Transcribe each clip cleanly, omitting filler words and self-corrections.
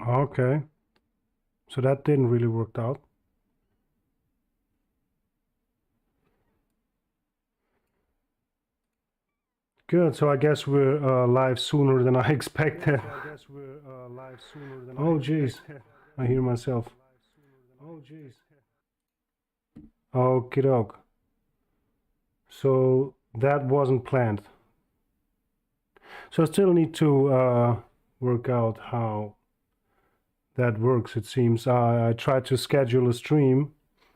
Okay, so that didn't really work out. Good, so I guess we're live sooner than I expected. Oh jeez, I hear myself. Oh jeez. Okie doke. So that wasn't planned. So I still need to work out how that works, it seems. I tried to schedule a stream,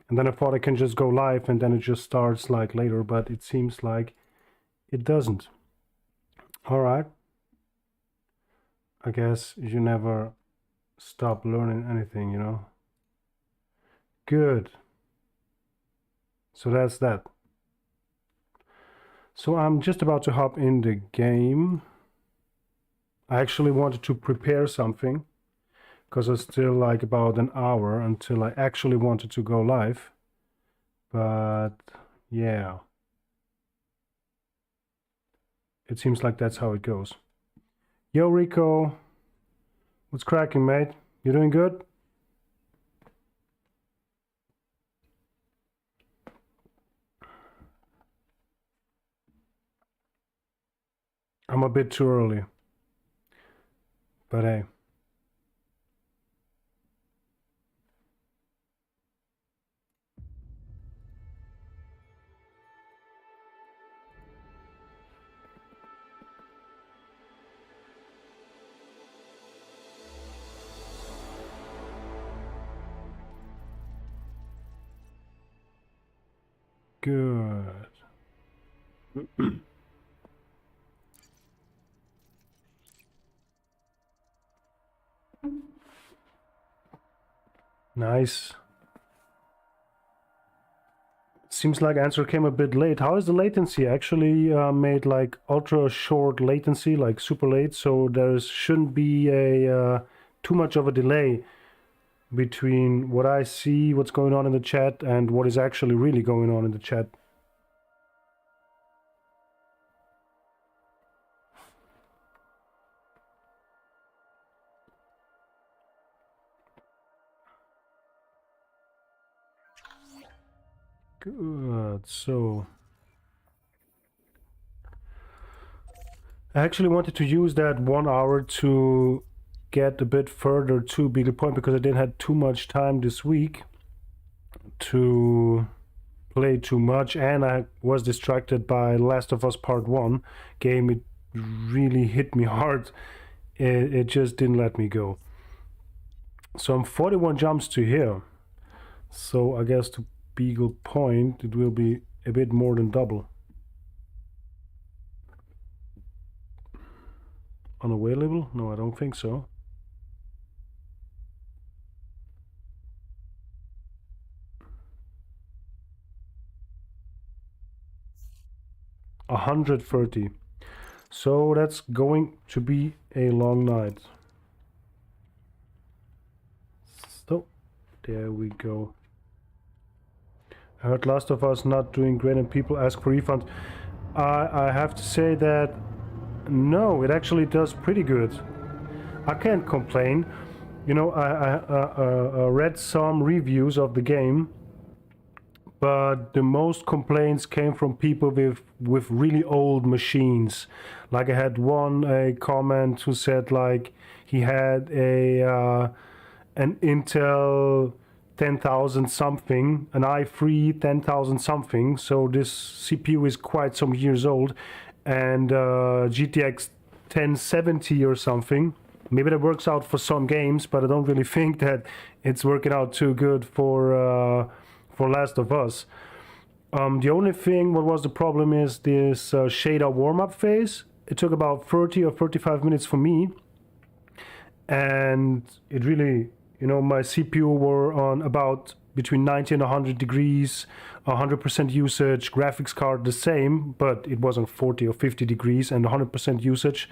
and then I thought I can just go live, and then it just starts like later, but it seems like it doesn't. All right. I guess you never stop learning anything, you know? Good. So that's that. So I'm just about to hop in the game. I actually wanted to prepare something because it's still like about an hour until I actually wanted to go live. But yeah, it seems like that's how it goes. Yo, Rico, what's cracking, mate? You doing good? I'm a bit too early, but hey. Good. Nice. Seems like answer came a bit late. How is the latency? Actually made like ultra short latency, like super late, so there shouldn't be a too much of a delay between what I see, what's going on in the chat, and what is actually really going on in the chat. Good. So I actually wanted to use that 1 hour to get a bit further to Beagle Point because I didn't have too much time this week to play too much, and I was distracted by Last of Us Part 1 game. It really hit me hard. It just didn't let me go. So I'm 41 jumps to here. So I guess to Beagle Point it will be a bit more than double. Unavailable? No, I don't think so. $130. So that's going to be a long night. So there we go. I heard Last of Us not doing great and people ask for refund. I have to say that no, it actually does pretty good. I can't complain. You know, I read some reviews of the game, but the most complaints came from people with really old machines. Like I had a comment who said like he had an Intel 10,000 something, an i3 10,000 something, so this CPU is quite some years old, and GTX 1070 or something. Maybe that works out for some games, but I don't really think that it's working out too good for Last of Us. The only thing, what was the problem is this shader warm-up phase. It took about 30 or 35 minutes for me, and it really, you know, my CPU were on about between 90 and 100 degrees, 100% usage, graphics card the same, but it wasn't 40 or 50 degrees and 100% usage.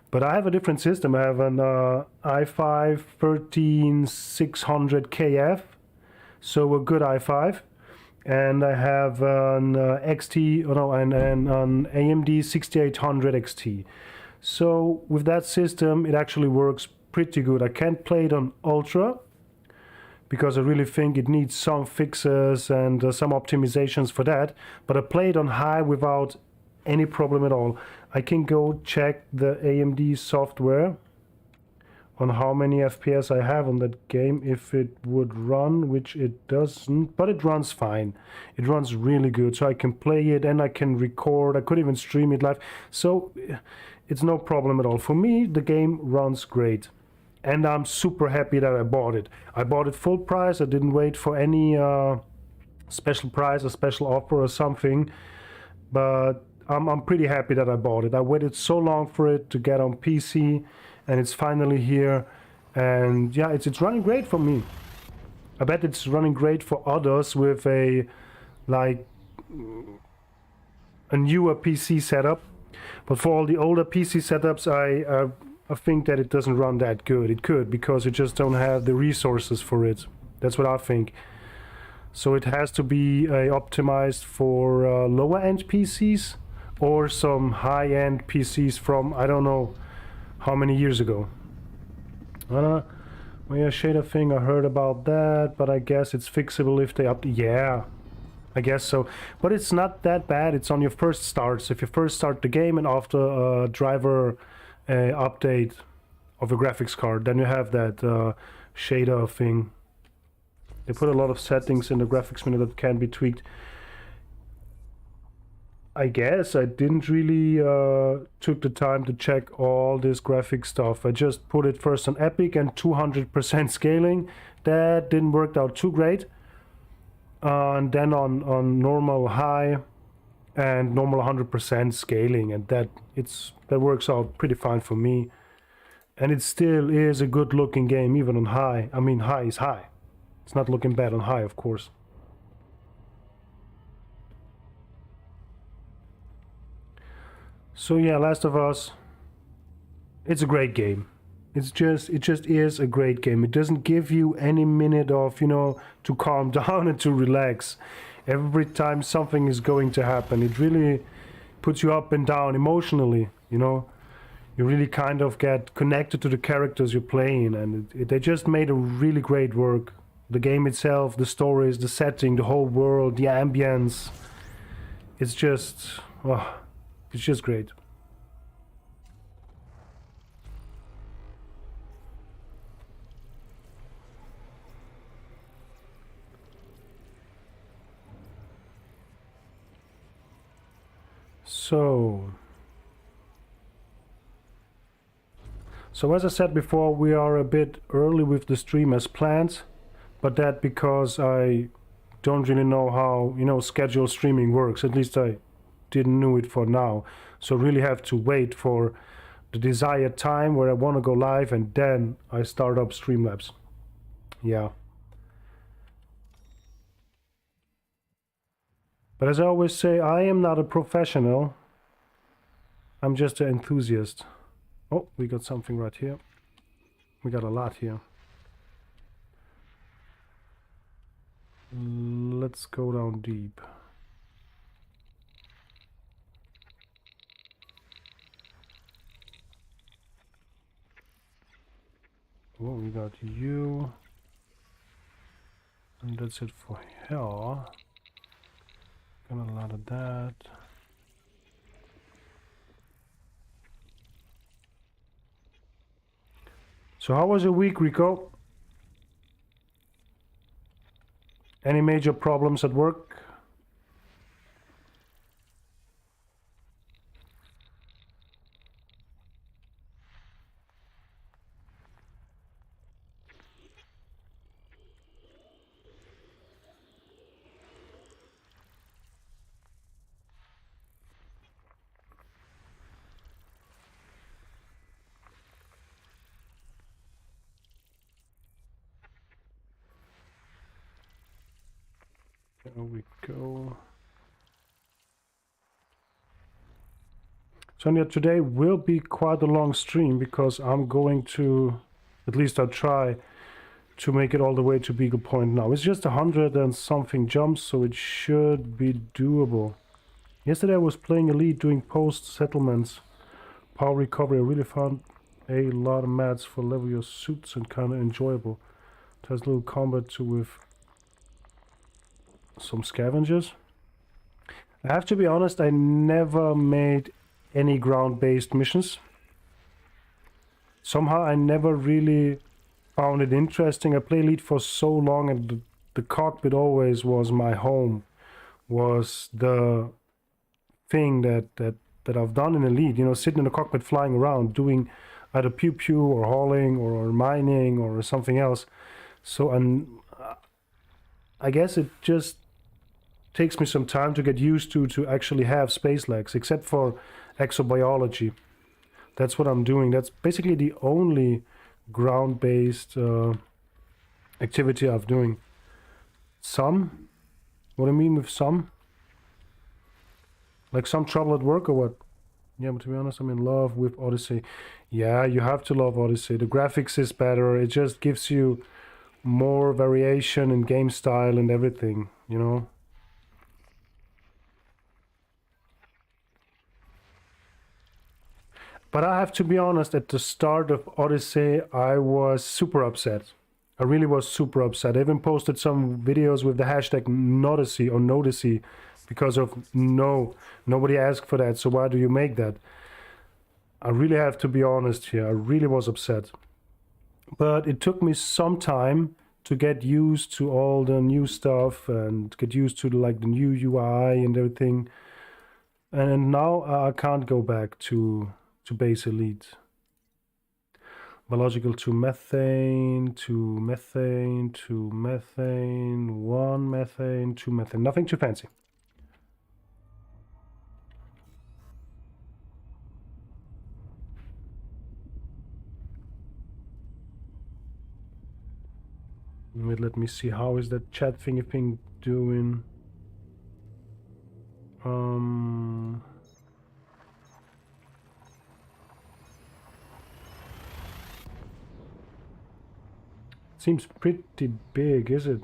But I have a different system. I have an i5 13600KF, so a good i5, and I have an XT, oh no, and an AMD 6800 XT. So with that system, it actually works pretty good. I can't play it on ultra because I really think it needs some fixes and some optimizations for that, but I play it on high without any problem at all. I can go check the AMD software on how many FPS I have on that game if it would run, which it doesn't, but it runs fine. It runs really good, so I can play it and I can record. I could even stream it live, so it's no problem at all. For me, the game runs great, and I'm super happy that I bought it. I bought it full price. I didn't wait for any special price or special offer or something, but I'm pretty happy that I bought it. I waited so long for it to get on PC, and it's finally here, and yeah, it's running great for me. I bet it's running great for others with a newer PC setup, but for all the older PC setups, I think that it doesn't run that good. It could, because you just don't have the resources for it. That's what I think. So it has to be optimized for lower end PCs or some high end PCs from I don't know how many years ago. Well, yeah, shader thing, I heard about that, but I guess it's fixable if they yeah, I guess so. But it's not that bad. It's on your first starts. If you first start the game and after a driver update of a graphics card, then you have that shader thing. They put a lot of settings in the graphics menu that can be tweaked. I guess I didn't really took the time to check all this graphic stuff. I just put it first on Epic and 200% scaling. That didn't work out too great. And then on normal high and normal 100% scaling, and that works out pretty fine for me. And it still is a good looking game even on high. I mean, high is high. It's not looking bad on high, of course. So yeah, Last of Us, it's a great game. It just is a great game. It doesn't give you any minute of, you know, to calm down and to relax. Every time something is going to happen, it really puts you up and down emotionally, you know. You really kind of get connected to the characters you're playing, and they just made a really great work. The game itself, the stories, the setting, the whole world, the ambience. It's just, oh, it's just great. So as I said before, we are a bit early with the stream as planned, but that because I don't really know how, you know, scheduled streaming works. At least I didn't know it for now. So really have to wait for the desired time where I want to go live, and then I start up Streamlabs. Yeah. But as I always say, I am not a professional. I'm just an enthusiast. Oh, we got something right here. We got a lot here. Let's go down deep. Oh, we got you. And that's it for here. Got a lot of that. So how was your week, Rico? Any major problems at work? There we go. So yeah, today will be quite a long stream because I'm going to, at least I'll try to make it all the way to Beagle Point now. It's just 100 and something jumps, so it should be doable. Yesterday I was playing Elite doing post settlements, power recovery. I really a lot of mats for level your suits and kind of enjoyable. It has a little combat too with some scavengers. I have to be honest, I never made any ground-based missions. Somehow I never really found it interesting. I played Elite for so long, and the cockpit always was my home, was the thing that I've done in Elite, you know, sitting in the cockpit, flying around, doing either pew-pew or hauling or mining or something else. So I guess it just takes me some time to get used to actually have space legs, except for exobiology. That's what I'm doing. That's basically the only ground-based activity I'm doing. Some? What I mean with some? Like some trouble at work or what? Yeah, but to be honest, I'm in love with Odyssey. Yeah, you have to love Odyssey. The graphics is better. It just gives you more variation in game style and everything, you know? But I have to be honest, at the start of Odyssey, I was super upset. I really was super upset. I even posted some videos with the hashtag Nodyssey or Nodyssey because of nobody asked for that, so why do you make that? I really have to be honest here. I really was upset. But it took me some time to get used to all the new stuff and get used to like the new UI and everything. And now I can't go back to base Elite. Biological to methane, to methane, to methane, 1 methane, 2 methane. Nothing too fancy. Wait, let me see, how is that chat thingy thing doing? Seems pretty big, is it?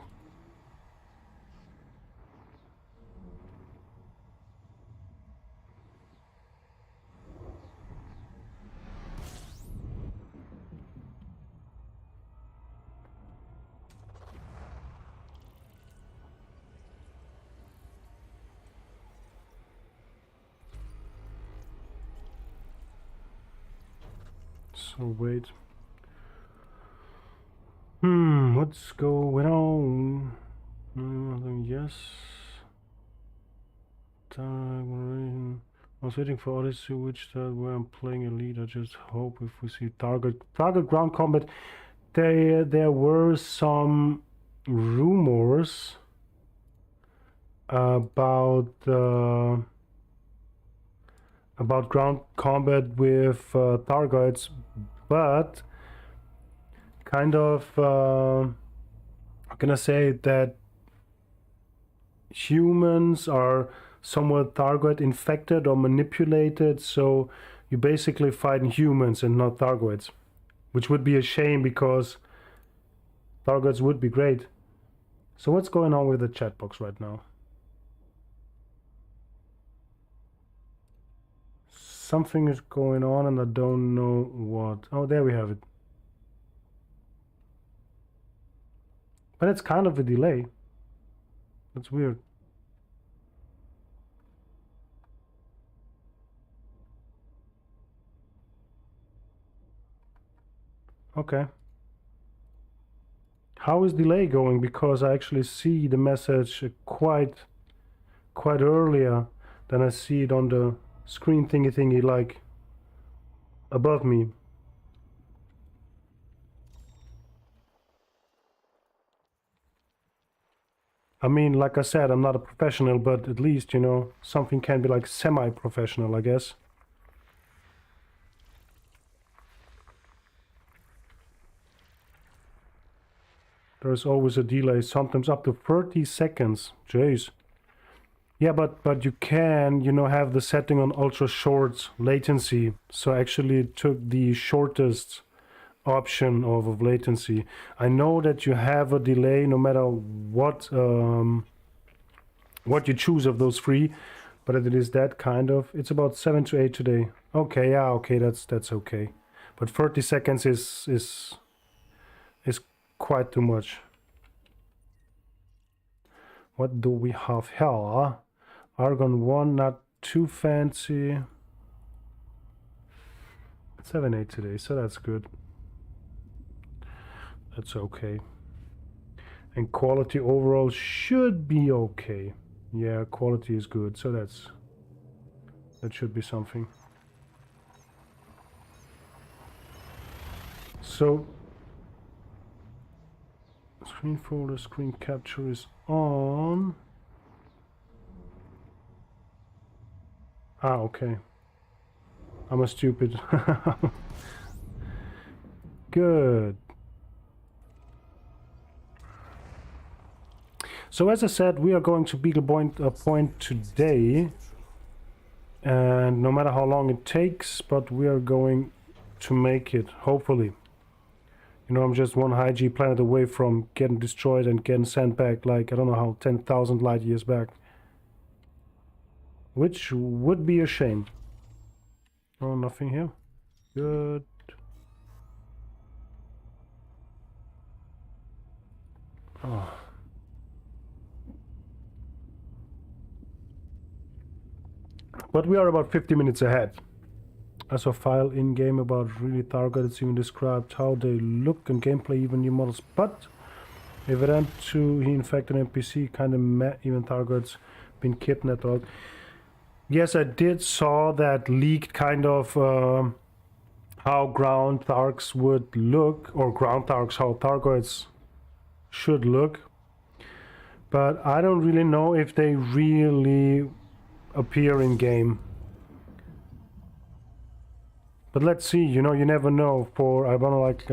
So wait. What's going on? Yes. I was waiting for Odyssey, which where I'm playing Elite. I just hope if we see target ground combat. There were some rumors about ground combat with targets, but kind of how can I say that humans are somewhat target infected or manipulated, so you basically fight humans and not targets, which would be a shame because targets would be great. So what's going on with the chat box right now? Something is going on and I don't know what. Oh, there we have it. But it's kind of a delay. That's weird. Okay. How is delay going? Because I actually see the message quite earlier than I see it on the screen thingy like above me. I mean, like I said, I'm not a professional, but at least, you know, something can be like semi-professional, I guess. There's always a delay, sometimes up to 30 seconds. Jeez. Yeah, but you can, you know, have the setting on ultra short latency. So actually it took the shortest option of latency. I know that you have a delay no matter what you choose of those three, but it is that kind of. It's about 7 to 8 today. Okay, yeah, okay, that's okay. But 30 seconds is quite too much. What do we have here? Argon 1, not too fancy. 7-8 today, so that's good. That's okay. And quality overall should be okay. Yeah, quality is good, so that should be something. So screen folder, screen capture is on. Ah, okay. I'm a stupid. Good. So as I said, we are going to Beagle Point today, and no matter how long it takes, but we are going to make it, hopefully. You know, I'm just one high-G planet away from getting destroyed and getting sent back, like, I don't know how, 10,000 light years back. Which would be a shame. Oh, nothing here. Good. Oh. But we are about 50 minutes ahead. I saw a file in-game about really targets, even described how they look and gameplay, even new models. But evident to he infected an NPC, kind of met even targets been kidnapped. Or yes, I did saw that leaked kind of how ground targs would look, or ground targs, how targets should look. But I don't really know if they really appear in game. But let's see, you know, you never know. For I don't know, like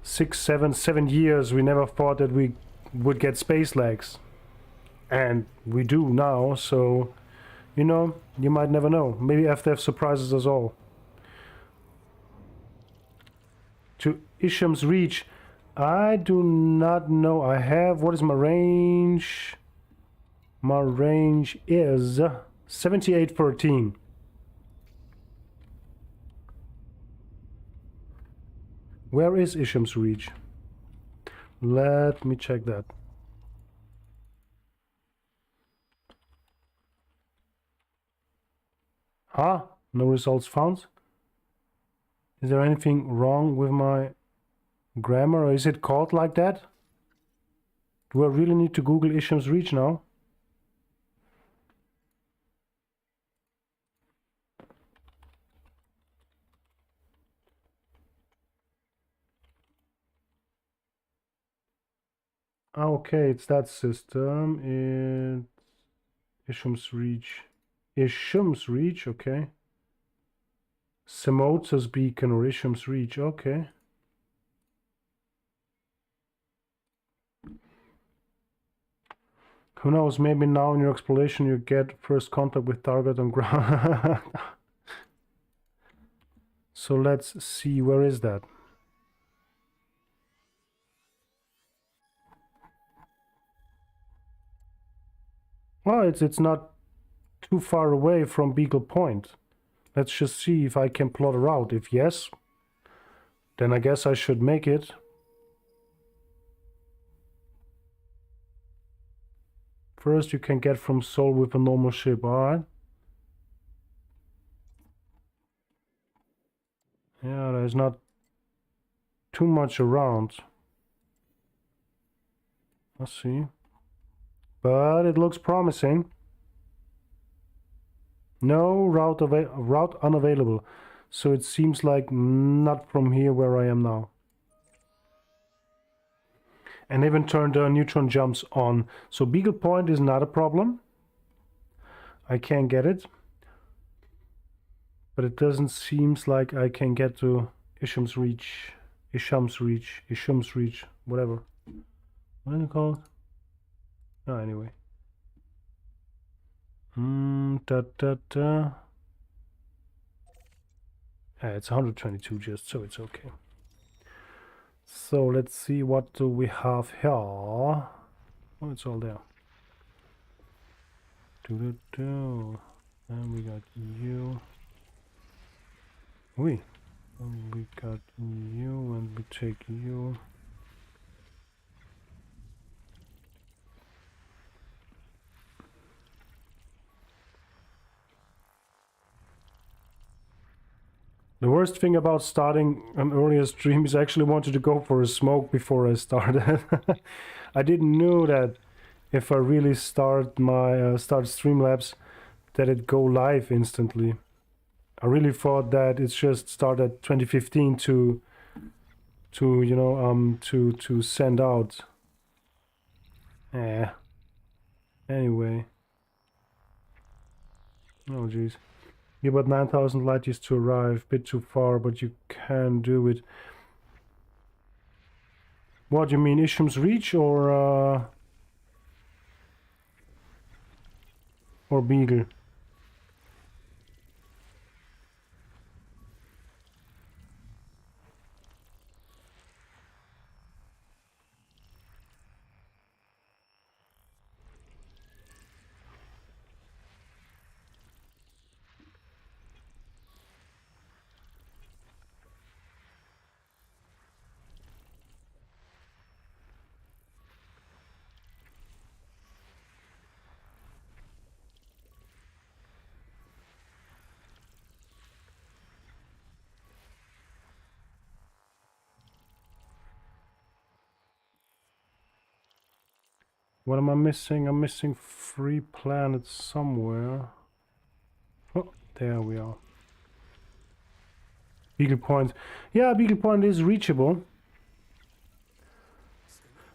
7 years we never thought that we would get space legs, and we do now. So you know, you might never know. Maybe FTF surprises us all. To Isham's Reach, I do not know. I have, what is my range? My range is 7813. Where is Isham's Reach? Let me check that. Ah, no results found. Is there anything wrong with my grammar, or is it called like that? Do I really need to Google Isham's Reach now? Okay, it's that system. It's Isham's Reach. Isham's Reach, okay. Semota's Beacon or Isham's Reach, okay. Who knows, maybe now in your exploration you get first contact with target on ground. So let's see, where is that? Well, it's not too far away from Beagle Point. Let's just see if I can plot a route. If yes, then I guess I should make it. First, you can get from Sol with a normal ship, alright? Yeah, there's not too much around. Let's see. But it looks promising. No route unavailable. So it seems like not from here where I am now. And even turned neutron jumps on. So Beagle Point is not a problem. I can get it. But it doesn't seem like I can get to Isham's Reach, whatever. What is it called? Oh, anyway. It's 122 just, so it's okay. So let's see, what do we have here? Oh, it's all there. And we got you. Ui. We got you and we take you. The worst thing about starting an earlier stream is I actually wanted to go for a smoke before I started. I didn't know that if I really start my start Streamlabs that it go live instantly. I really thought that it's just start at 2015 to you know to send out. Anyway. Oh jeez. Yeah, but 9,000 light years to arrive, bit too far, but you can do it. What do you mean, Isham's Reach or Beagle? What am I missing? I'm missing 3 planets somewhere. Oh, there we are. Beagle Point. Yeah, Beagle Point is reachable.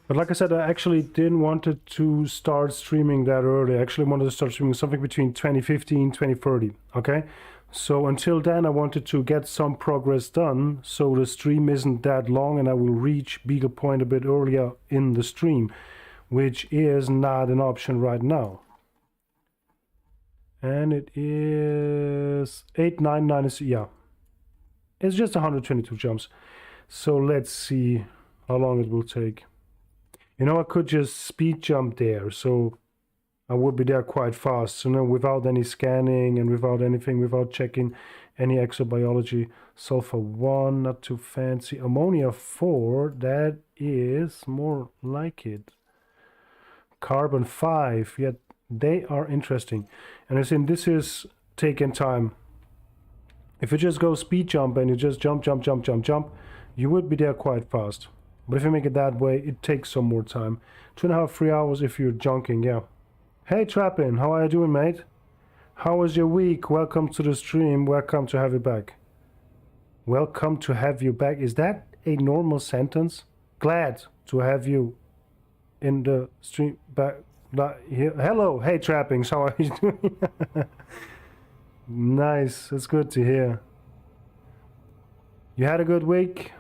But like I said, I actually didn't want to start streaming that early. I actually wanted to start streaming something between 2015 2030. Okay? So until then, I wanted to get some progress done so the stream isn't that long and I will reach Beagle Point a bit earlier in the stream, which is not an option right now. And it is 899, yeah. It's just 122 jumps. So let's see how long it will take. You know, I could just speed jump there, so I would be there quite fast, you know, without any scanning and without anything, without checking any exobiology. Sulfur 1, not too fancy. Ammonia 4, that is more like it. Carbon 5, yeah, they are interesting. And I think this is taking time. If you just go speed jump and you just jump, you would be there quite fast. But if you make it that way, it takes some more time. 2.5, 3 hours if you're junking, yeah. Hey Trappin, how are you doing, mate? How was your week? Welcome to the stream. Welcome to have you back. Welcome to have you back. Is that a normal sentence? Glad to have you in the stream back. Here. Hello, hey Trappings, how are you doing? Nice, it's good to hear. You had a good week?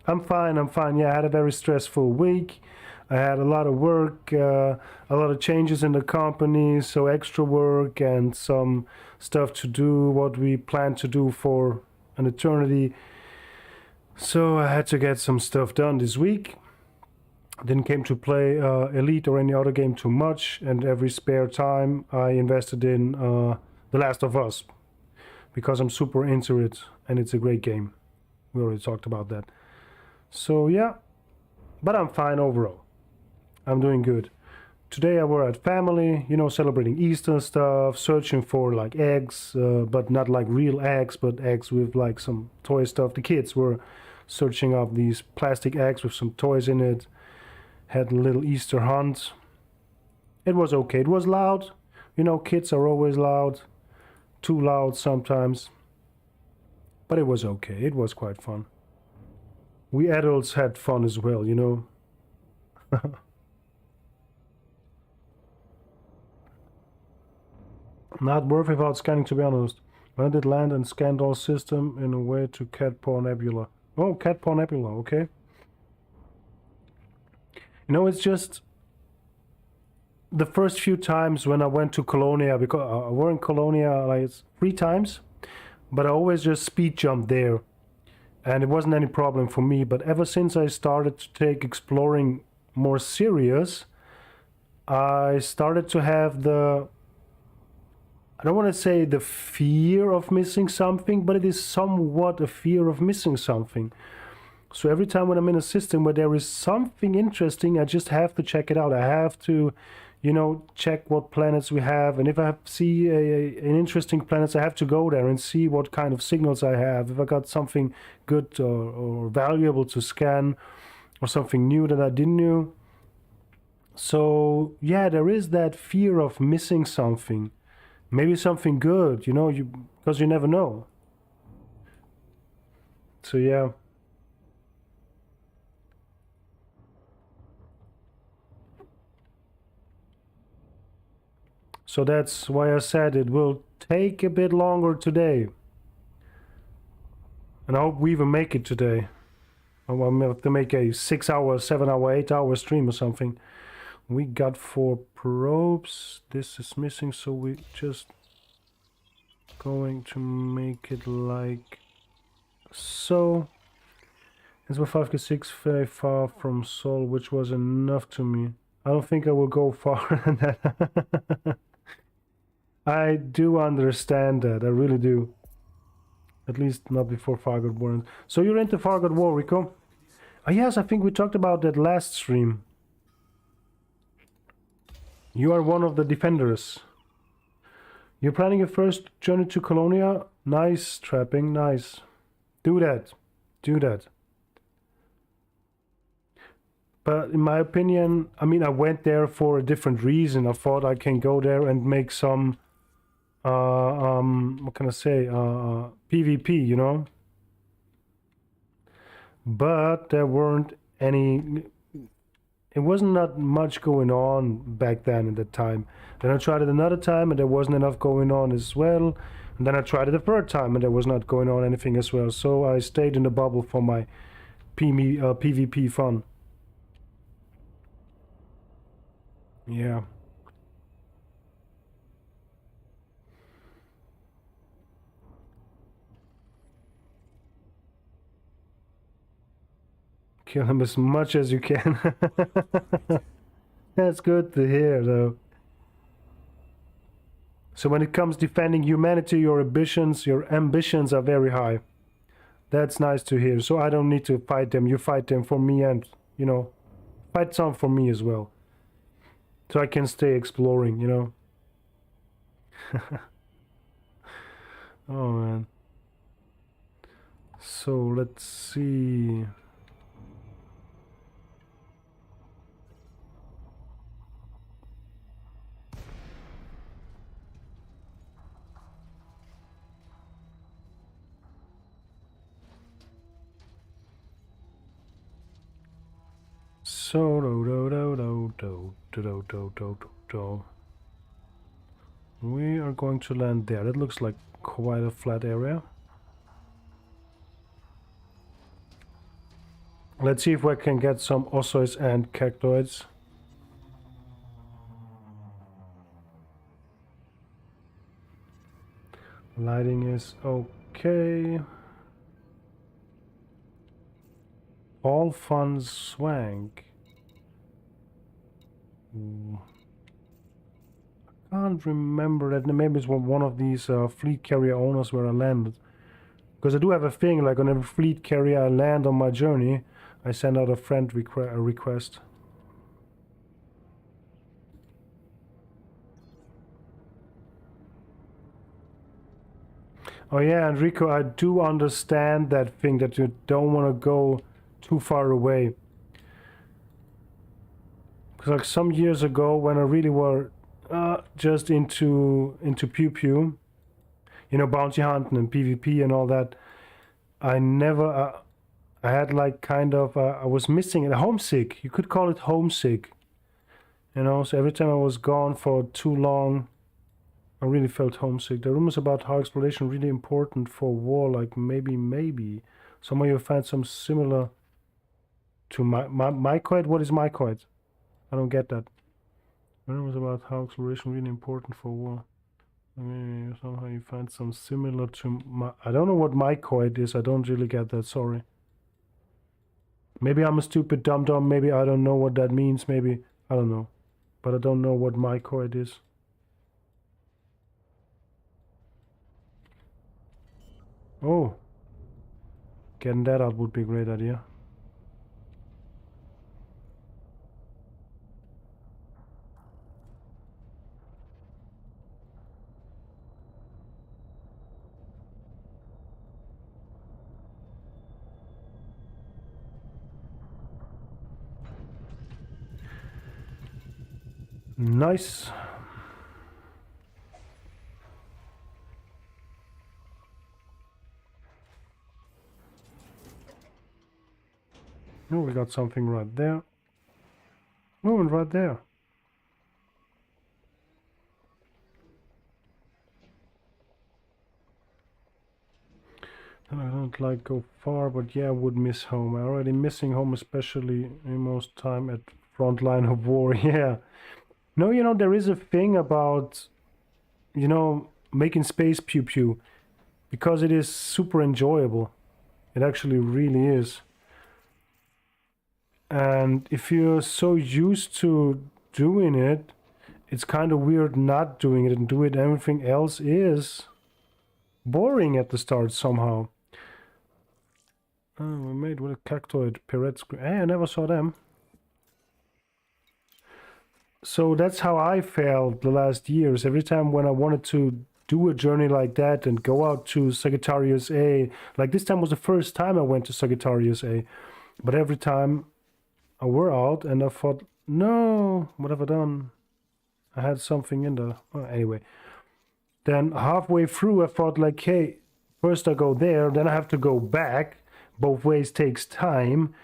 I'm fine. Yeah, I had a very stressful week. I had a lot of work, a lot of changes in the company, so extra work and some stuff to do, what we plan to do for an eternity. So I had to get some stuff done this week. Didn't came to play Elite or any other game too much, and every spare time I invested in The Last of Us because I'm super into it and it's a great game. We already talked about that. So yeah, but I'm fine overall. I'm doing good. Today I were at family, you know, celebrating Easter stuff, searching for like eggs, but not like real eggs, but eggs with like some toy stuff. The kids were searching up these plastic eggs with some toys in it. Had a little Easter hunt. It was okay. It was loud. You know, kids are always loud. Too loud sometimes. But it was okay. It was quite fun. We adults had fun as well, you know. Not worth without scanning, to be honest. When I did land and scanned all system in a way to Cat Paw Nebula. Oh, Cat Paw Nebula, okay. You know, it's just the first few times when I went to Colonia, because I were in Colonia like 3 times, but I always just speed jumped there. And it wasn't any problem for me, but ever since I started to take exploring more serious, I started to have the I don't want to say the fear of missing something, but it is somewhat a fear of missing something. So every time when I'm in a system where there is something interesting, I just have to check it out. I have to, you know, check what planets we have. And if I see an interesting planet, I have to go there and see what kind of signals I have. If I got something good or valuable to scan, or something new that I didn't know. So yeah, there is that fear of missing something. Maybe something good, you know, because you never know. So yeah. So that's why I said it will take a bit longer today. And I hope we even make it today. I'm going to have to make a 6 hour, 7 hour, 8 hour stream or something. We got 4 probes. This is missing, so we just going to make it like so. It's about 5k6, very far from Sol, which was enough to me. I don't think I will go farther than that. I do understand that, I really do. At least not before Fargod War. So you're into Fargod War, Rico? Oh, yes, I think we talked about that last stream. You are one of the defenders. You're planning your first journey to Colonia? Nice, trapping, nice. Do that. Do that. But in my opinion, I mean, I went there for a different reason. I thought I can go there and make some, what can I say, PvP, you know? But there weren't any, it wasn't not much going on back then at that time. Then I tried it another time and there wasn't enough going on as well. And then I tried it a third time and there was not going on anything as well. So I stayed in the bubble for my PvP fun. Yeah. Kill him as much as you can. That's good to hear, though. So when it comes defending humanity, your ambitions are very high. That's nice to hear. So I don't need to fight them. You fight them for me and, you know, fight some for me as well. So I can stay exploring, you know. Oh, man. So let's see. So we are going to land there. That looks like quite a flat area. Let's see if we can get some ossoids and cactoids. Lighting is okay. All fun swank. Ooh. I can't remember that. Maybe it's one of these fleet carrier owners where I landed. Because I do have a thing, like on every fleet carrier I land on my journey, I send out a friend request. Oh yeah, Enrico, I do understand that thing, that you don't want to go too far away. Because like some years ago, when I really were just into pew pew, you know, bounty hunting and PvP and all that, I never, I had like kind of, I was missing it, homesick. You could call it homesick. You know, so every time I was gone for too long, I really felt homesick. The rumors about how exploration really important for war, like maybe. Some of you find some similar to mycoid. What is mycoid? I don't get that. Rumors about how exploration really important for war. Maybe somehow you find some similar to my... I don't know what mycoid is. I don't really get that, sorry. Maybe I'm a stupid dum-dum. Maybe I don't know what that means. Maybe, I don't know. But I don't know what mycoid is. Oh, getting that out would be a great idea. Nice. Oh, we got something right there. Oh, and right there. And I don't like go far, but yeah, I would miss home. I'm already missing home, especially in most time at front line of war. Yeah. No, you know, there is a thing about, you know, making space pew pew, because it is super enjoyable. It actually really is. And if you're so used to doing it, it's kind of weird not doing it and do it. Everything else is boring at the start somehow. Oh, we made with a cactoid Perret screen. Hey, I never saw them. So that's how I felt the last years. Every time when I wanted to do a journey like that and go out to Sagittarius A, like this time was the first time I went to Sagittarius A, but every time I were out and I thought, no, what have I done? I had something in there. Well, anyway, then halfway through I thought like, hey, first I go there, then I have to go back. Both ways takes time,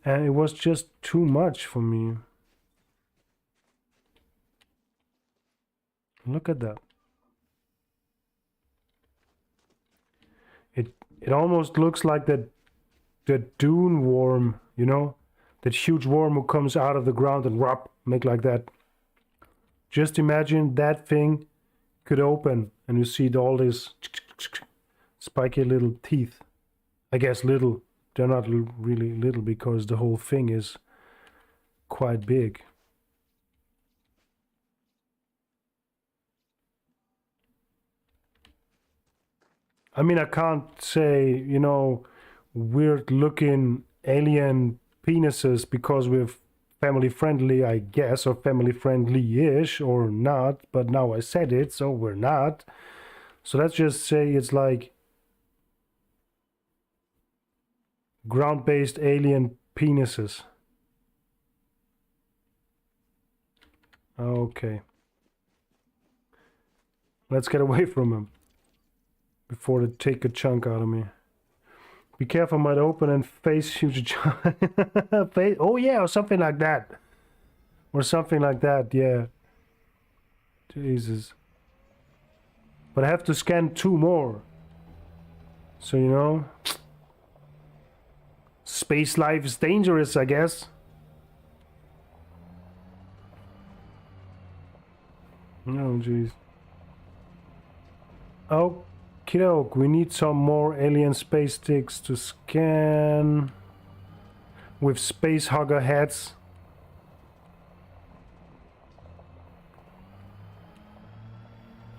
and it was just too much for me. Look at that. It almost looks like that dune worm, you know, that huge worm who comes out of the ground and whop, make like that. Just imagine that thing could open and you see all these spiky little teeth. I guess little. They're not really little because the whole thing is quite big. I mean, I can't say, you know, weird looking alien penises because we're family friendly, I guess, or family friendly-ish, or not, but now I said it, so we're not. So let's just say it's like ground-based alien penises. Okay. Let's get away from them before they take a chunk out of me. Be careful, might open and face you. Face, oh yeah, or something like that. Or something like that, yeah. Jesus. But I have to scan 2 more. So, you know. Space life is dangerous, I guess. Oh, jeez. Oh. Kiddo, we need some more alien space sticks to scan with space hugger heads.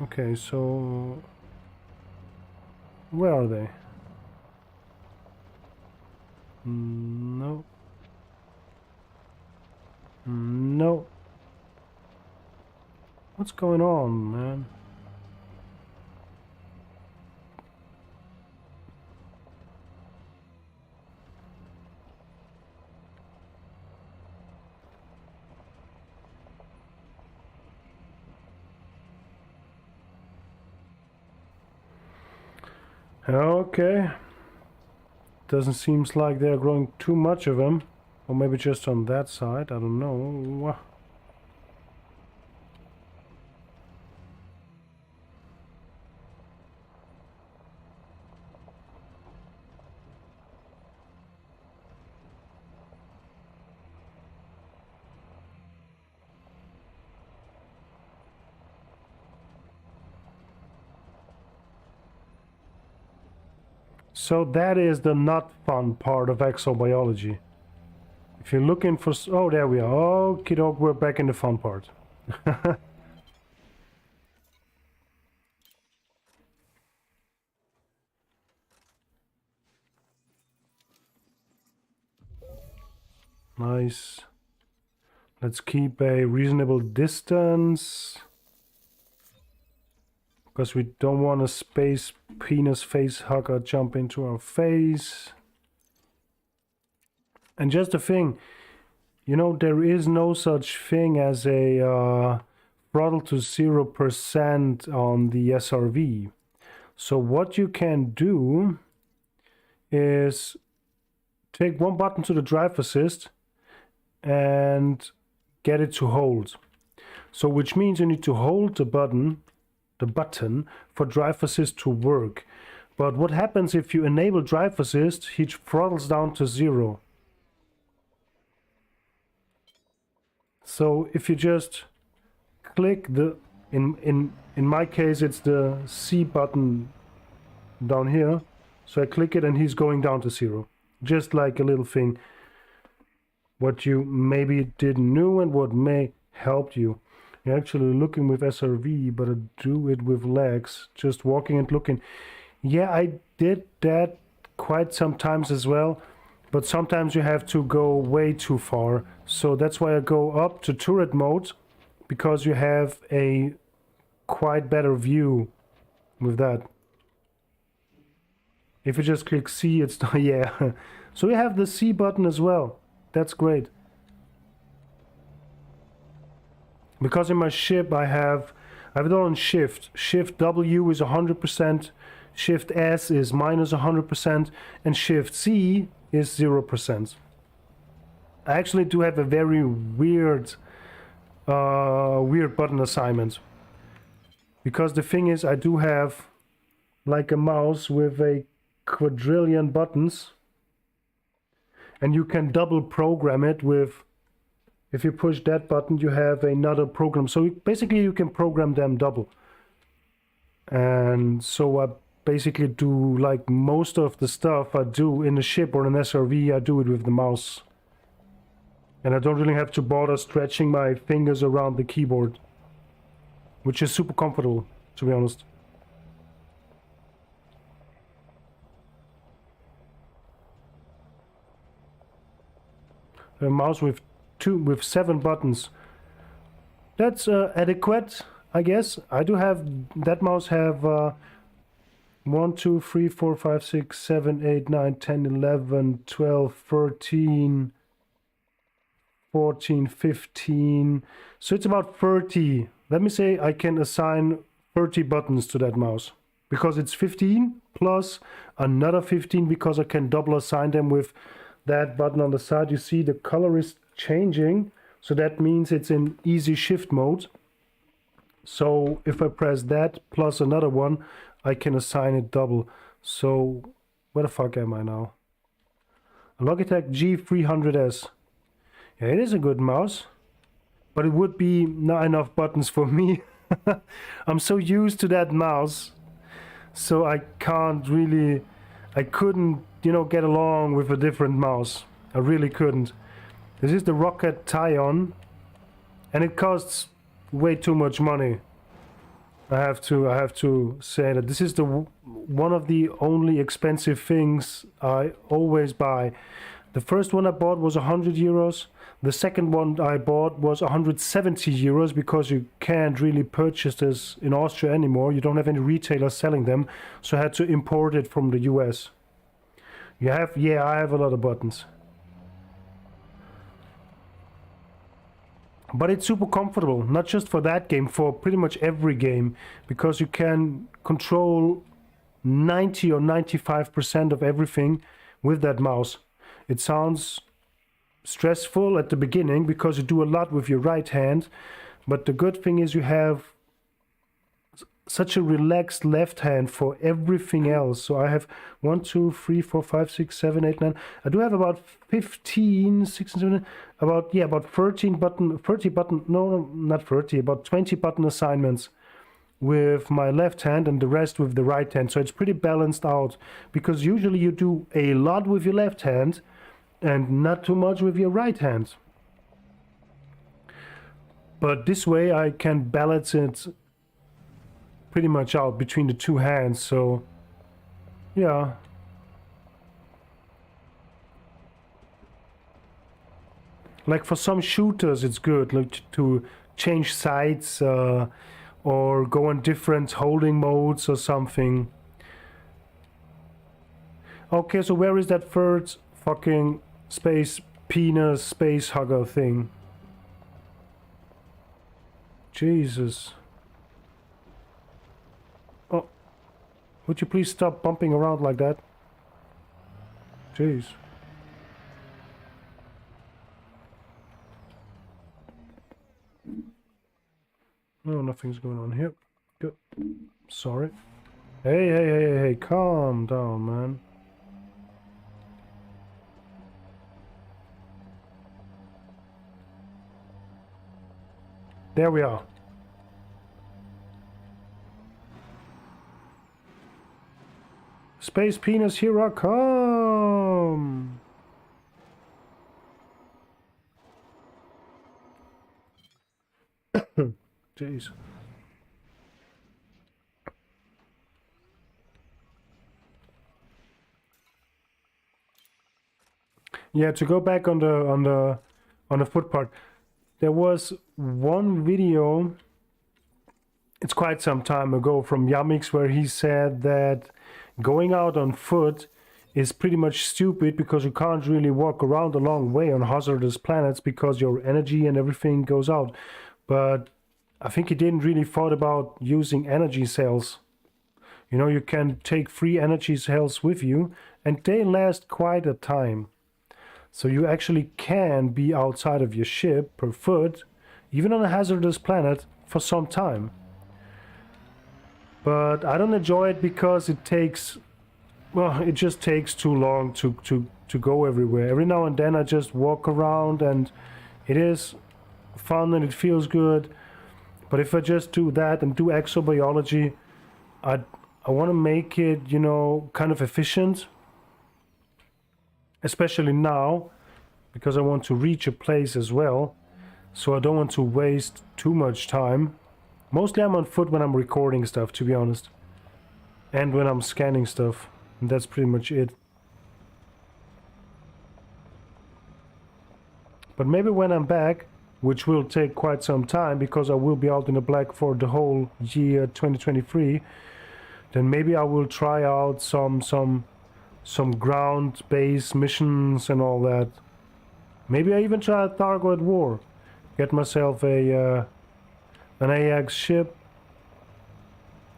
Okay, so where are they? No. No. What's going on, man? Okay. Doesn't seem like they're growing too much of them. Or maybe just on that side, I don't know. So that is the not fun part of exobiology. If you're looking for... Oh, there we are. Okie doke, we're back in the fun part. Nice. Let's keep a reasonable distance. Because we don't want a space penis face hugger jump into our face. And just a thing, you know, there is no such thing as a throttle to 0% on the SRV. So what you can do is take one button to the drive assist and get it to hold. So which means you need to hold the button for drive assist to work. But what happens if you enable drive assist? He throttles down to 0. So if you just click the in my case it's the C button down here. So I click it and he's going down to 0. Just like a little thing what you maybe didn't know and what may help you. You're actually looking with SRV, but I do it with legs, just walking and looking. Yeah, I did that quite sometimes as well, but sometimes you have to go way too far. So that's why I go up to turret mode, because you have a quite better view with that. If you just click C, it's yeah. So we have the C button as well. That's great. Because in my ship I have it on shift. Shift W is 100%, Shift S is minus 100%, and Shift C is 0%. I actually do have a very weird button assignment. Because the thing is, I do have like a mouse with a quadrillion buttons, and you can double program it with. If you push that button, you have another program. So basically you can program them double. And so I basically do like most of the stuff I do in a ship or an SRV, I do it with the mouse. And I don't really have to bother stretching my fingers around the keyboard. Which is super comfortable, to be honest. A mouse with 7 buttons. That's adequate, I guess. I do have that mouse have 1, 2, 3, 4, 5, 6, 7, 8, 9, 10, 11, 12, 13, 14, 15. So it's about 30. Let me say I can assign 30 buttons to that mouse. Because it's 15 plus another 15 because I can double assign them with that button on the side. You see the color is changing, so that means it's in easy shift mode. So if I press that plus another one, I can assign it double. So where the fuck am I now? A Logitech G300S. Yeah, it is a good mouse, but it would be not enough buttons for me. I'm so used to that mouse, so I couldn't, you know, get along with a different mouse. I really couldn't. This is the Roccat Tyon, and it costs way too much money. I have to say that this is one of the only expensive things I always buy. The first one I bought was 100 euros. The second one I bought was 170 euros because you can't really purchase this in Austria anymore. You don't have any retailers selling them, so I had to import it from the US. Yeah, I have a lot of buttons. But it's super comfortable, not just for that game, for pretty much every game, because you can control 90 or 95% of everything with that mouse. It sounds stressful at the beginning because you do a lot with your right hand, but the good thing is you have such a relaxed left hand for everything else. So I have 1, 2, 3, 4, 5, 6, 7, 8, 9. I do have about 15, 16, 17, about 30 button, no, not 30, about 20 button assignments with my left hand and the rest with the right hand. So it's pretty balanced out, because usually you do a lot with your left hand and not too much with your right hand. But this way I can balance it pretty much out between the two hands, so yeah. Like for some shooters it's good, like to change sights or go on different holding modes or something. Okay, so where is that third fucking space penis space hugger thing? Jesus. Oh, would you please stop bumping around like that? Jeez. No, nothing's going on here. Good. Sorry. Hey, calm down, man. There we are. Space penis, here I come. Jeez. Yeah, to go back on the foot part, there was one video. It's quite some time ago from Yamix where he said that going out on foot is pretty much stupid because you can't really walk around a long way on hazardous planets because your energy and everything goes out. But I think he didn't really thought about using energy cells. You know, you can take 3 energy cells with you and they last quite a time. So you actually can be outside of your ship per foot, even on a hazardous planet, for some time. But I don't enjoy it because it takes, well, it just takes too long to go everywhere. Every now and then I just walk around and it is fun and it feels good. But if I just do that and do exobiology, I want to make it, you know, kind of efficient. Especially now, because I want to reach a place as well. So I don't want to waste too much time. Mostly I'm on foot when I'm recording stuff, to be honest. And when I'm scanning stuff. And that's pretty much it. But maybe when I'm back, which will take quite some time because I will be out in the black for the whole year 2023, then maybe I will try out some ground-based missions and all that. Maybe I even try a Targo at War. Get myself a an AX ship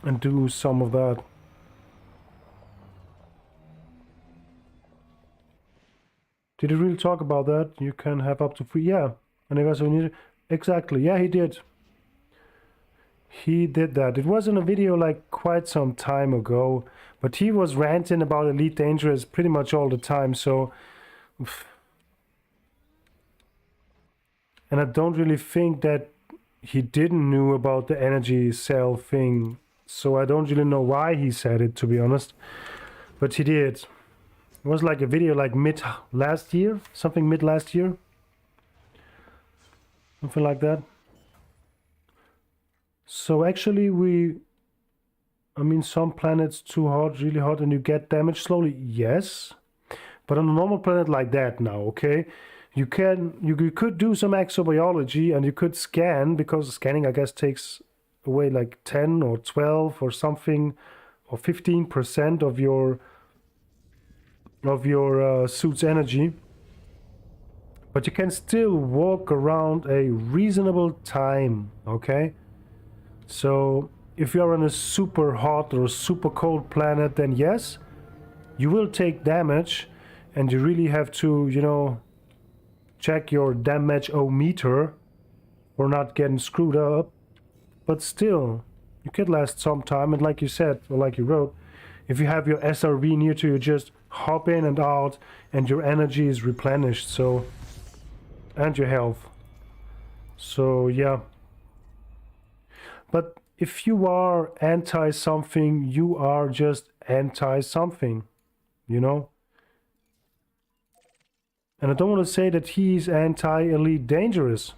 and do some of that. Did he really talk about that? You can have up to 3. Yeah. And I guess we need it. Exactly. Yeah, he did. He did that. It wasn't a video like quite some time ago, but he was ranting about Elite Dangerous pretty much all the time, so... And I don't really think that he didn't know about the energy cell thing, so I don't really know why he said it, to be honest. But he did. It was like a video like mid last year, something mid last year. Something like that. So actually I mean, some planets too hot, really hot, and you get damage slowly, yes. But on a normal planet like that now, okay, you could do some exobiology and you could scan, because scanning I guess takes away like 10 or 12 or something, or 15% of your suit's energy. But you can still walk around a reasonable time, okay? So if you're on a super hot or super cold planet, then yes, you will take damage and you really have to, you know, check your damage-o-meter for not getting screwed up. But still, you could last some time, and like you said, or like you wrote, if you have your SRV near to you, just hop in and out and your energy is replenished, so, and your health. So yeah. But if you are anti-something, you are just anti-something, you know? And I don't want to say that he's anti-Elite Dangerous.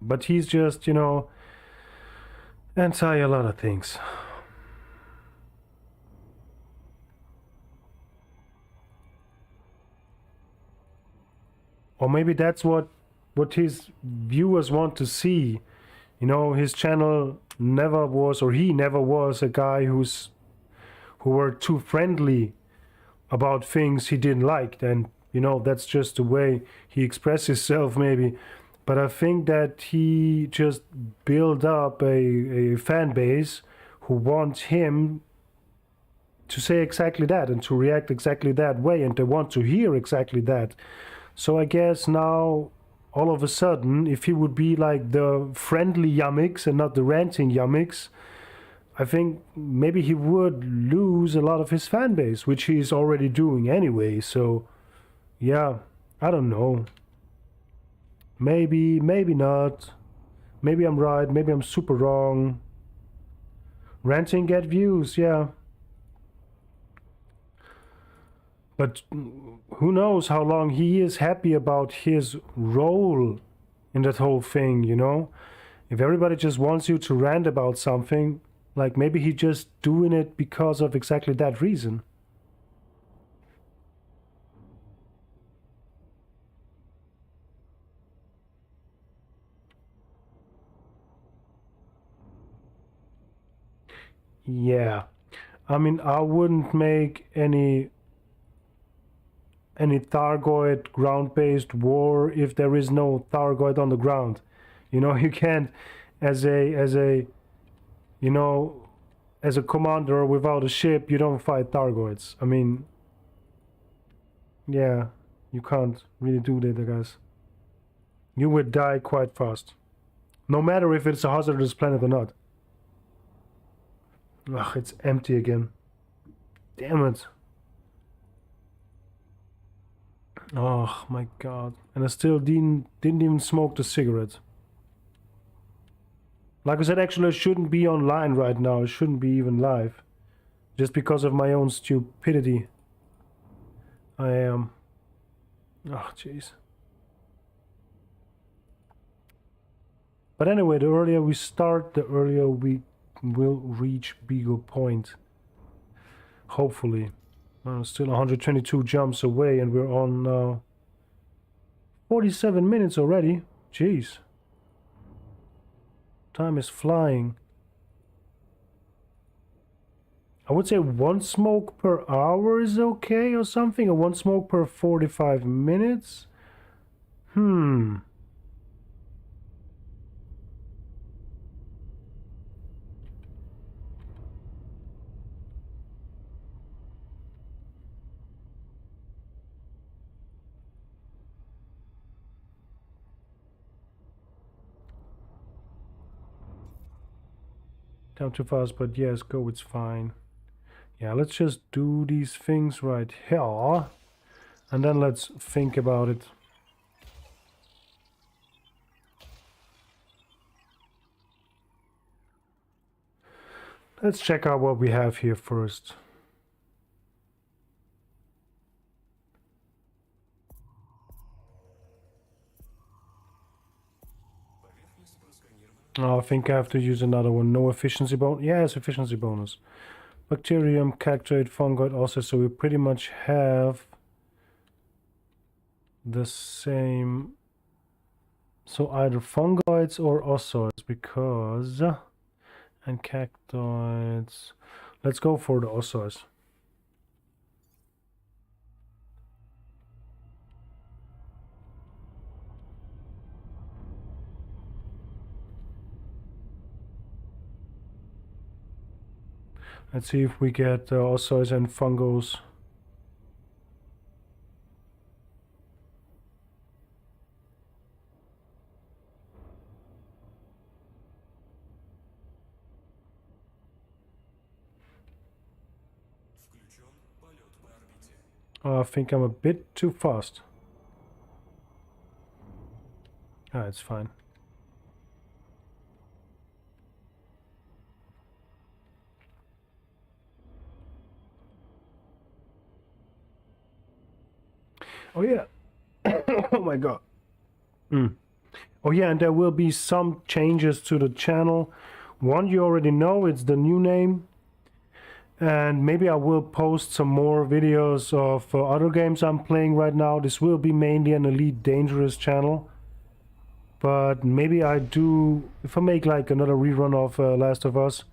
But he's just, you know, anti a lot of things. Or maybe that's what his viewers want to see. You know, his channel never was, or he never was, a guy who were too friendly about things he didn't like. And you know, that's just the way he expressed himself, maybe. But I think that he just built up a fan base who wants him to say exactly that and to react exactly that way, and they want to hear exactly that. So I guess now, all of a sudden, if he would be like the friendly Yamix and not the ranting Yamix, I think maybe he would lose a lot of his fan base, which he's already doing anyway. So yeah, I don't know. Maybe, maybe not. Maybe I'm right, maybe I'm super wrong. Ranting get views, yeah. But who knows how long he is happy about his role in that whole thing, you know? If everybody just wants you to rant about something, like maybe he's just doing it because of exactly that reason. Yeah, I mean, I wouldn't make any Thargoid ground-based war if there is no Thargoid on the ground. You know, you can't, as a you know, as a commander without a ship, you don't fight Thargoids. I mean, yeah, you can't really do that, I guess. You would die quite fast, no matter if it's a hazardous planet or not. Ugh, it's empty again. Damn it. Oh my god. And I still didn't even smoke the cigarette. Like I said, actually I shouldn't be online right now. I shouldn't be even live. Just because of my own stupidity. I am. Oh, jeez. But anyway, the earlier we start, the earlier we will reach Beagle Point. Hopefully. Still 122 jumps away, and we're on now 47 minutes already. Jeez. Time is flying. I would say one smoke per hour is okay or something, or one smoke per 45 minutes. Down too fast, but yes, go, it's fine. Yeah, let's just do these things right here, and then let's think about it. Let's check out what we have here first. Oh, I think I have to use another one. No efficiency bonus. Yes, efficiency bonus. Bacterium, cactoid, fungoid also. So we pretty much have the same. So either fungoids or ossoids, because... And cactoids. Let's go for the ossoids. Let's see if we get ossoids and fungos. Oh, I think I'm a bit too fast. Ah, it's fine. Oh yeah. Oh my god. Oh yeah, and there will be some changes to the channel. One you already know, it's the new name. And maybe I will post some more videos of other games I'm playing right now. This will be mainly an Elite Dangerous channel. But maybe I do, if I make like another rerun of Last of Us.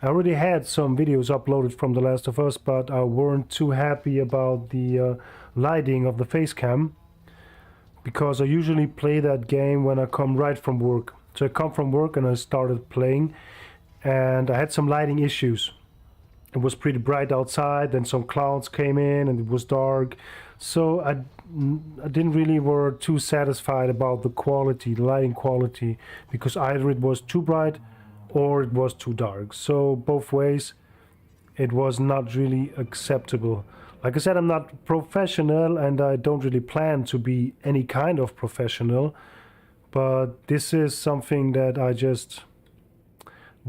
I already had some videos uploaded from The Last of Us, but I weren't too happy about the lighting of the face cam. Because I usually play that game when I come right from work. So I come from work and I started playing. And I had some lighting issues. It was pretty bright outside, then some clouds came in and it was dark. So I didn't really were too satisfied about the quality, the lighting quality, because either it was too bright or it was too dark. So both ways it was not really acceptable. Like I said, I'm not professional and I don't really plan to be any kind of professional, but this is something that I just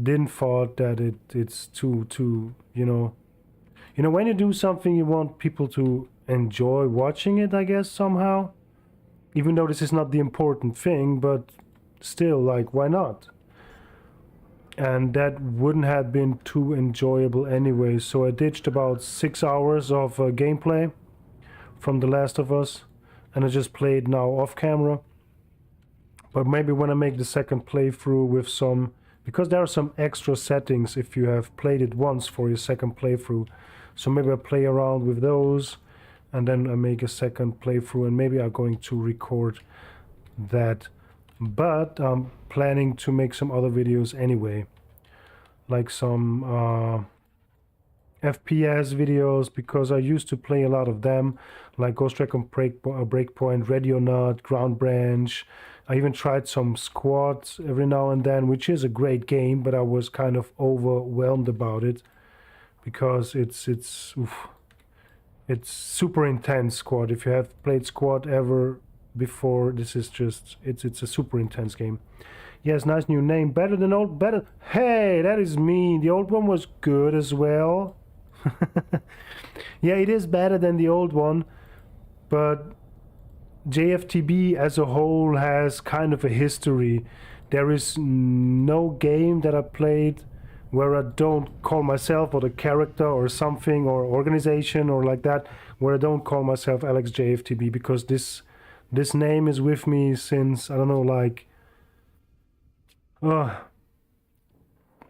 didn't thought that it's too you know when you do something you want people to enjoy watching it, I guess, somehow, even though this is not the important thing, but still, like, why not? And that wouldn't have been too enjoyable anyway. So I ditched about 6 hours of gameplay from The Last of Us and I just played now off camera. But maybe when I make the second playthrough with some, because there are some extra settings if you have played it once for your second playthrough. So maybe I play around with those and then I make a second playthrough and maybe I'm going to record that. But I'm planning to make some other videos anyway. Like some FPS videos, because I used to play a lot of them. Like Ghost Recon Breakpoint, Radionaut, Ground Branch. I even tried some squads every now and then, which is a great game, but I was kind of overwhelmed about it because it's super intense. Squad. If you have played Squad ever before, this is just it's a super intense game. Yes, nice new name, better than old. Better. Hey, that is mean. The old one was good as well. Yeah, it is better than the old one, but JFTB as a whole has kind of a history. There is no game that I played where I don't call myself, or the character or something, or organization or like that, where I don't call myself Alex JFTB, because this name is with me since, I don't know, like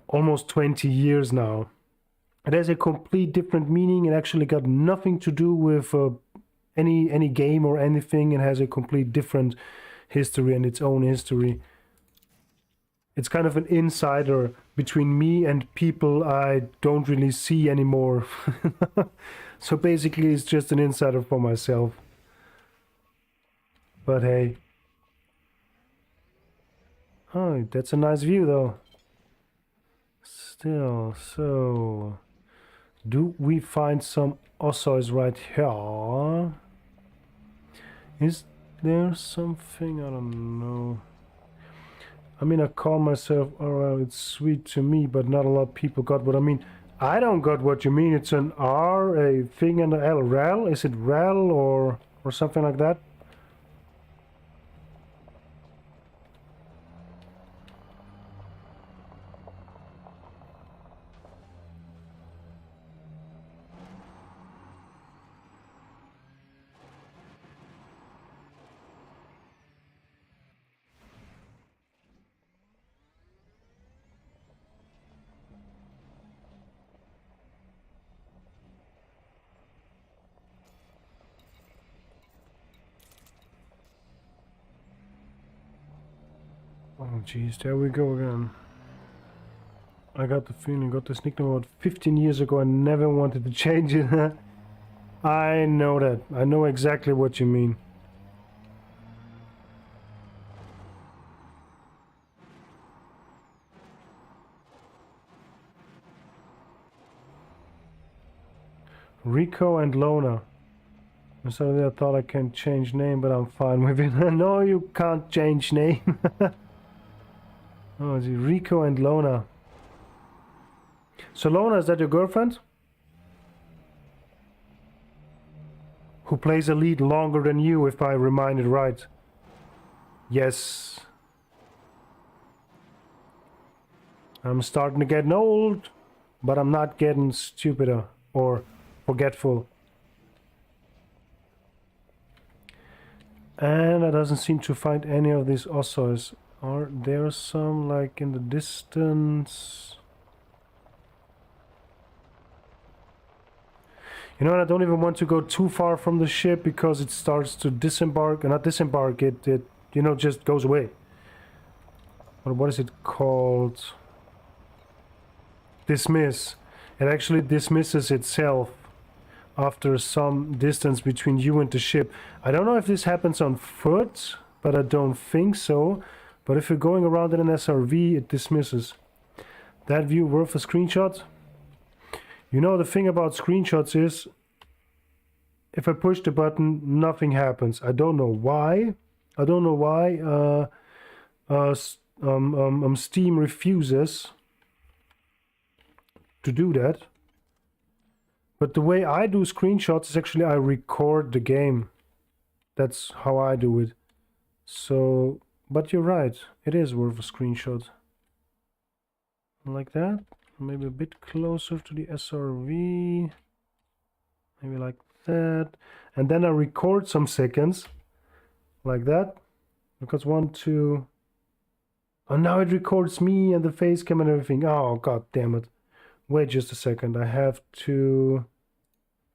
almost 20 years now. It has a complete different meaning. It actually got nothing to do with any game or anything. It has a complete different history and its own history. It's kind of an insider between me and people I don't really see anymore. So basically it's just an insider for myself. But hey. Oh, that's a nice view though. Still, so do we find some osseous right here? Is there something? I don't know. I mean, I call myself, oh, well, it's sweet to me, but not a lot of people got what I mean. I don't got what you mean. It's an R, a thing, and an L. Rel? Is it rel or something like that? Oh jeez, there we go again. I got the feeling, got this nickname about 15 years ago and never wanted to change it. I know that. I know exactly what you mean. Rico and Lona. Suddenly I thought I can change name, but I'm fine with it. No, you can't change name. Oh, is it Rico and Lona? So Lona, is that your girlfriend? Who plays a lead longer than you, if I reminded right. Yes. I'm starting to get old. but I'm not getting stupider or forgetful. And I doesn't seem to find any of these osseous. Are there some like in the distance? You know what, I don't even want to go too far from the ship because it starts to disembark, and not disembark, it you know, just goes away. Or what is it called? Dismiss. It actually dismisses itself after some distance between you and the ship. I don't know if this happens on foot, but I don't think so. But if you're going around in an SRV, it dismisses. That view worth a screenshot? You know, the thing about screenshots is, if I push the button, nothing happens. I don't know why. I don't know why Steam refuses to do that. But the way I do screenshots is actually I record the game. That's how I do it. So, but you're right. It is worth a screenshot. Like that. Maybe a bit closer to the SRV. Maybe like that. And then I record some seconds. Like that. Because 1, 2... Oh, now it records me and the face cam and everything. Oh, god damn it. Wait just a second. I have to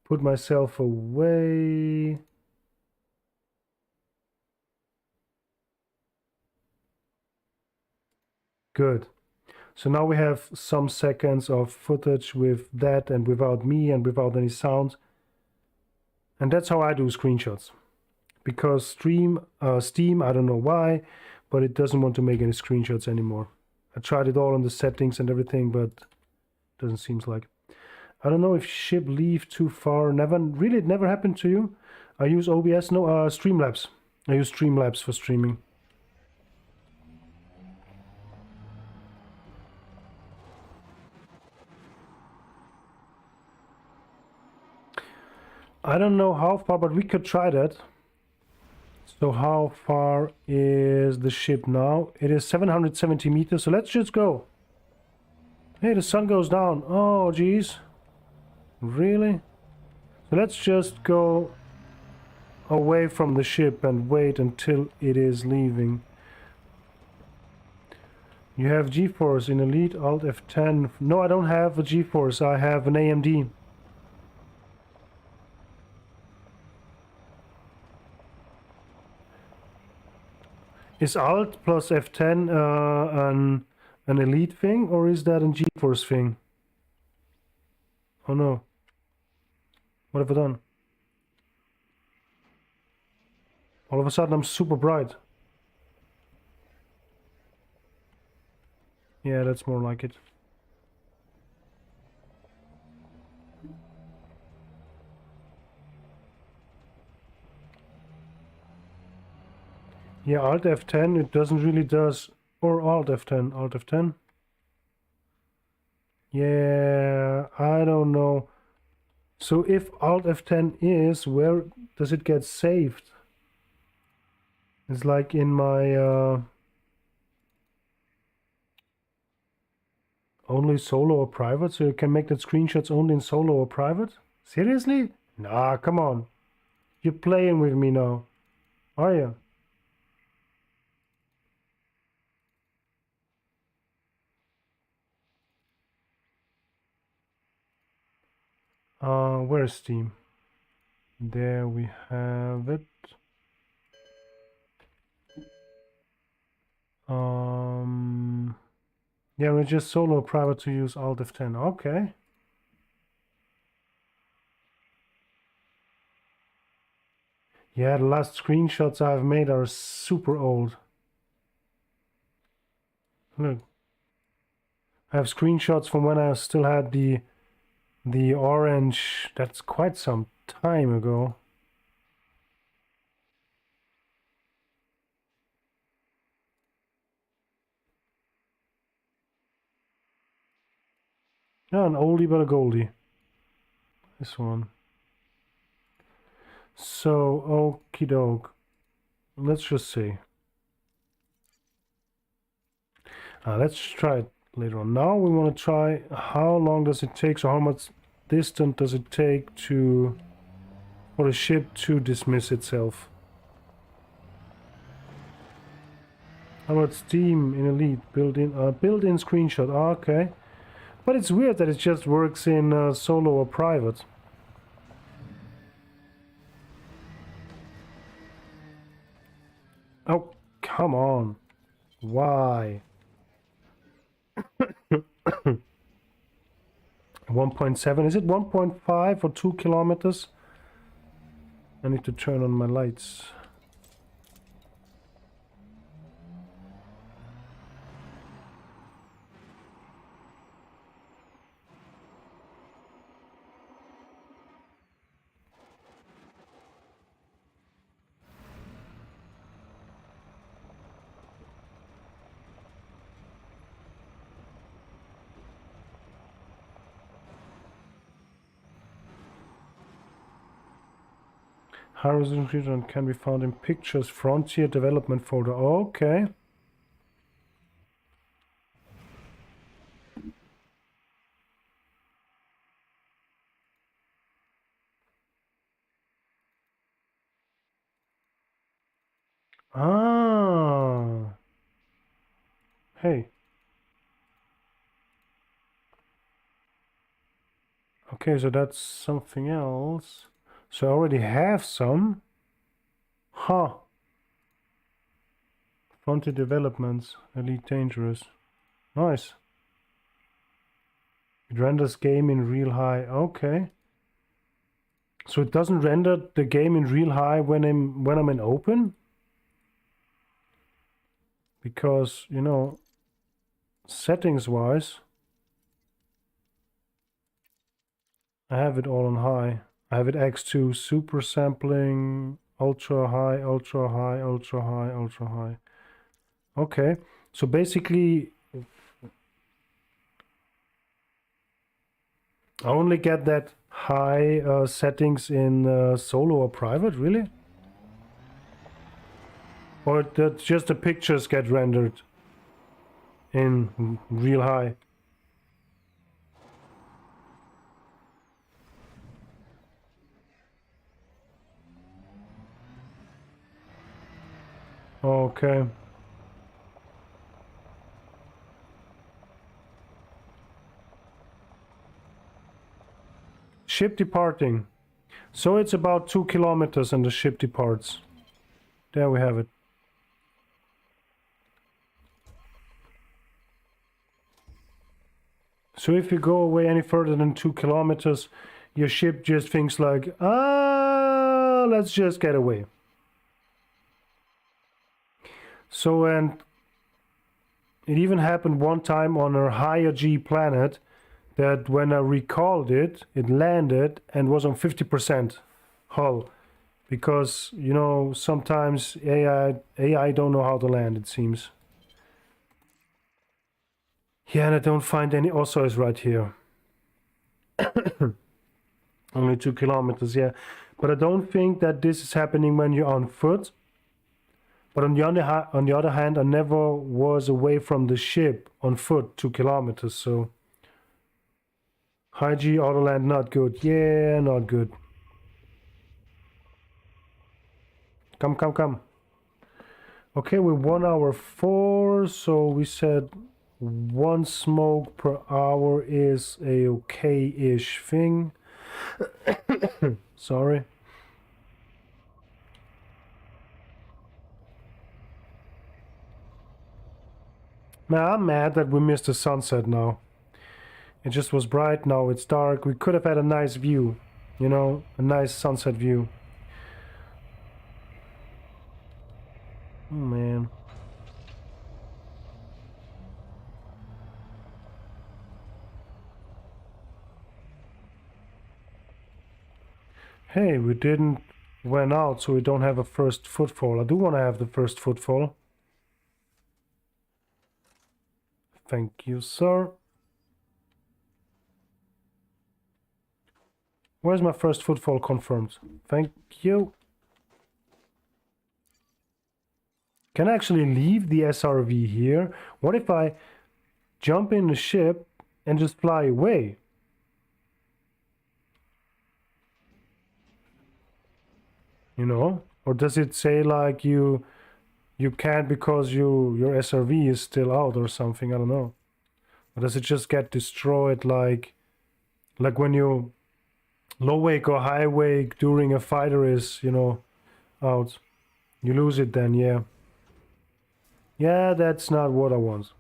put myself away. Good. So now we have some seconds of footage with that and without me and without any sound. And that's how I do screenshots. Because Steam, I don't know why, but it doesn't want to make any screenshots anymore. I tried it all on the settings and everything, but it doesn't seem like. I don't know if ship leave too far. Never, really, it never happened to you. I use OBS, no, Streamlabs. I use Streamlabs for streaming. I don't know how far, but we could try that. So how far is the ship now? It is 770 meters, so let's just go. Hey, the sun goes down. Oh, geez. Really? So let's just go away from the ship and wait until it is leaving. You have GeForce in Elite, Alt F10. No, I don't have a GeForce. I have an AMD. Is Alt plus F10 an Elite thing, or is that a GeForce thing? Oh no. What have I done? All of a sudden I'm super bright. Yeah, that's more like it. Yeah, Alt F10, it doesn't really does. Or Alt F10, Alt F10. Yeah, I don't know. So if Alt F10 is, where does it get saved? It's like in my only solo or private, so you can make that screenshots only in solo or private? Seriously? Nah, come on. You're playing with me now, are you? Where's Steam? There we have it. Yeah, we're just solo private to use Alt F10. Okay. Yeah, the last screenshots I've made are super old. Look. I have screenshots from when I still had the orange. That's quite some time ago. Yeah, an oldie but a goldie. This one. So, okie doke. Let's just see. Let's try it. later on. Now we want to try how long does it take, so how much distance does it take for the ship to dismiss itself. How about Steam in Elite built-in screenshot? Okay, but it's weird that it just works in solo or private. Oh, come on. Why? 1.7. Is it 1.5 or 2 kilometers? I need to turn on my lights. Horizon region can be found in pictures, frontier development folder. Okay. Ah. Hey. Okay, so that's something else. So I already have some. Huh. Frontier developments. Elite dangerous. Nice. It renders game in real high. Okay. So it doesn't render the game in real high when I'm in open? Because, you know, settings wise, I have it all on high. I have it X2, super sampling, ultra high, ultra high, ultra high, ultra high. Okay, so basically I only get that high settings in solo or private, really? Or that just the pictures get rendered in real high? Okay. Ship departing. So it's about 2 kilometers and the ship departs. There we have it. So if you go away any further than 2 kilometers, your ship just thinks like, let's just get away. So, and it even happened one time on a higher G planet that when I recalled it, it landed and was on 50% hull. Because, you know, sometimes AI don't know how to land, it seems. Yeah, and I don't find any. Also is right here. Only 2 kilometers, yeah. But I don't think that this is happening when you're on foot. But on the other hand, I never was away from the ship on foot 2 kilometers, so high G autoland not good. Yeah, not good. Come, come, come. Okay, we're 1 hour 4, so we said 1 smoke per hour is a okay-ish thing. Sorry. Now I'm mad that we missed the sunset now. It just was bright, now it's dark. We could have had a nice view, you know, a nice sunset view. Oh man. Hey, we didn't went out, so we don't have a first footfall. I do want to have the first footfall. Thank you, sir. Where's my first footfall confirmed? Thank you. Can I actually leave the SRV here? What if I jump in the ship and just fly away. You know? Or does it say like you can't because your SRV is still out or something? I don't know. Or does it just get destroyed like when you low wake or high wake during a fighter is, you know, out? You lose it then, yeah. Yeah, that's not what I want.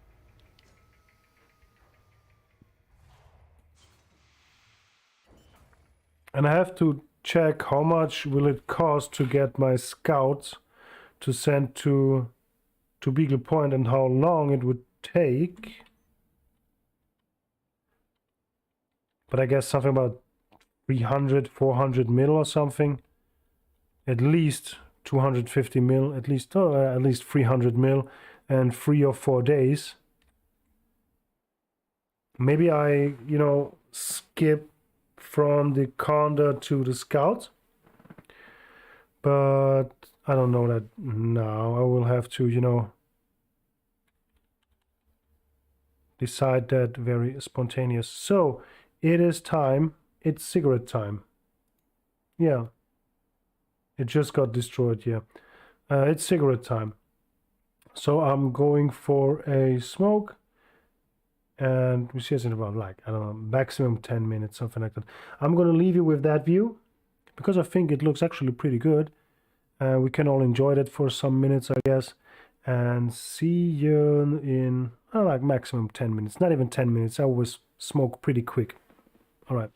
And I have to check how much will it cost to get my scouts to send to Beagle Point and how long it would take. But I guess something about 300, 400 mil or something. At least 250 mil, at least 300 mil, and 3 or 4 days. Maybe I, you know, skip from the Condor to the Scout. But I don't know that now. I will have to, you know, decide that very spontaneous. So it is time. It's cigarette time. Yeah. It just got destroyed, yeah. It's cigarette time. So I'm going for a smoke. And we see it's in about like, I don't know, maximum 10 minutes, something like that. I'm going to leave you with that view because I think it looks actually pretty good. We can all enjoy that for some minutes, I guess. And see you in like maximum 10 minutes. Not even 10 minutes. I always smoke pretty quick. All right.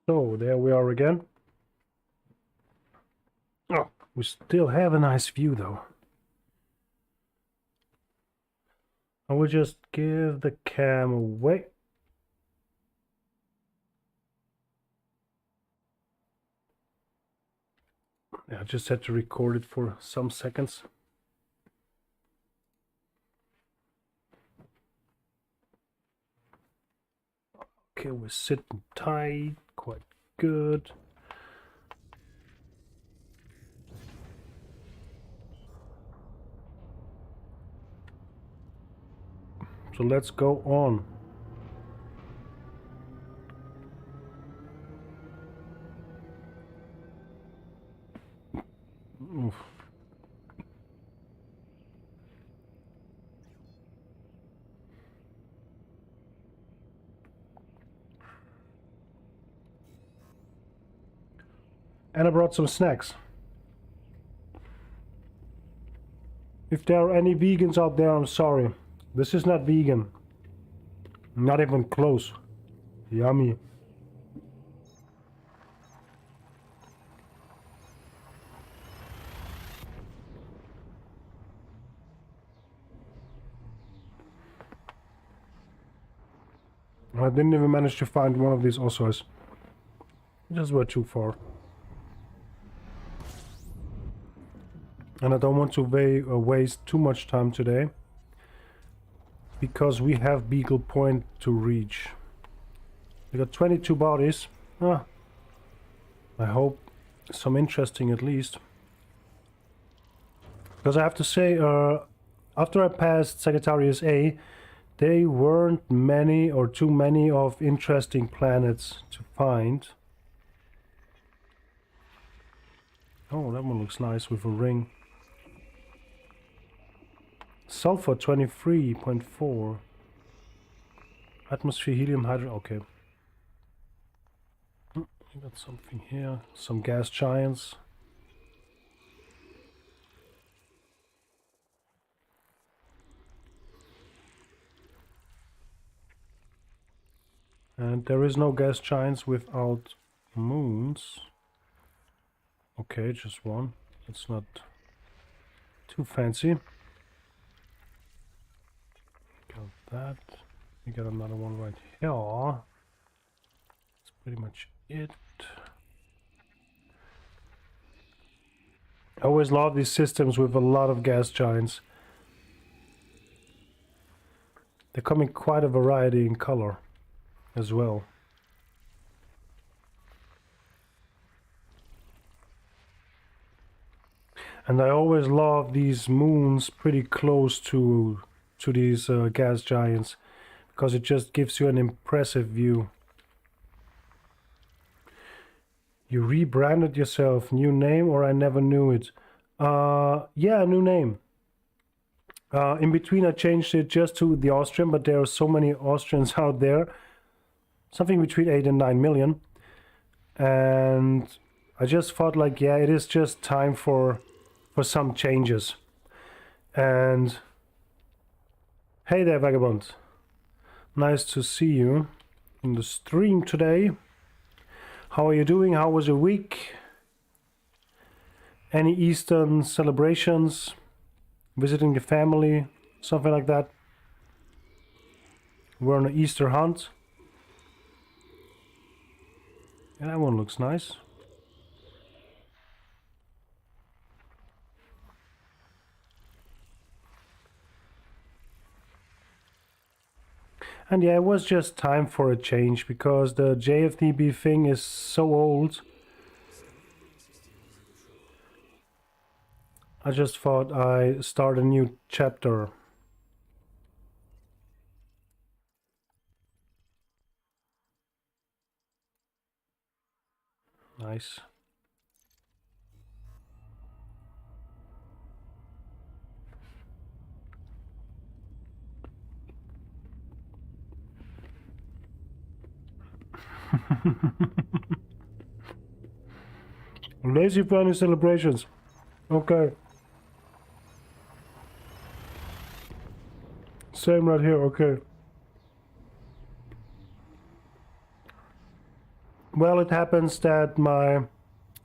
So there we are again. Oh, we still have a nice view though. I will just give the cam away. I just had to record it for some seconds. Okay, we're sitting tight, quite good. So let's go on. Oof. And I brought some snacks. If there are any vegans out there, I'm sorry. This is not vegan. Not even close. Yummy. I didn't even manage to find one of these ossos. Just went too far. And I don't want to waste too much time today, because we have Beagle Point to reach. We got 22 bodies. Ah, I hope some interesting at least. Because I have to say, after I passed Sagittarius A, there weren't many or too many of interesting planets to find. Oh, that one looks nice with a ring. Sulfur 23.4. Atmosphere, helium, hydrogen. Okay. I got something here. Some gas giants. And there is no gas giants without moons. Okay, just one. It's not too fancy. Got that. We got another one right here. That's pretty much it. I always love these systems with a lot of gas giants. They come in quite a variety in color as well. And I always love these moons pretty close to these gas giants, because it just gives you an impressive view. You rebranded yourself, new name, or I never knew it? Yeah, new name. In between I changed it just to the Austrian, but there are so many Austrians out there. Something between 8 and 9 million. And I just thought like, yeah, it is just time for some changes. And hey there, Vagabond. Nice to see you in the stream today. How are you doing? How was your week? Any Eastern celebrations? Visiting the family? Something like that? We're on an Easter hunt. Yeah, that one looks nice. And yeah, it was just time for a change, because the JFDB thing is so old. I just thought I'd start a new chapter. Nice. Lazy family celebrations. Okay. Same right here, okay. Well, it happens that my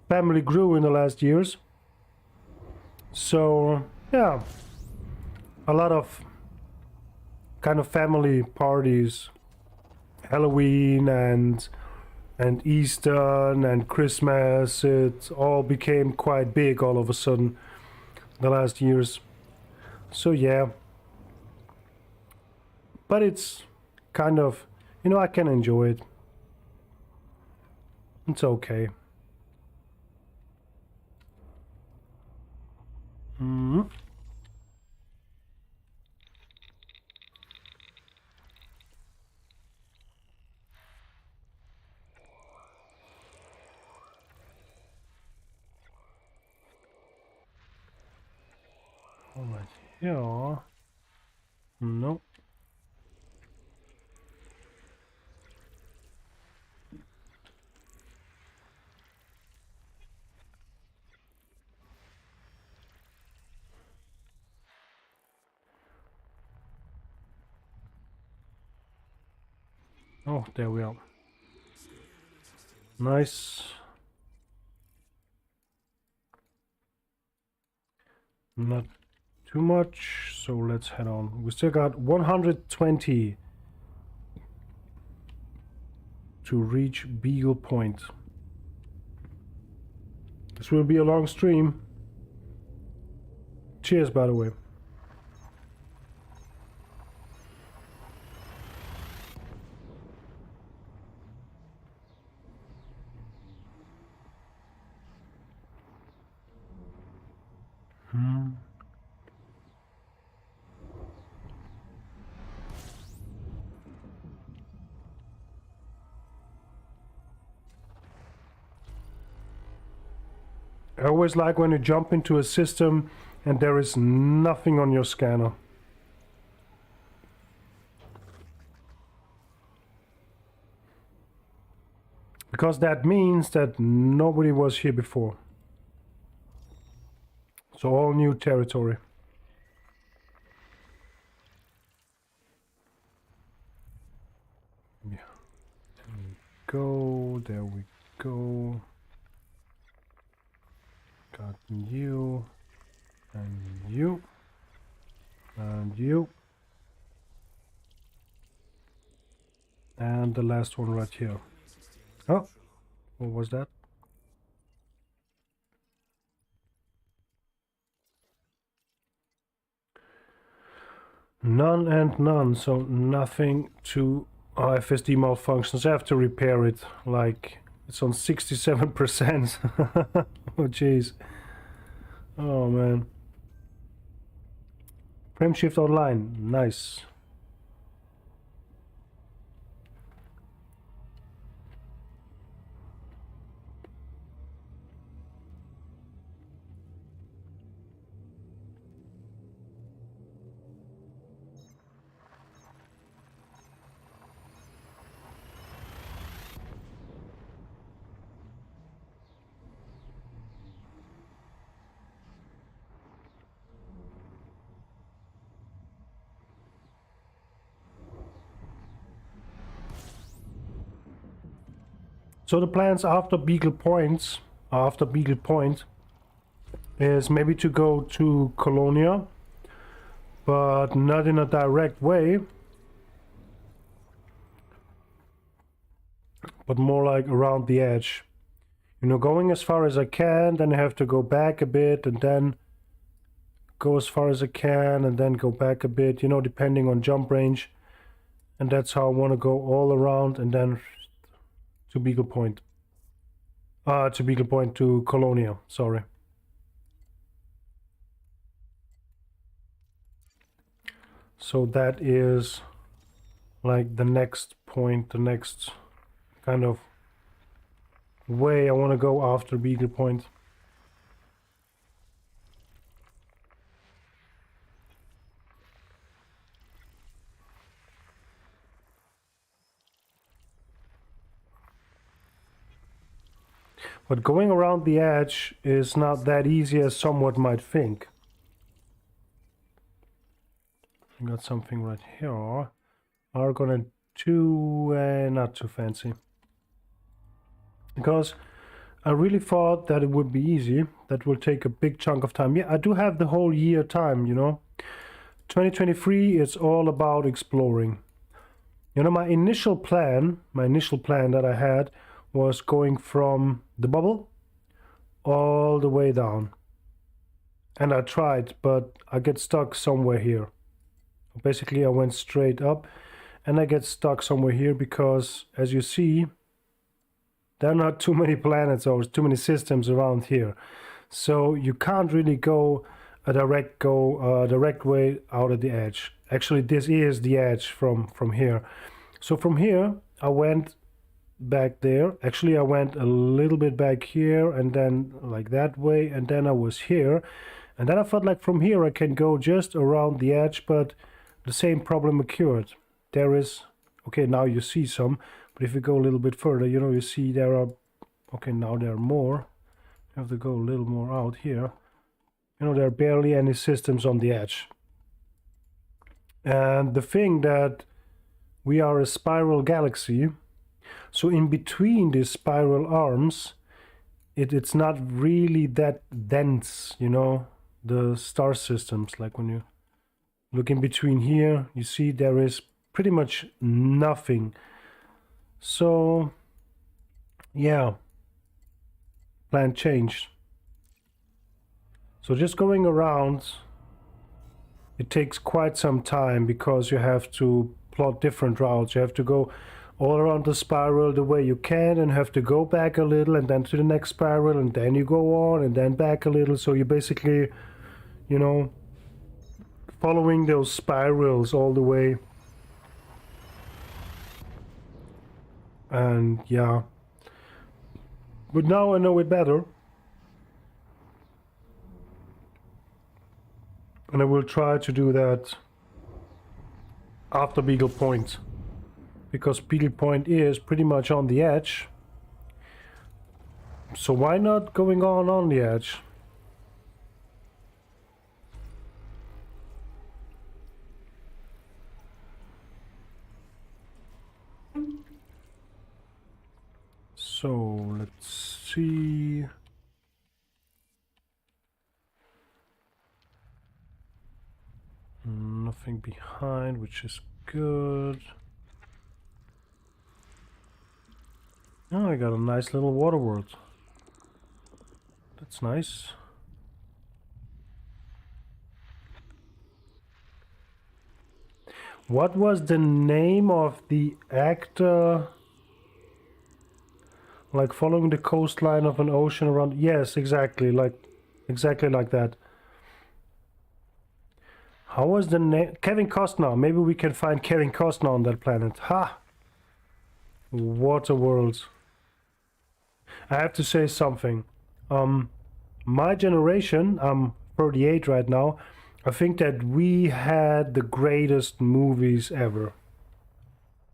family grew in the last years. So, yeah, a lot of kind of family parties, Halloween and Easter and Christmas, it all became quite big all of a sudden the last years. So yeah, but it's kind of, you know, I can enjoy it. It's okay. Mm-hmm. All right, here. No. Oh, there we are. Nice. Not too much, so let's head on. We still got 120 to reach Beagle Point. This will be a long stream. Cheers, by the way. I always like when you jump into a system and there is nothing on your scanner. Because that means that nobody was here before. So all new territory. Yeah. There we go, there we go. Got you, and you, and you. And the last one right here. Oh, what was that? None and none, so nothing to FSD malfunctions. I have to repair it, like it's on 67%. Oh jeez. Oh man. Frameshift online, nice. So the plans after Beagle Point, is maybe to go to Colonia, but not in a direct way, but more like around the edge. You know, going as far as I can, then I have to go back a bit, and then go as far as I can, and then go back a bit, you know, depending on jump range. And that's how I want to go all around, and then to Beagle Point. To Colonia, sorry. So that is like the next point, the next kind of way I want to go after Beagle Point. But going around the edge is not that easy as someone might think. I got something right here. Argon and 2, not too fancy. because I really thought that it would be easy. That will take a big chunk of time. Yeah, I do have the whole year time, you know. 2023 is all about exploring. You know, my initial plan that I had was going from the bubble all the way down. And I tried, but I get stuck somewhere here. Basically, I went straight up and I get stuck somewhere here because, as you see, there are not too many planets or too many systems around here. So you can't really go a direct way out of the edge. Actually, this is the edge from here. So from here, I went back there. Actually, I went a little bit back here and then like that way, and then I was here. And then I felt like from here I can go just around the edge, but the same problem occurred. There is, okay, now you see some, but if you go a little bit further, you know, you see there are, okay, now there are more. You have to go a little more out here. You know, there are barely any systems on the edge. And the thing that we are a spiral galaxy, so in between these spiral arms, it's not really that dense, you know, the star systems. Like when you look in between here, you see there is pretty much nothing. So, yeah, plan changed. So just going around, it takes quite some time because you have to plot different routes. You have to go all around the spiral the way you can and have to go back a little and then to the next spiral and then you go on and then back a little. So you basically, you know, following those spirals all the way. And yeah, but now I know it better. And I will try to do that after Beagle Point, because Beagle Point is pretty much on the edge. So why not going on the edge? So let's see. Nothing behind, which is good. Oh, I got a nice little water world. That's nice. What was the name of the actor? Like following the coastline of an ocean around. Yes, exactly like that. How was the name? Kevin Costner. Maybe we can find Kevin Costner on that planet. Ha! Water worlds. I have to say something. My generation, I'm 38 right now, I think that we had the greatest movies ever.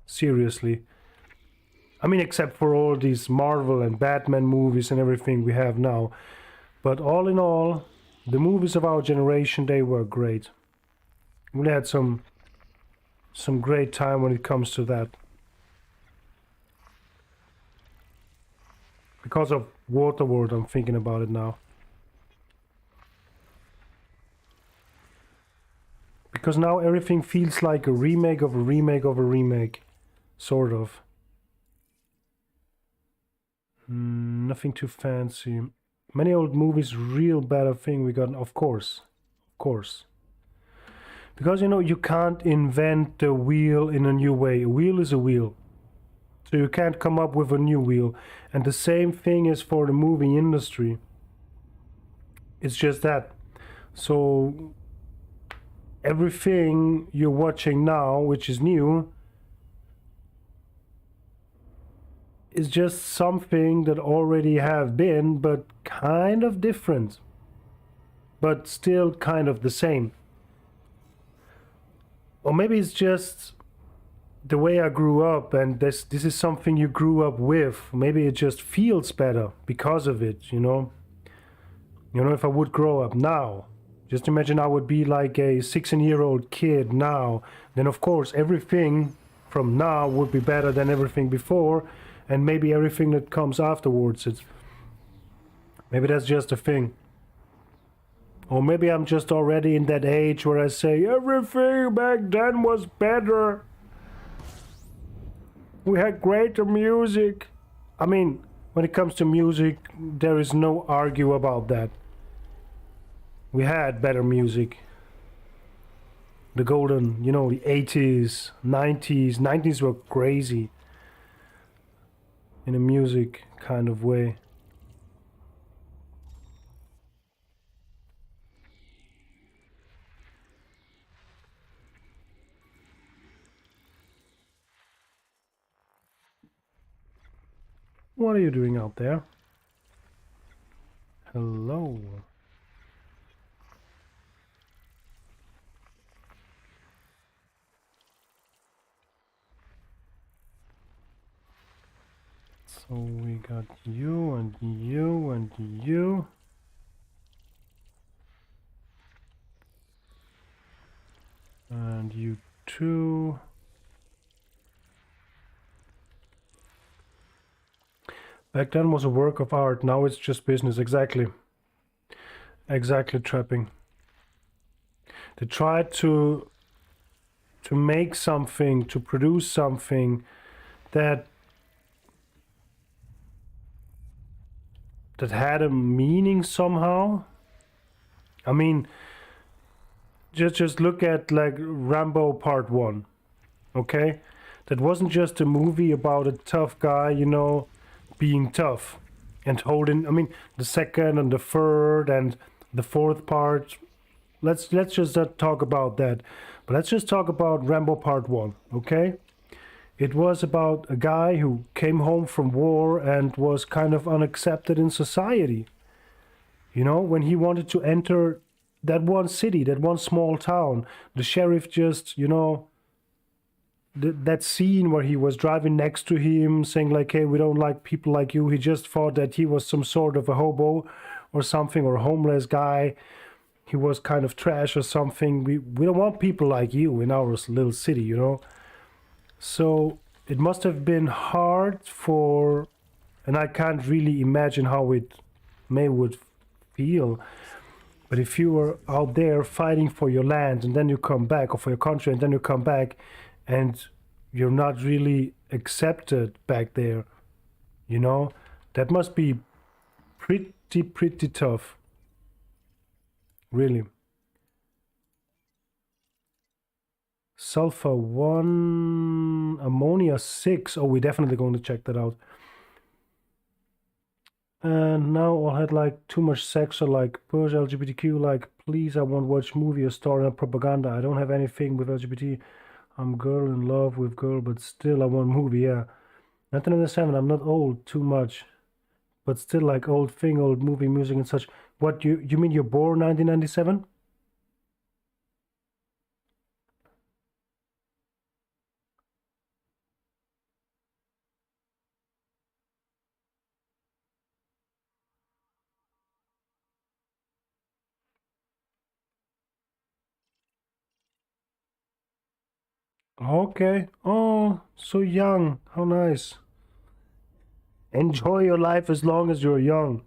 Seriously. I mean, except for all these Marvel and Batman movies and everything we have now. But all in all, the movies of our generation, they were great. We had some great time when it comes to that. Because of Waterworld, I'm thinking about it now. Because now everything feels like a remake of a remake of a remake. Sort of. Nothing too fancy. Many old movies, real better thing we got, of course. Of course. Because, you know, you can't invent the wheel in a new way. A wheel is a wheel. So you can't come up with a new wheel. And the same thing is for the movie industry. It's just that. So everything you're watching now, which is new, is just something that already have been, but kind of different. But still kind of the same. Or maybe it's just the way I grew up, and this is something you grew up with. Maybe it just feels better because of it, you know. You know, if I would grow up now, just imagine I would be like a 16-year-old kid now, then of course everything from now would be better than everything before, and maybe everything that comes afterwards. Maybe that's just a thing. Or maybe I'm just already in that age where I say everything back then was better. We had greater music. I mean, when it comes to music, there is no argue about that. We had better music. The golden, you know, the 80s, 90s. 90s were crazy. In a music kind of way. What are you doing out there? Hello. So we got you and you and you. And you too. Back then was a work of art, now it's just business. Exactly. Exactly, trapping. They tried to make something, to produce something that had a meaning somehow. I mean, just look at like Rambo Part 1, okay? That wasn't just a movie about a tough guy, you know, being tough and holding. I mean, the second and the third and the fourth part. Let's just not talk about that, but let's just talk about Rambo Part 1, okay? It was about a guy who came home from war and was kind of unaccepted in society. You know, when he wanted to enter that one city, that one small town, the sheriff just, you know, that scene where he was driving next to him saying like, hey, we don't like people like you. He just thought that he was some sort of a hobo or something, or a homeless guy. He was kind of trash or something. We don't want people like you in our little city, you know. So it must have been hard for, and I can't really imagine how it would feel. But if you were out there fighting for your land and then you come back, or for your country and then you come back, and you're not really accepted back there, you know, that must be pretty tough. Really. Sulfur 1, ammonia 6. Oh, we're definitely going to check that out. And now I had like too much sex, or like push LGBTQ, like please, I won't watch movie or story or propaganda. I don't have anything with LGBT. I'm girl in love with girl, but still I want movie, yeah. 1997, I'm not old too much, but still like old thing, old movie, music and such. What, you mean you're born 1997? Okay. Oh, so young. How nice. Enjoy your life as long as you're young.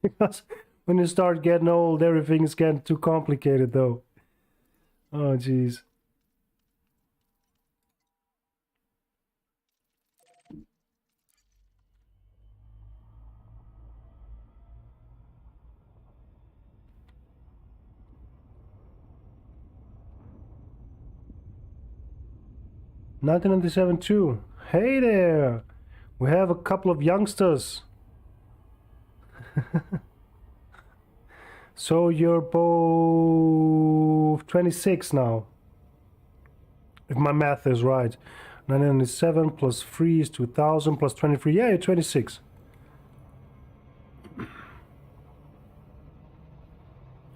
Because when you start getting old, everything's getting too complicated though. Oh, jeez. (1997) too. Hey there! We have a couple of youngsters. So you're both 26 now, if my math is right. 1997 plus 3 is 2000 plus 23. Yeah, you're 26.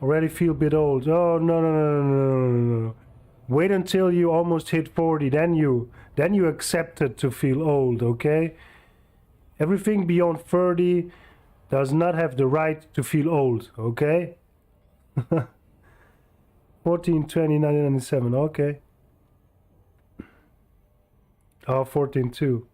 Already feel a bit old. Oh, no. Wait until you almost hit 40, then you accept it to feel old, okay? Everything beyond 30 does not have the right to feel old, okay? 14, 20, 1997, okay. Oh, 14.2.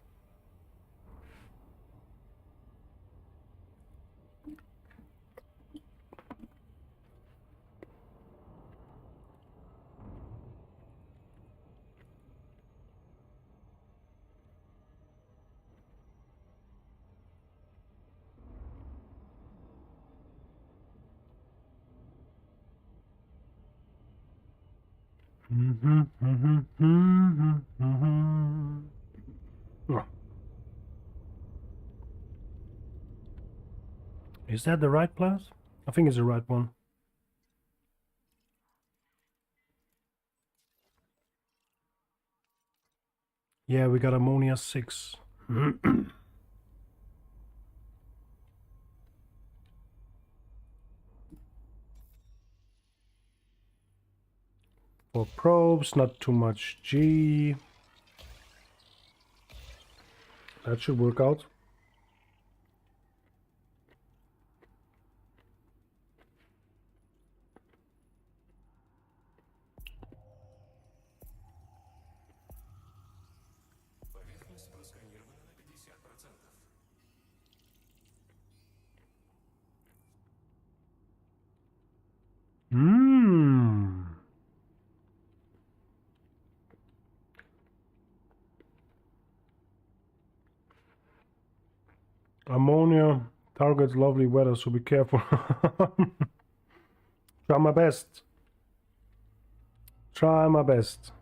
Oh. Is that the right place? I think it's the right one. Yeah, we got ammonia 6. For probes, not too much G. That should work out. Ammonia targets lovely weather, so be careful. Try my best. Try my best.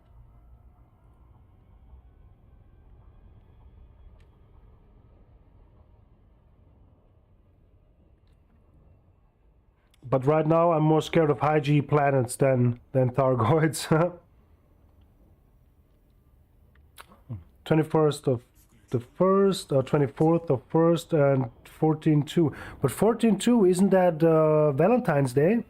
But right now I'm more scared of high G planets than Thargoids. 21st of the 1st, or 24th of 1st, and 14.2. But 14.2, isn't that Valentine's Day?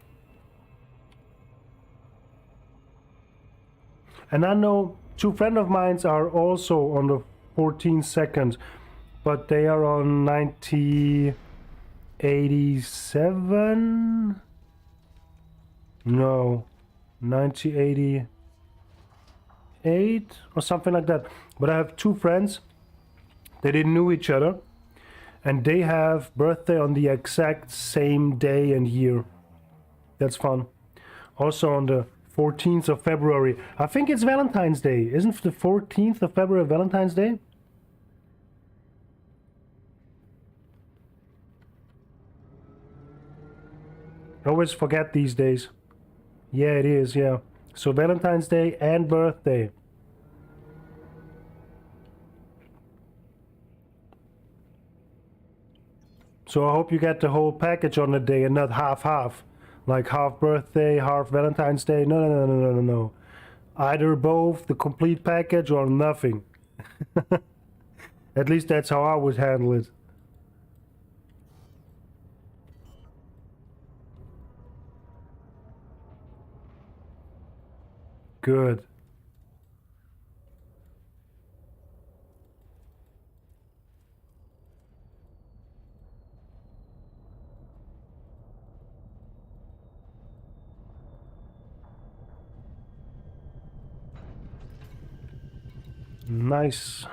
And I know 2 friends of mine are also on the 14th, but they are on 9087? No, 9088 or something like that. But I have 2 friends. They didn't know each other, and they have birthday on the exact same day and year. That's fun. Also on the 14th of February. I think it's Valentine's Day. Isn't the 14th of February Valentine's Day? I always forget these days. Yeah, it is, yeah. So Valentine's Day and birthday. So I hope you get the whole package on the day and not half-half. Like half birthday, half Valentine's Day. No. Either both, the complete package, or nothing. At least that's how I would handle it. Good. Nice.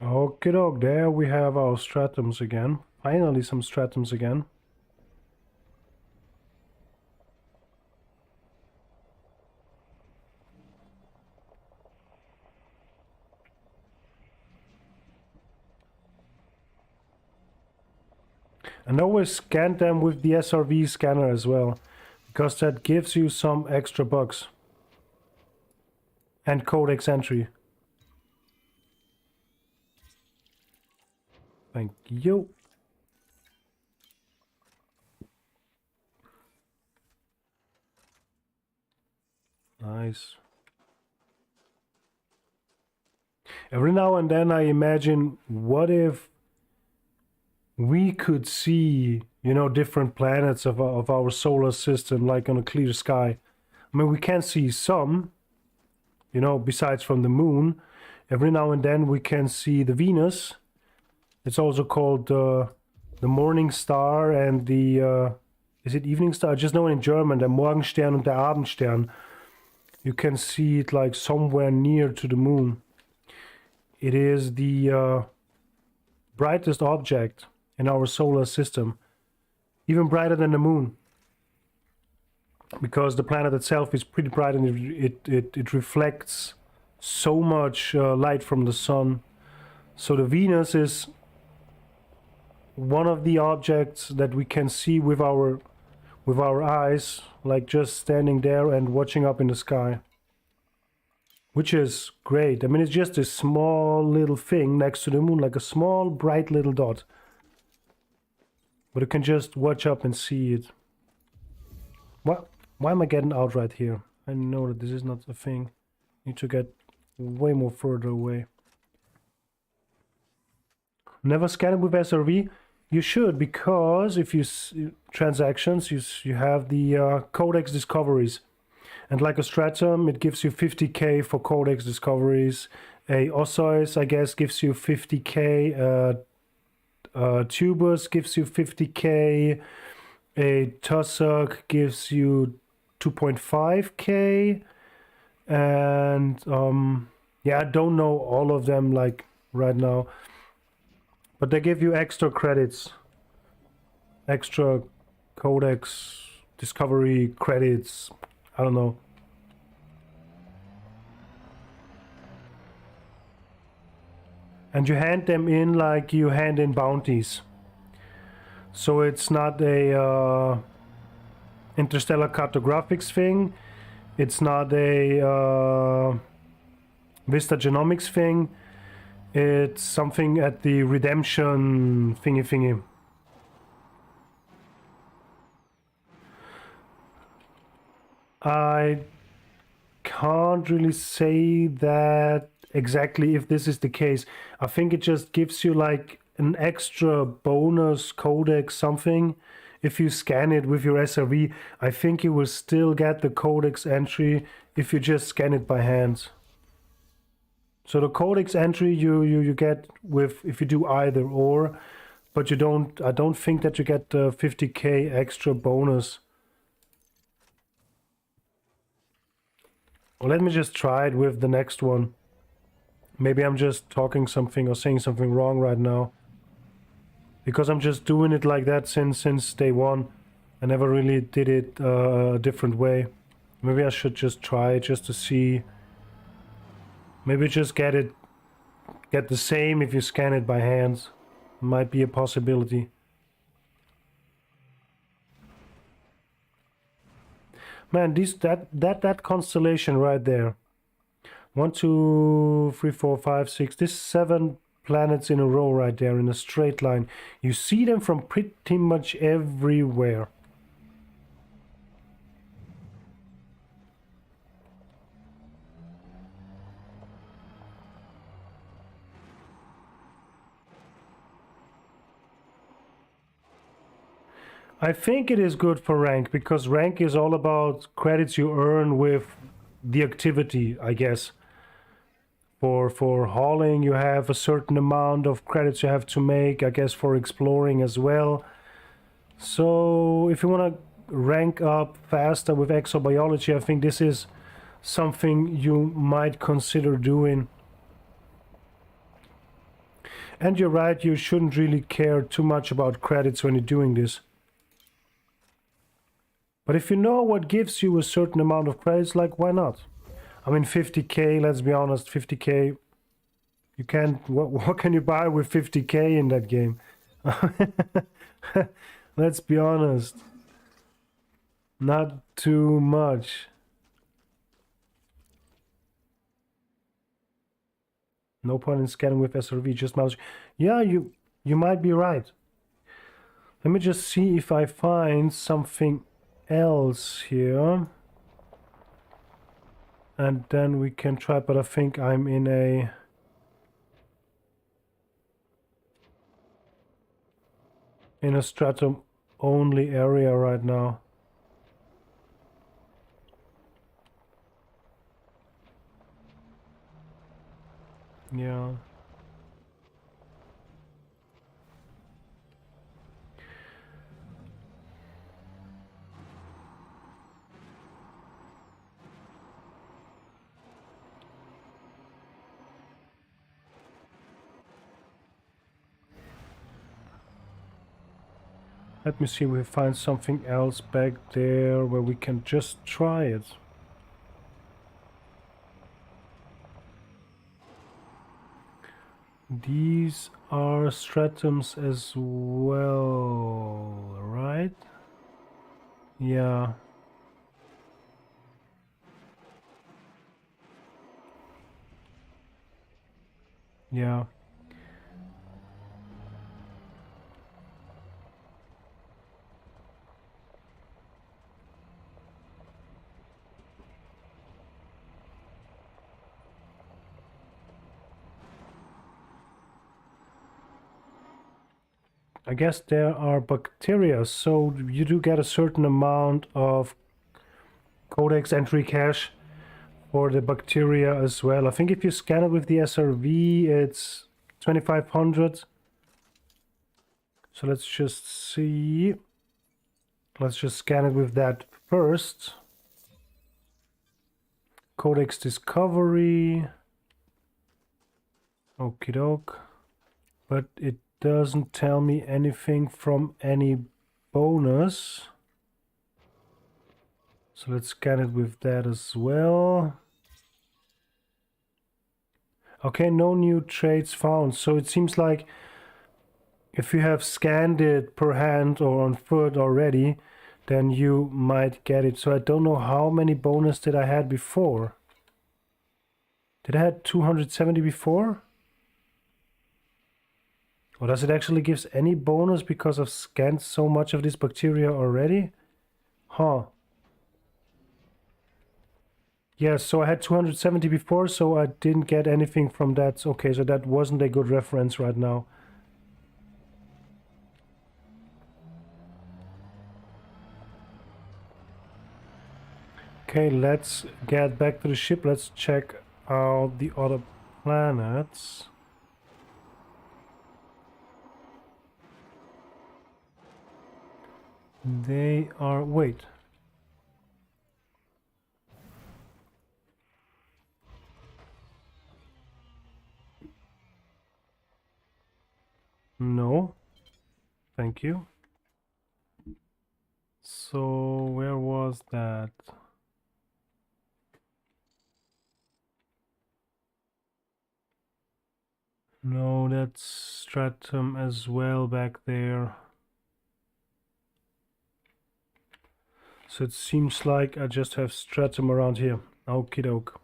Okie doke, there we have our stratums again. Finally some stratums again. And always scan them with the SRV scanner as well, because that gives you some extra bugs. And codex entry. Thank you. Nice. Every now and then I imagine, what if we could see, you know, different planets of our solar system, like on a clear sky. I mean, we can see some, you know, besides from the moon. Every now and then we can see the Venus, It's also called the morning star and the is it evening star? I just know in German, der Morgenstern und der Abendstern. You can see it like somewhere near to the moon. It is the brightest object in our solar system, even brighter than the moon, because the planet itself is pretty bright and it reflects so much light from the sun. So the Venus is one of the objects that we can see with our eyes, like just standing there and watching up in the sky, which is great. I mean, it's just a small little thing next to the moon, like a small bright little dot, but you can just watch up and see it. What? Why am I getting out right here? I know that this is not a thing. Need to get way more further away. Never scan it with SRV. You should, because if you transactions, you have the codex discoveries, and like a stratum, it gives you 50k for codex discoveries. A Osseus, I guess, gives you 50k. Tubus gives you 50k. A Tussock gives you 2.5k, and yeah, I don't know all of them like right now. But they give you extra credits, extra codex discovery credits, I don't know. And you hand them in like you hand in bounties. So it's not a interstellar cartographics thing. It's not a Vista genomics thing. It's something at the redemption thingy. I can't really say that exactly if this is the case. I think it just gives you like an extra bonus codex something. If you scan it with your SRV, I think you will still get the codex entry if you just scan it by hand. So the codex entry you get with if you do either or, but you don't. I don't think that you get the 50k extra bonus. Well, let me just try it with the next one. Maybe I'm just talking something or saying something wrong right now, because I'm just doing it like that since day one. I never really did it a different way. Maybe I should just try it just to see. Maybe just get the same if you scan it by hand. Might be a possibility. Man, that constellation right there. 1, 2, 3, 4, 5, 6. This 7 planets in a row right there in a straight line. You see them from pretty much everywhere. I think it is good for rank, because rank is all about credits you earn with the activity, I guess. For hauling, you have a certain amount of credits you have to make, I guess, for exploring as well. So if you want to rank up faster with exobiology, I think this is something you might consider doing. And you're right, you shouldn't really care too much about credits when you're doing this. But if you know what gives you a certain amount of credits, like, why not? I mean, 50k, let's be honest, 50k, you can't, what can you buy with 50k in that game? Let's be honest. Not too much. No point in scanning with SRV, just mouse. Yeah, you might be right. Let me just see if I find something else here. And then we can try, but I think I'm in a... stratum only area right now. Yeah. Let me see if we find something else back there where we can just try it. These are stratums as well, right? Yeah. Yeah. I guess there are bacteria, so you do get a certain amount of codex entry cache for the bacteria as well. I think if you scan it with the SRV, it's 2500. So let's just see. Let's just scan it with that first. Codex discovery. Okie doke. But it doesn't tell me anything from any bonus. So let's scan it with that as well. Okay, no new traits found. So it seems like if you have scanned it per hand or on foot already, then you might get it. So I don't know how many bonus did I had before. Did I had 270 before? Or does it actually give any bonus because I've scanned so much of this bacteria already? Huh. Yes, so I had 270 before, so I didn't get anything from that. Okay, so that wasn't a good reference right now. Okay, let's get back to the ship. Let's check out the other planets. They are... wait. No. Thank you. So, where was that? No, that's stratum as well back there. So it seems like I just have stratum around here. Okie doke.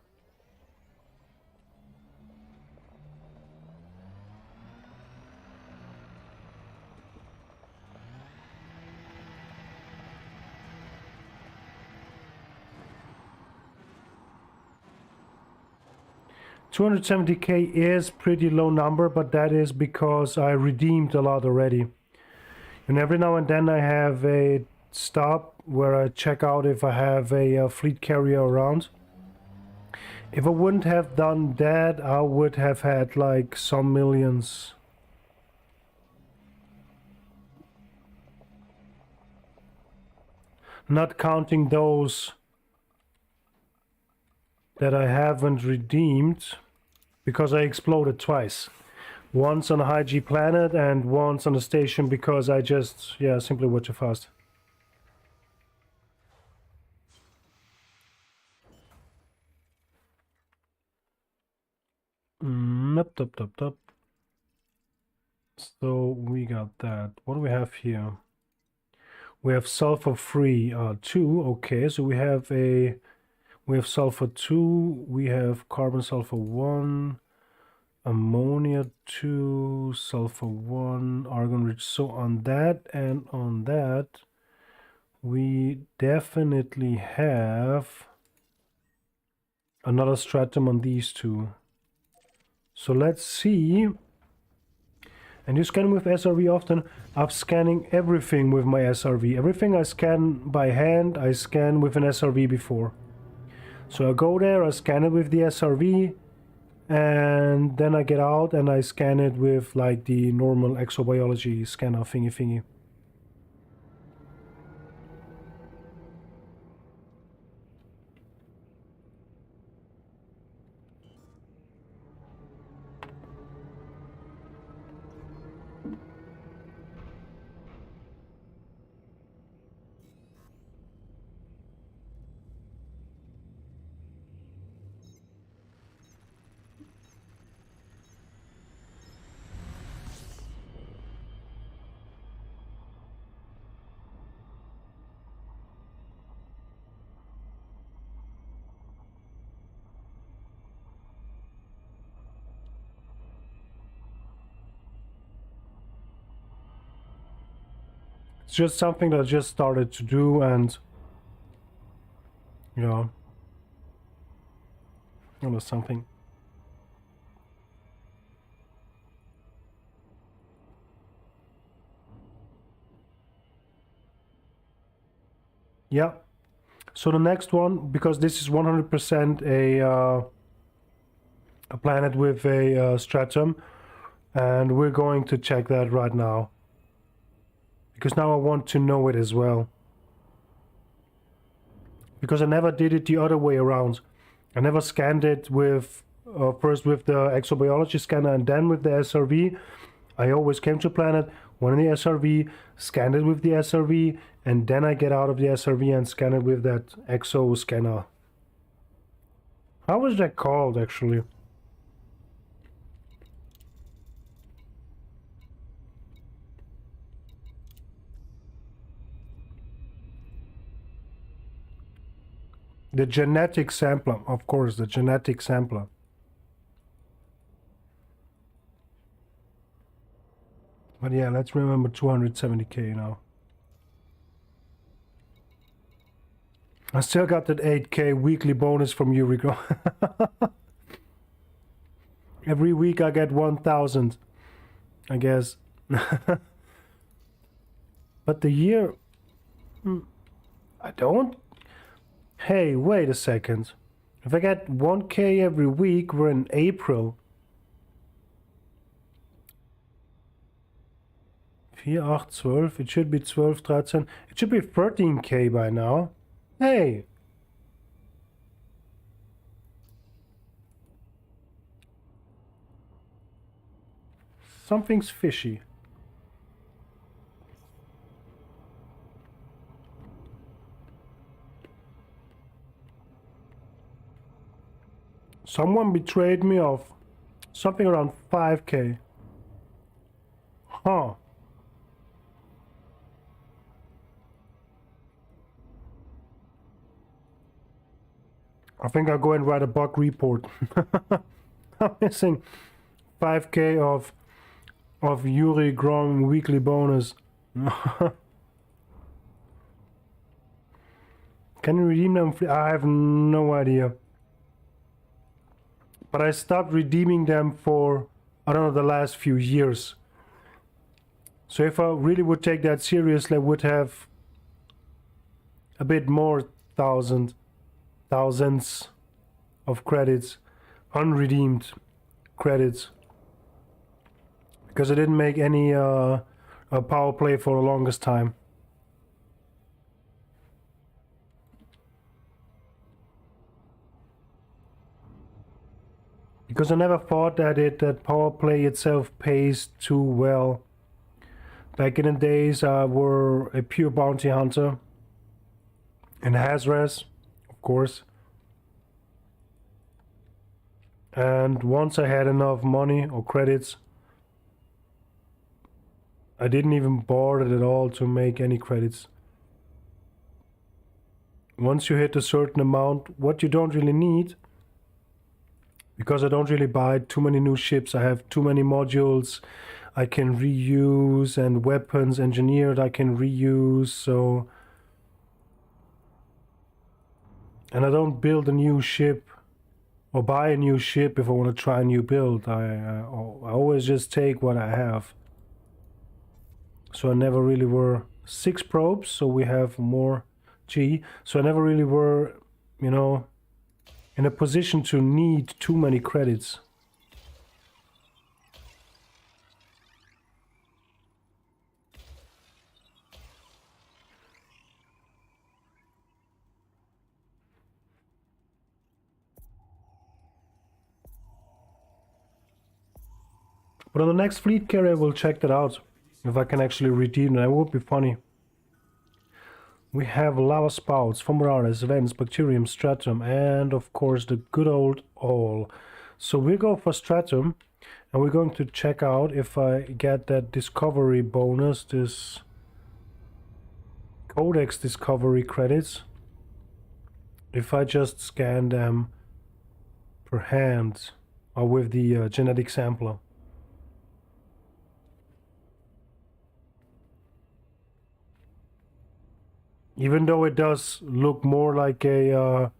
$270K is pretty low number, but that is because I redeemed a lot already. And every now and then I have a stop where I check out if I have a fleet carrier around. If I wouldn't have done that, I would have had like some millions. Not counting those that I haven't redeemed because I exploded twice. Once on a high G planet and once on the station because I just, yeah, simply were too fast. Top. So we got that. What do we have here? We have sulfur free 2. Okay, so we have sulfur 2, we have carbon sulfur 1, ammonia 2, sulfur 1, argon rich. So on that and on that, we definitely have another stratum on these two. So let's see. And you scan with SRV often. I'm scanning everything with my SRV. Everything I scan by hand, I scan with an SRV before. So I go there, I scan it with the SRV, and then I get out and I scan it with like the normal exobiology scanner thingy. It's just something that I just started to do, and you know, something. Yeah. So the next one, because this is 100% a planet with a stratum, and we're going to check that right now. Because now I want to know it as well. Because I never did it the other way around. I never scanned it with first with the Exobiology scanner and then with the SRV. I always came to planet, went in the SRV, scanned it with the SRV, and then I get out of the SRV and scan it with that Exo scanner. How was that called, actually? The genetic sampler, of course, the genetic sampler. But yeah, let's remember 270k now. I still got that 8k weekly bonus from Urigo. Every week I get 1000, I guess. But the year... I don't... Hey, wait a second. If I get 1k every week, we're in April. 4, 8, 12. It should be 12, 13. It should be 13k by now. Hey! Something's fishy. Someone betrayed me of something around 5k. Huh. I think I'll go and write a bug report. I'm missing 5k of Yuri Grom weekly bonus. Can you redeem them? I have no idea. But I stopped redeeming them for, I don't know, the last few years. So if I really would take that seriously, I would have a bit more thousands of credits, unredeemed credits. Because I didn't make any power play for the longest time. Because I never thought that power play itself pays too well. Back in the days, I were a pure bounty hunter. And Hazres, of course. And once I had enough money or credits, I didn't even bother at all to make any credits. Once you hit a certain amount, what you don't really need, because I don't really buy too many new ships, I have too many modules I can reuse, and weapons engineered I can reuse, so... And I don't build a new ship or buy a new ship if I want to try a new build. I always just take what I have. So I never really were 6 probes, so we have more G. So I never really were, you know, in a position to need too many credits. But on the next fleet carrier, we'll check that out. If I can actually redeem that, it would be funny. We have lava spouts, Fombararis, vents, bacterium, stratum, and of course the good old all. So we go for stratum, and we're going to check out if I get that discovery bonus, this codex discovery credits. If I just scan them per hand or with the genetic sampler. Even though it does look more like a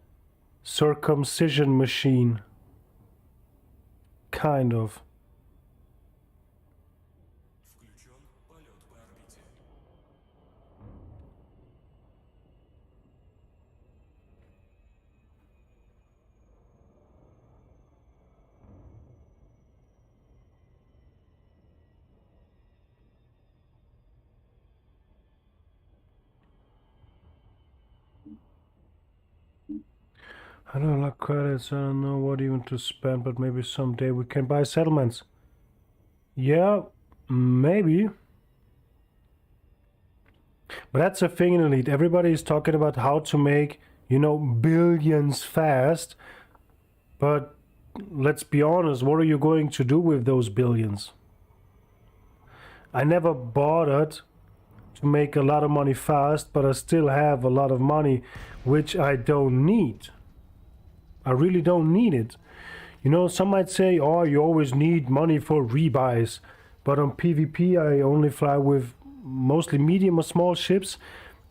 circumcision machine. Kind of. I don't like credits, I don't know what even to spend, but maybe someday we can buy settlements. Yeah, maybe. But that's the thing in Elite. Everybody is talking about how to make, you know, billions fast. But let's be honest, what are you going to do with those billions? I never bothered to make a lot of money fast, but I still have a lot of money which I don't need. I really don't need it. You know, some might say, oh, you always need money for rebuys. But on PvP, I only fly with mostly medium or small ships,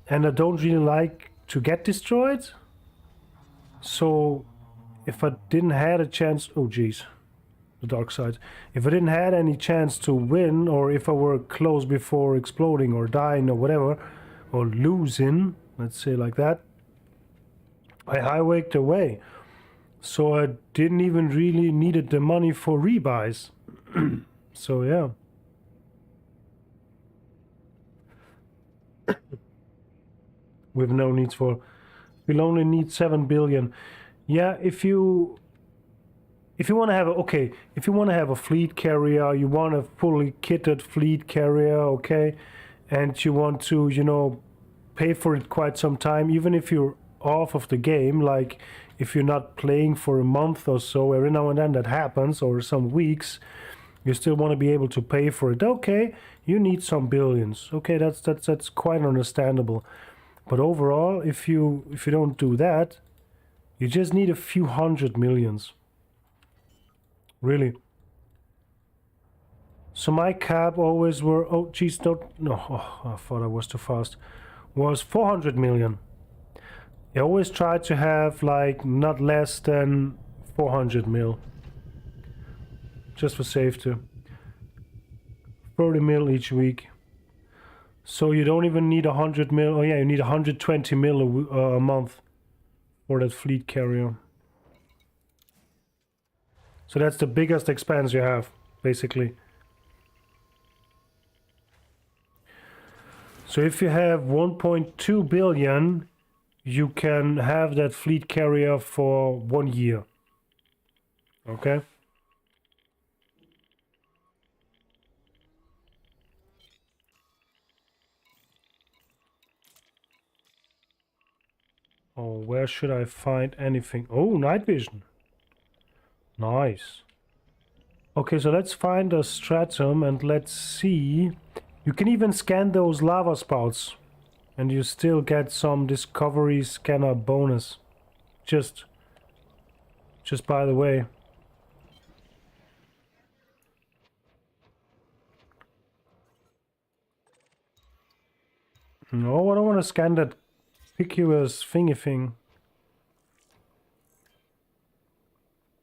and I don't really like to get destroyed. So if I didn't had a chance, oh geez, the dark side. If I didn't had any chance to win, or if I were close before exploding or dying or whatever, or losing, let's say like that, I highwaked away. So I didn't even really needed the money for rebuys. So yeah. With no needs for, we'll only need 7 billion. Yeah, if you want to have a, okay, if you want to have a fleet carrier, you want a fully kitted fleet carrier, okay, and you want to, you know, pay for it quite some time, even if you're off of the game, like if you're not playing for a month or so, every now and then that happens, or some weeks, you still want to be able to pay for it. Okay, you need some billions. Okay, that's quite understandable. But overall, if you don't do that, you just need a few hundred millions. Really. So my cap always were, oh geez, don't, no, oh, I thought I was too fast, was 400 million. I always try to have like not less than 400 mil. Just for safety. 30 mil each week. So you don't even need 100 mil. Oh yeah, you need 120 mil a month for that fleet carrier. So that's the biggest expense you have, basically. So if you have 1.2 billion, you can have that fleet carrier for 1 year. Okay? Oh, where should I find anything? Oh, night vision. Nice. Okay, so let's find a stratum and let's see. You can even scan those lava spouts and you still get some discovery scanner bonus. Just by the way. No, I don't want to scan that conspicuous thingy thing.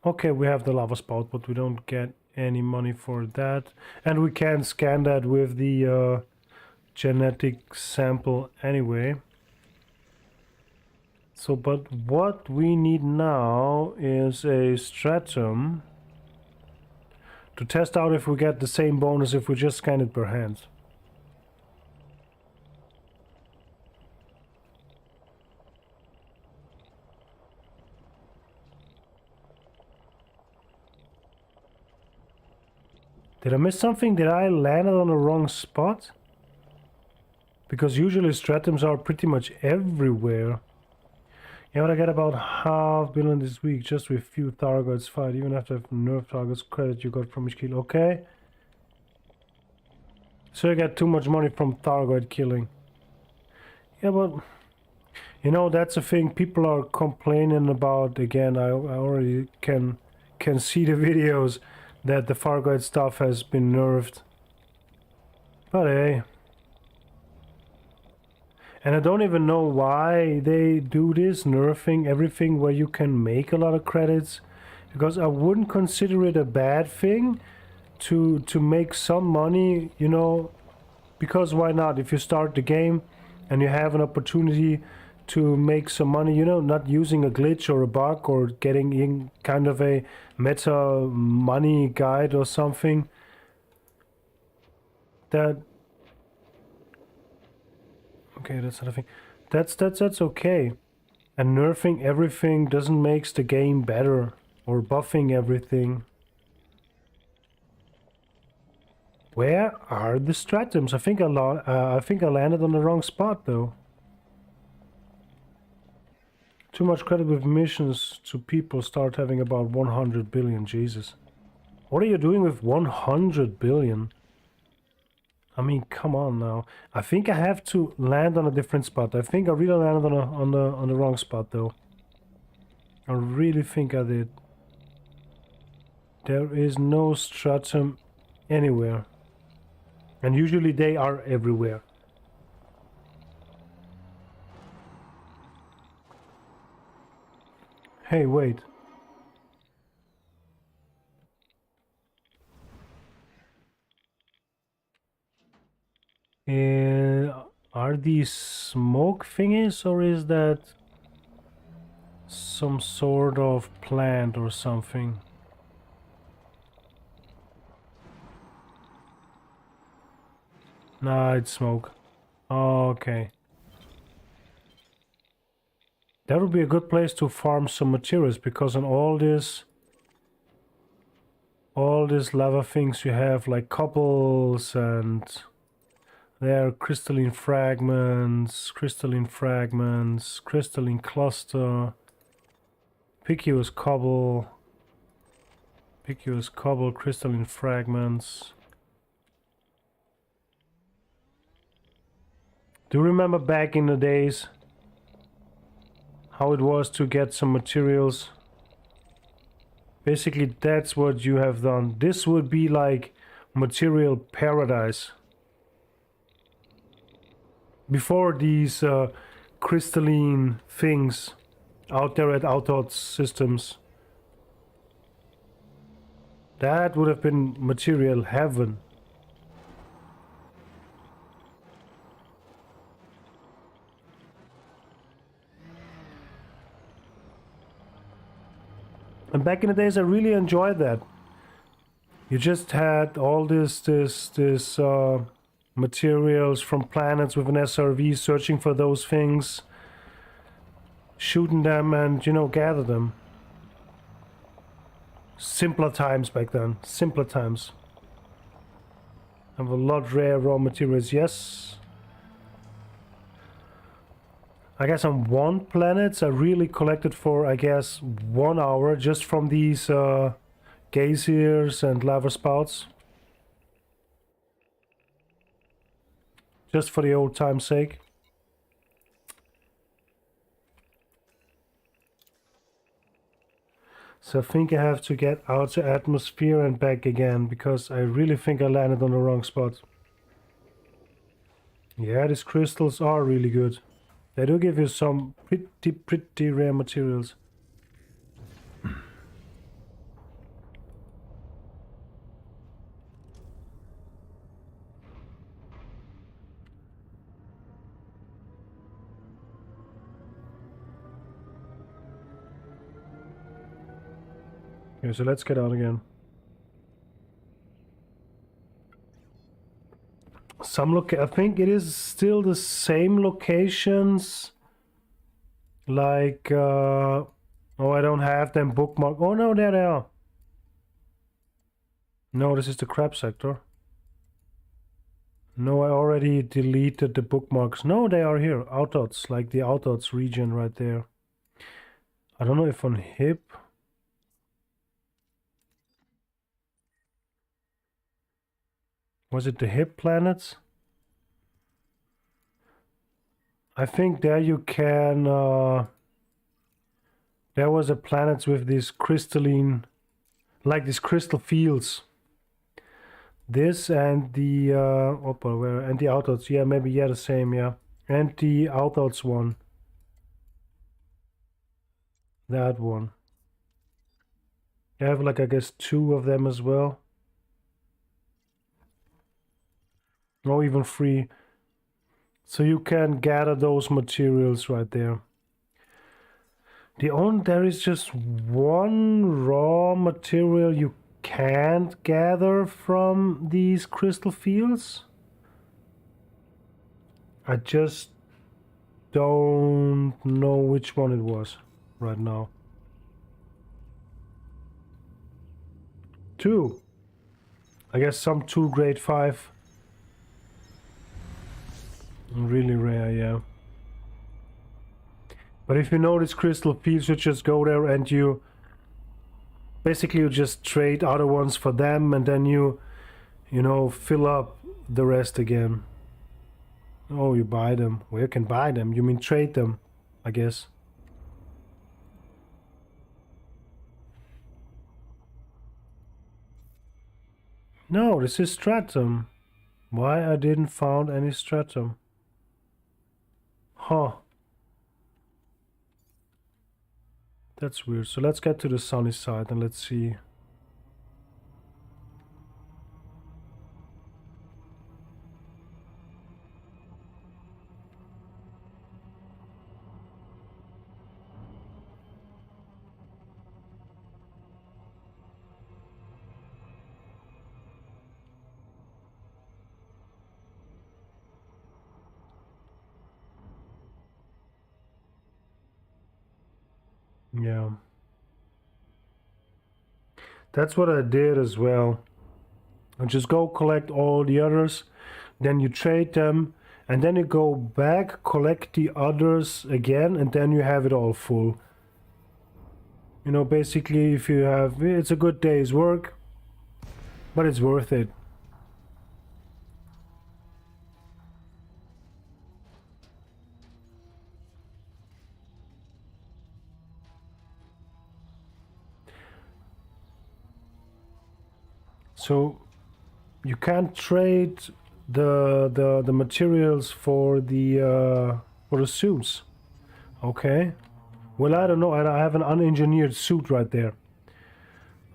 Okay, we have the lava spout, but we don't get any money for that. And we can scan that with the genetic sample anyway. So, but what we need now is a stratum to test out if we get the same bonus if we just scan it per hand. Did I miss something? Did I land on the wrong spot? Because usually stratums are pretty much everywhere. Yeah, but I get about $500 million this week just with few targets fight, even after nerf targets credit you got from each kill. Okay. So you get too much money from target killing. Yeah, but you know, that's a thing people are complaining about. Again, I already can see the videos that the Fargate stuff has been nerfed. But hey. And I don't even know why they do this, nerfing everything where you can make a lot of credits. Because I wouldn't consider it a bad thing to make some money, you know. Because why not? If you start the game and you have an opportunity to make some money, you know, not using a glitch or a bug or getting in kind of a meta money guide or something. That... Okay, that's not a thing. That's okay. And nerfing everything doesn't make the game better, or buffing everything. Where are the stratums? I think I landed on the wrong spot though. Too much credit with missions to people start having about 100 billion. Jesus. What are you doing with 100 billion? I mean, come on now. I think I have to land on a different spot. I think I really landed on the wrong spot though. I really think I did. There is no stratum anywhere. And usually they are everywhere. Hey, wait. Are these smoke thingies, or is that some sort of plant or something? Nah, it's smoke. Okay. That would be a good place to farm some materials, because on all these lava things you have like cobbles, and there are crystalline fragments, crystalline cluster, picus cobble, crystalline fragments. Do you remember back in the days how it was to get some materials? Basically, that's what you have done. This would be like material paradise. Before these crystalline things out there at Outdoor Systems. That would have been material heaven. And back in the days, I really enjoyed that. You just had all this materials from planets with an SRV, searching for those things, shooting them, and, you know, gather them. Simpler times back then. Simpler times. Have a lot rare raw materials, yes. I guess on one planet I really collected for, I guess, 1 hour just from these geysers and lava spouts. Just for the old time's sake. So I think I have to get out to atmosphere and back again, because I really think I landed on the wrong spot. Yeah, these crystals are really good. They do give you some pretty rare materials. Okay, so let's get out again. I think it is still the same locations. Like, oh, I don't have them bookmarked. Oh no, there they are. No, this is the crab sector. No, I already deleted the bookmarks. No, they are here. Outdots, like the Outdots region right there. I don't know if on HIP. Was it the HIP planets? I think there you can... there was a planet with these crystalline... like these crystal fields. This and the... and the Outdots. Yeah, maybe, yeah, the same, yeah. And the outs one. That one. I have like, I guess, 2 of them as well. Or even 3. So you can gather those materials right there. There is just one raw material you can't gather from these crystal fields. I just don't know which one it was right now. 2. I guess some 2 grade 5. Really rare, yeah. But if you notice crystal fields, you just go there and you just trade other ones for them, and then you know, fill up the rest again. Oh, you buy them. Well, you can buy them. You mean trade them, I guess. No, this is stratum. Why I didn't found any stratum? Huh. That's weird. So let's get to the sunny side and let's see. Yeah. That's what I did as well. I just go collect all the others, then you trade them, and then you go back, collect the others again, and then you have it all full. You know, basically, if you have, it's a good day's work, but it's worth it. So you can't trade the materials for the suits. Okay. Well, I don't know. I have an unengineered suit right there.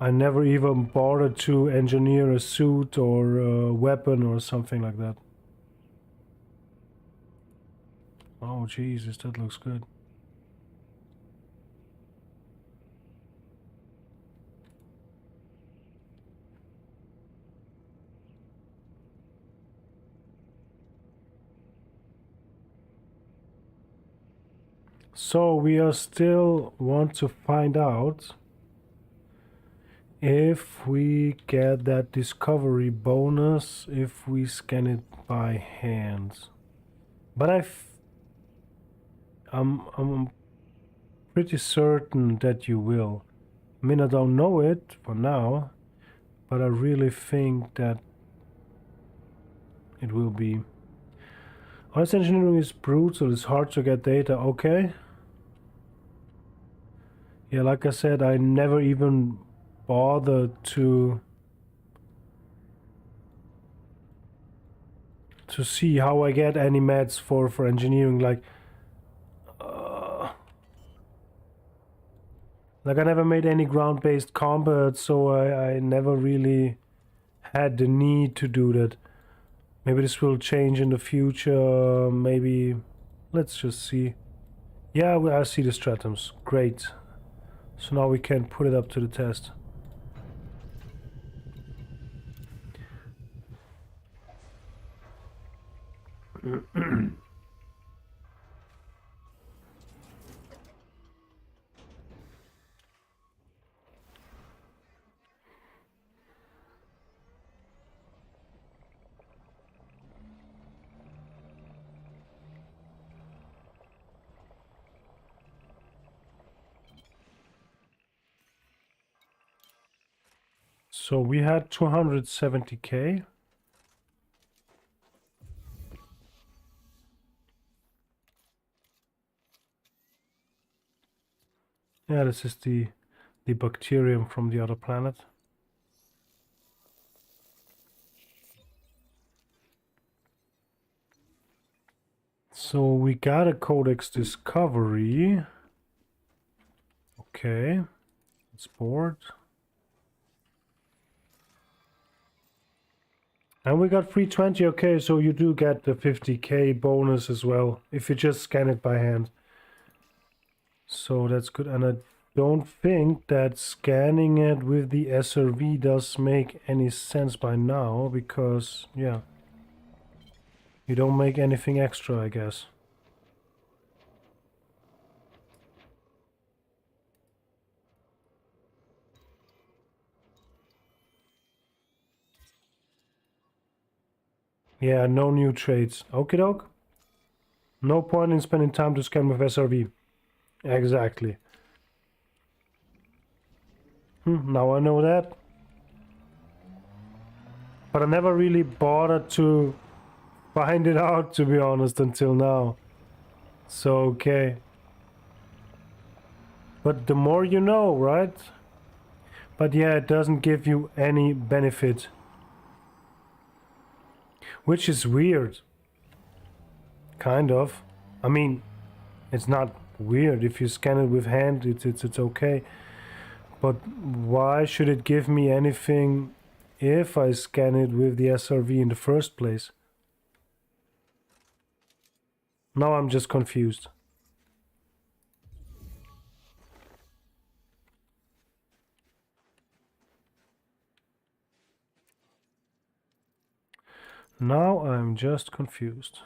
I never even bothered to engineer a suit or a weapon or something like that. Oh Jesus, that looks good. So we are still want to find out if we get that discovery bonus if we scan it by hand. But I'm pretty certain that you will. I mean, I don't know it for now, but I really think that it will be. Honest engineering is brutal, it's hard to get data, okay? Yeah, like I said, I never even bothered to see how I get any mats for engineering. Like I never made any ground-based combat, so I never really had the need to do that. Maybe this will change in the future, maybe. Let's just see. Yeah, I see the stratums. Great. So now we can put it up to the test. So we had 270k. Yeah, this is the bacterium from the other planet. So we got a codex discovery. Okay. It's board. And we got 320. Okay, so you do get the 50k bonus as well if you just scan it by hand. So that's good. And I don't think that scanning it with the SRV does make any sense by now, because, yeah, you don't make anything extra, I guess. Yeah, no new trades. Okie doke. No point in spending time to scan with SRV. Exactly. Now I know that. But I never really bothered to find it out, to be honest, until now. So, okay. But the more you know, right? But yeah, it doesn't give you any benefit. Which is weird. Kind of. I mean, it's not weird. If you scan it with hand, it's okay. But why should it give me anything if I scan it with the SRV in the first place? Now I'm just confused. Now I'm just confused.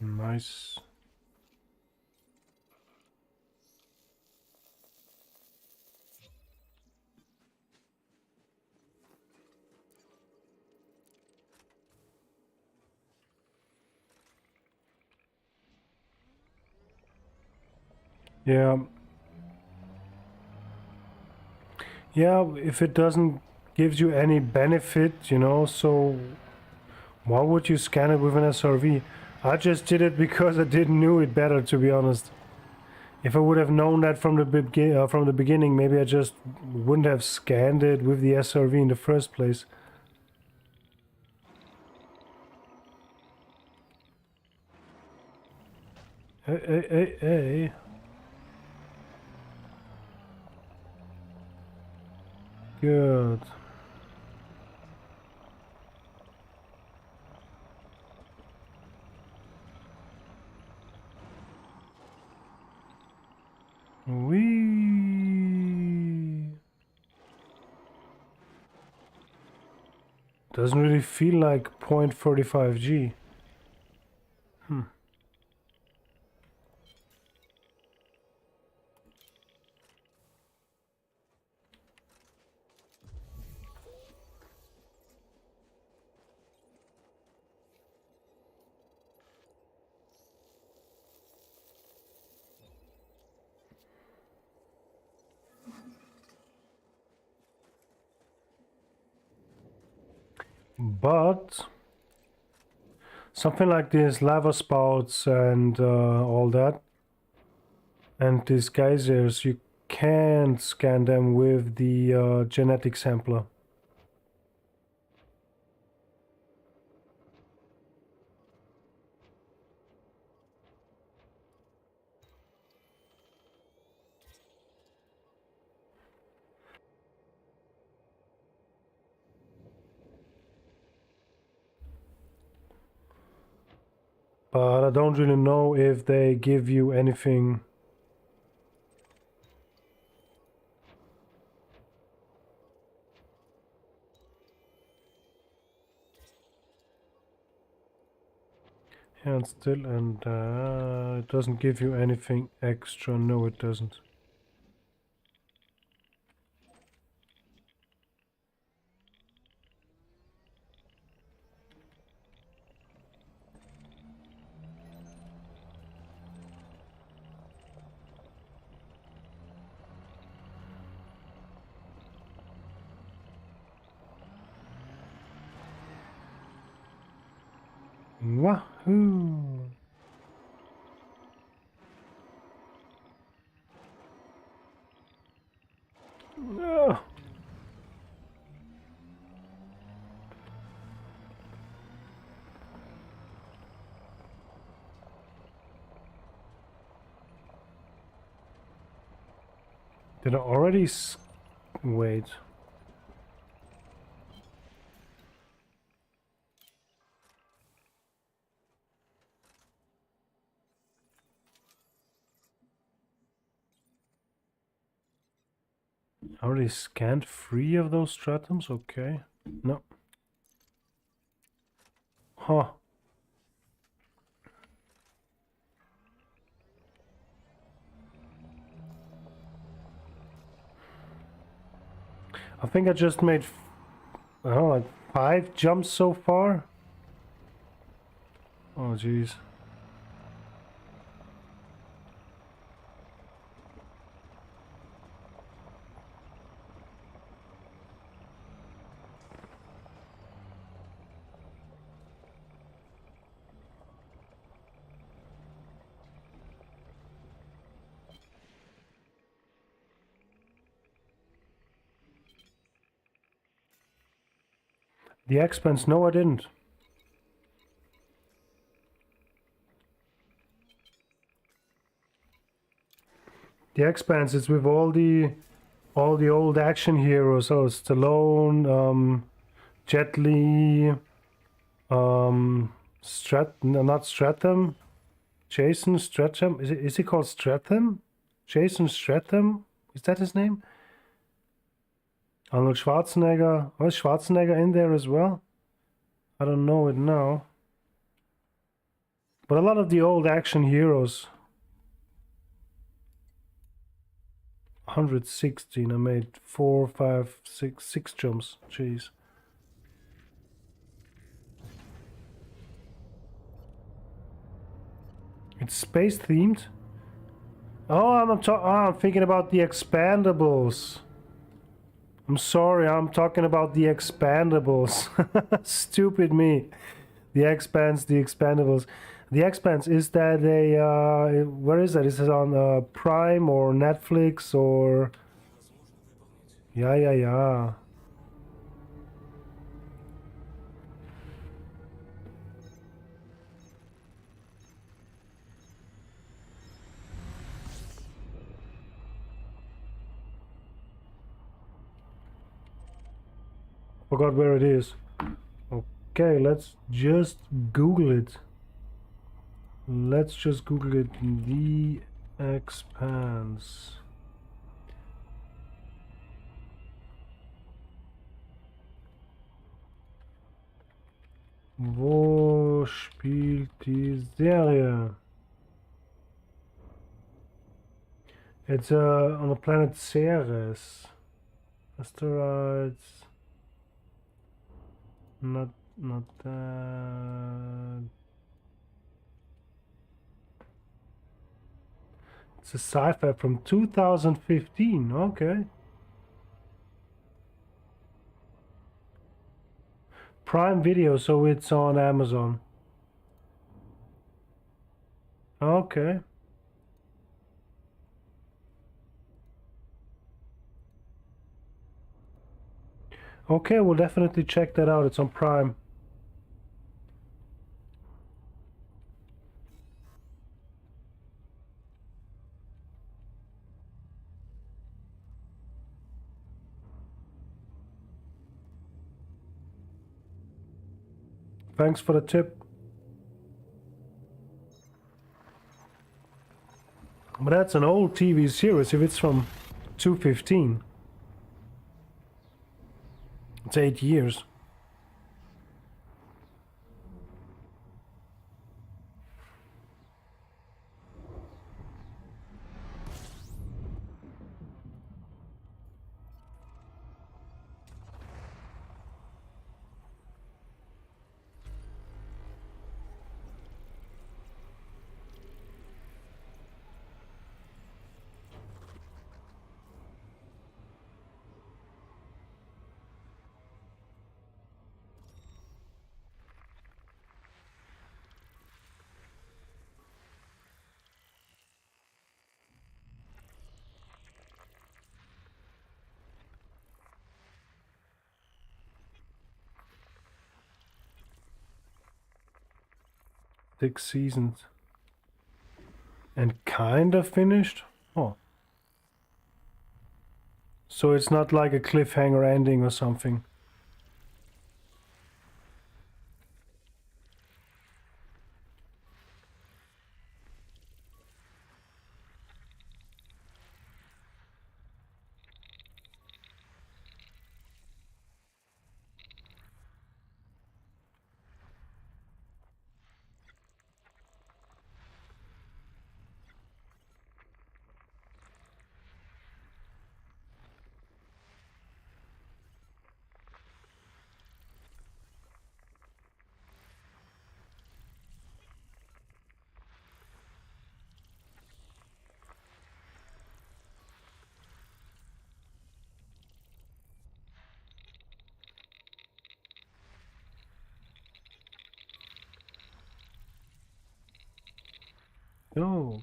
Nice. Yeah. Yeah, if it doesn't give you any benefit, you know, so why would you scan it with an SRV? I just did it because I didn't know it better, to be honest. If I would have known that from the beginning, maybe I just wouldn't have scanned it with the SRV in the first place. Hey. Good. Doesn't really feel like 0.35G. But something like this, lava spouts and all that, and these geysers, you can't scan them with the genetic sampler. But I don't really know if they give you anything. And still, and it doesn't give you anything extra. No, it doesn't. Wahoo! No. Did I already wait? I already scanned 3 of those stratums? Okay. No. Huh. I think I just made, I don't know, like 5 jumps so far. Oh, jeez. The expense? No, I didn't. The expanse is with all the old action heroes. So Stallone, Jet Li, not Stratham, Jason Stratham. Is he called Stratham? Jason Stratham? Is that his name? Arnold Schwarzenegger. Oh, is Schwarzenegger in there as well? I don't know it now. But a lot of the old action heroes. 116. I made 4, 5, 6 jumps. Jeez. It's space themed. Oh, I'm thinking about the expandables. I'm sorry, I'm talking about the expandables. Stupid me. The expandables. The expanse, is that a where is that? Is it on Prime or Netflix or? Yeah. Forgot where it is. Okay, let's just Google it. Let's just Google it. The Expanse. Wo spielt die Serie? It's on the planet Ceres. Asteroids. Not that. It's a sci-fi from 2015. Okay. Prime Video, so it's on Amazon. Okay. Okay, we'll definitely check that out. It's on Prime. Thanks for the tip. But that's an old TV series if it's from 2015. It's 8 years. 6 seasons. And kind of finished? Oh. So it's not like a cliffhanger ending or something. Oh.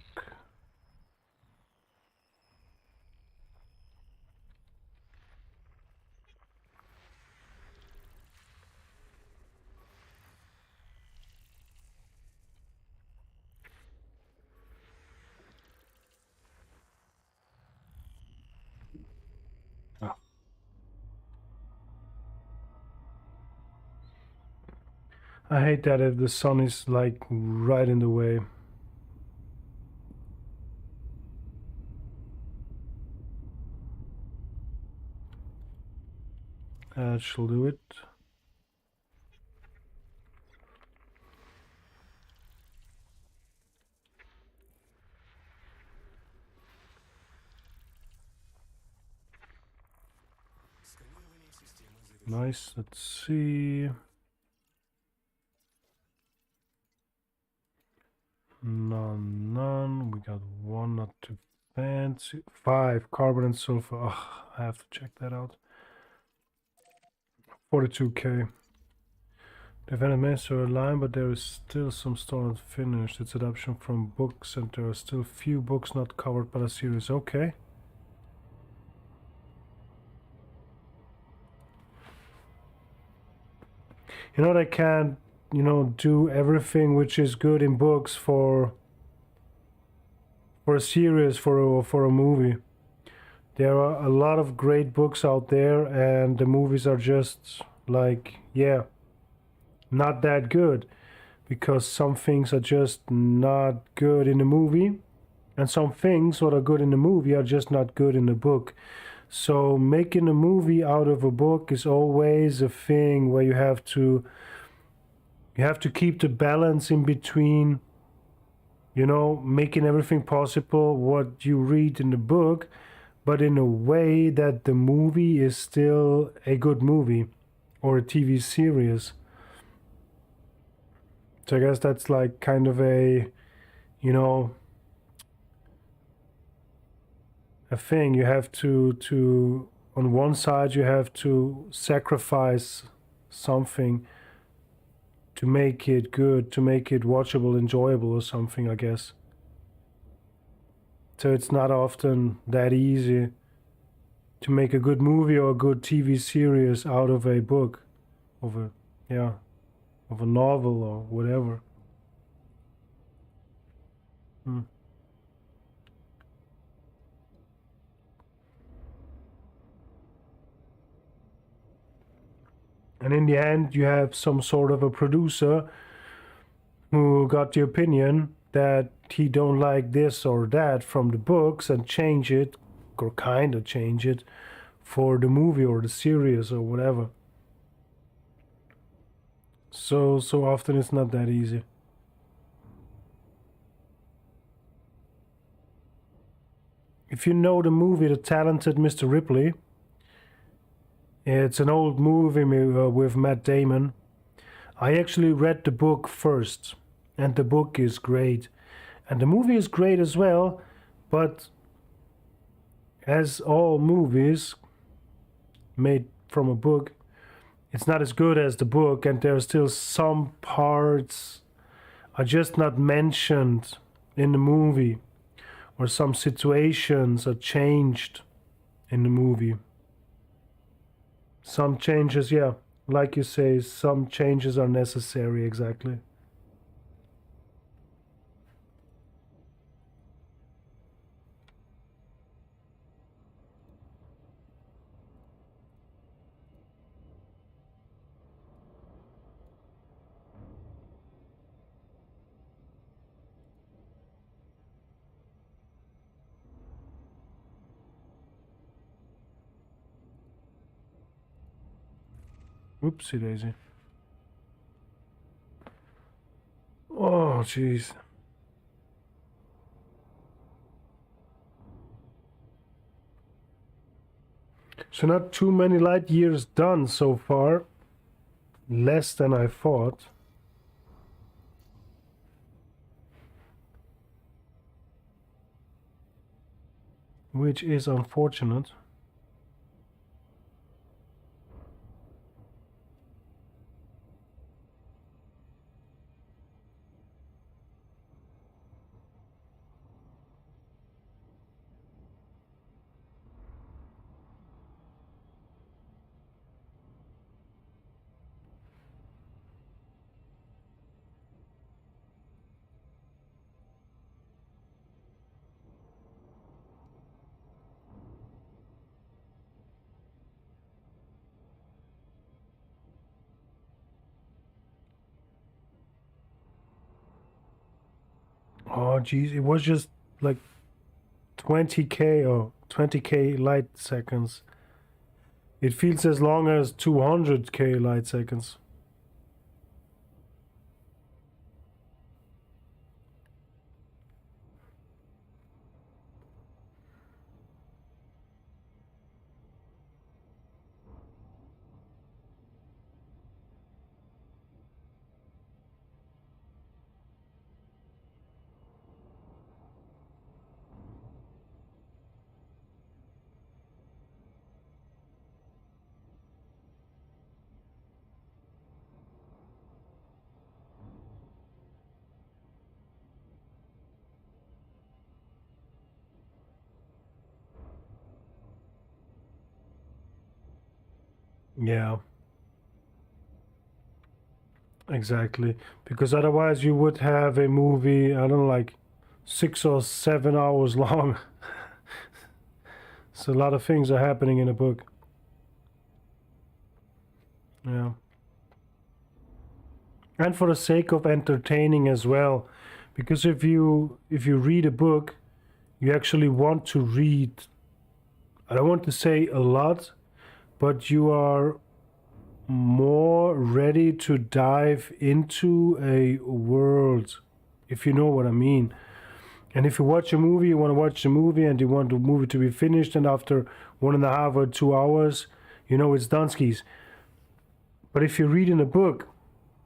Ah. I hate that if the sun is like right in the way. That shall do it. Nice, let's see. None. We got one, not too fancy. 5, carbon and sulfur. Ugh, I have to check that out. 42k. They've animated a line, but there is still some store unfinished. It's adaptation from books, and there are still few books not covered by the series. Okay. You know, they can't, do everything which is good in books for a series, for a movie. There are a lot of great books out there, and the movies are just like, yeah, not that good, because some things are just not good in the movie, and some things what are good in the movie are just not good in the book. So making a movie out of a book is always a thing where you have to keep the balance in between, making everything possible what you read in the book, but in a way that the movie is still a good movie or a TV series. So I guess that's like kind of a thing. You have to on one side you have to sacrifice something to make it good, to make it watchable, enjoyable or something, I guess. So it's not often that easy to make a good movie or a good TV series out of a book, of a novel or whatever. And in the end, you have some sort of a producer who got the opinion that he don't like this or that from the books and change it, or kind of change it, for the movie or the series or whatever. So often it's not that easy. If you know the movie The Talented Mr. Ripley, it's an old movie with Matt Damon. I actually read the book first, and the book is great. And the movie is great as well, but as all movies made from a book, it's not as good as the book, and there are still some parts are just not mentioned in the movie, or some situations are changed in the movie. Some changes, yeah, like you say, some changes are necessary, exactly. Oopsie daisy. Oh, jeez. So not too many light years done so far. Less than I thought. Which is unfortunate. Oh geez, it was just like 20k or 20k light seconds. It feels as long as 200k light seconds. Yeah. Exactly. Because otherwise you would have a movie, I don't know, like 6 or 7 hours long. So a lot of things are happening in a book. Yeah. And for the sake of entertaining as well. Because if you read a book, you actually want to read, I don't want to say a lot, but you are more ready to dive into a world, if you know what I mean. And if you watch a movie, you want to watch the movie and you want the movie to be finished, and after 1.5 or 2 hours, you know it's done skis. But if you're reading a book,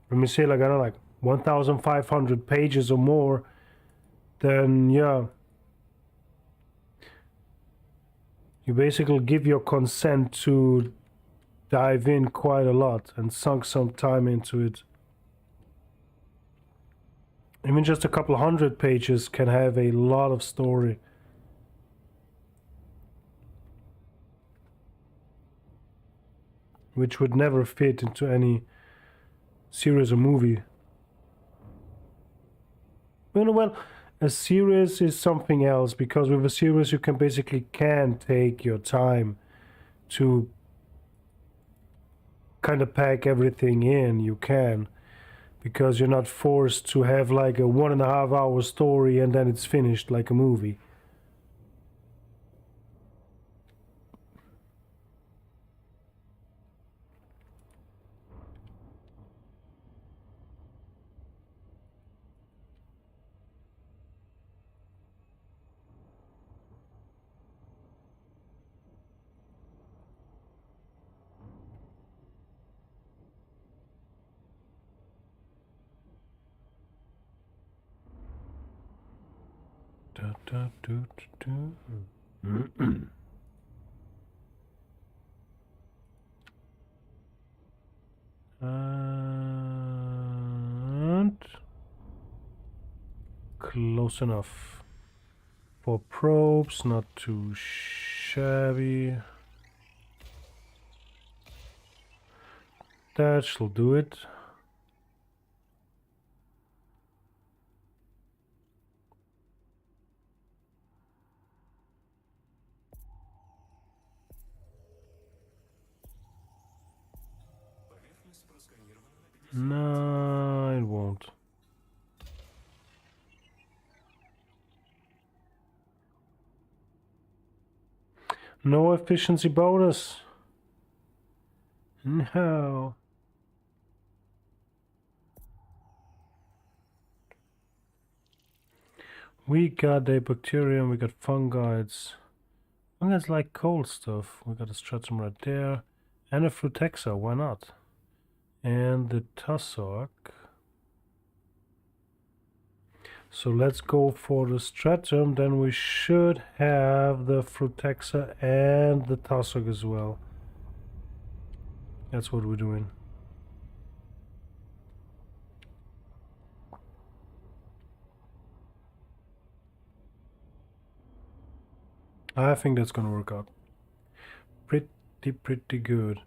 let me say like, I don't know, like 1,500 pages or more, then yeah, you basically give your consent to dive in quite a lot and sunk some time into it. Even just a couple 100 pages can have a lot of story. Which would never fit into any series or movie. Well, a series is something else, because with a series you can take your time to kind of pack everything in. You can, because you're not forced to have like a 1.5 hour story and then it's finished like a movie. Da, da, do, do, do. And close enough for probes, not too shabby. That shall do it. No, it won't. No efficiency bonus. No. We got a bacterium, we got fungites. Fungites like cold stuff. We got a stratum right there. And a frutexa, why not? And the tussock. So let's go for the stratum, then we should have the frutexa and the tussock as well. That's what we're doing. I think that's gonna work out pretty good.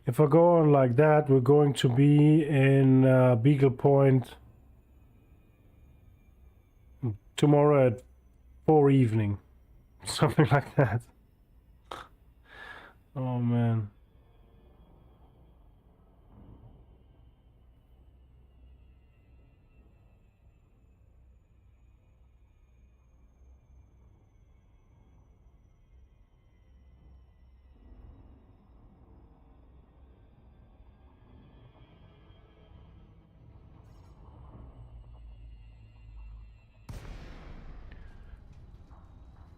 If I go on like that, we're going to be in Beagle Point tomorrow at 4 evening. Something like that. Oh man.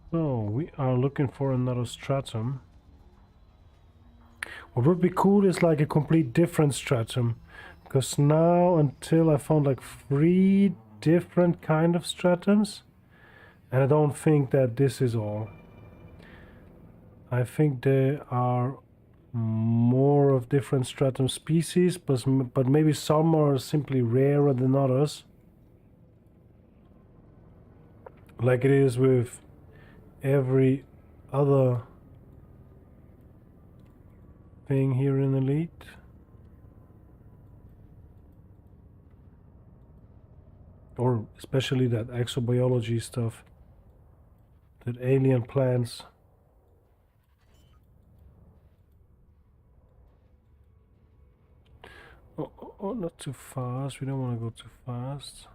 So we are looking for another stratum. What would be cool is like a complete different stratum, because now until I found like 3 different kind of stratums, and I don't think that this is all. I think there are more of different stratum species, but maybe some are simply rarer than others, like it is with every other thing here in Elite. Or especially that exobiology stuff, that alien plants. Oh, not too fast. We don't want to go too fast.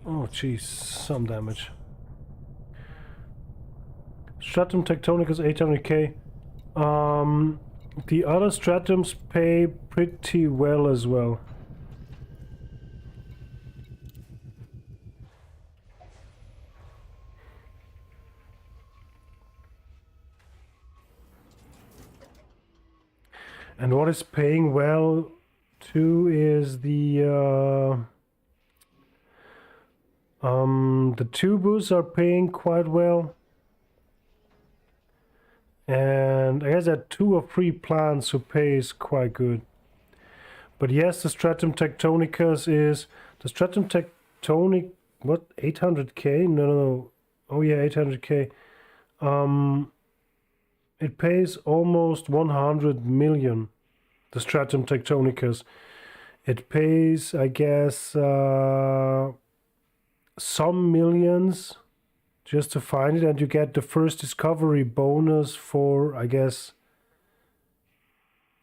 Oh, jeez, some damage. Stratum tectonicus 800k. The other stratums pay pretty well as well. And what is paying well too is the tubers are paying quite well. And I guess there are 2 or 3 plants who pays quite good. But yes, the stratum tectonicus is the stratum tectonic. What, 800k? No. Oh yeah, 800k. It pays almost 100 million. The stratum tectonicus. It pays, I guess, some millions just to find it, and you get the first discovery bonus for, I guess,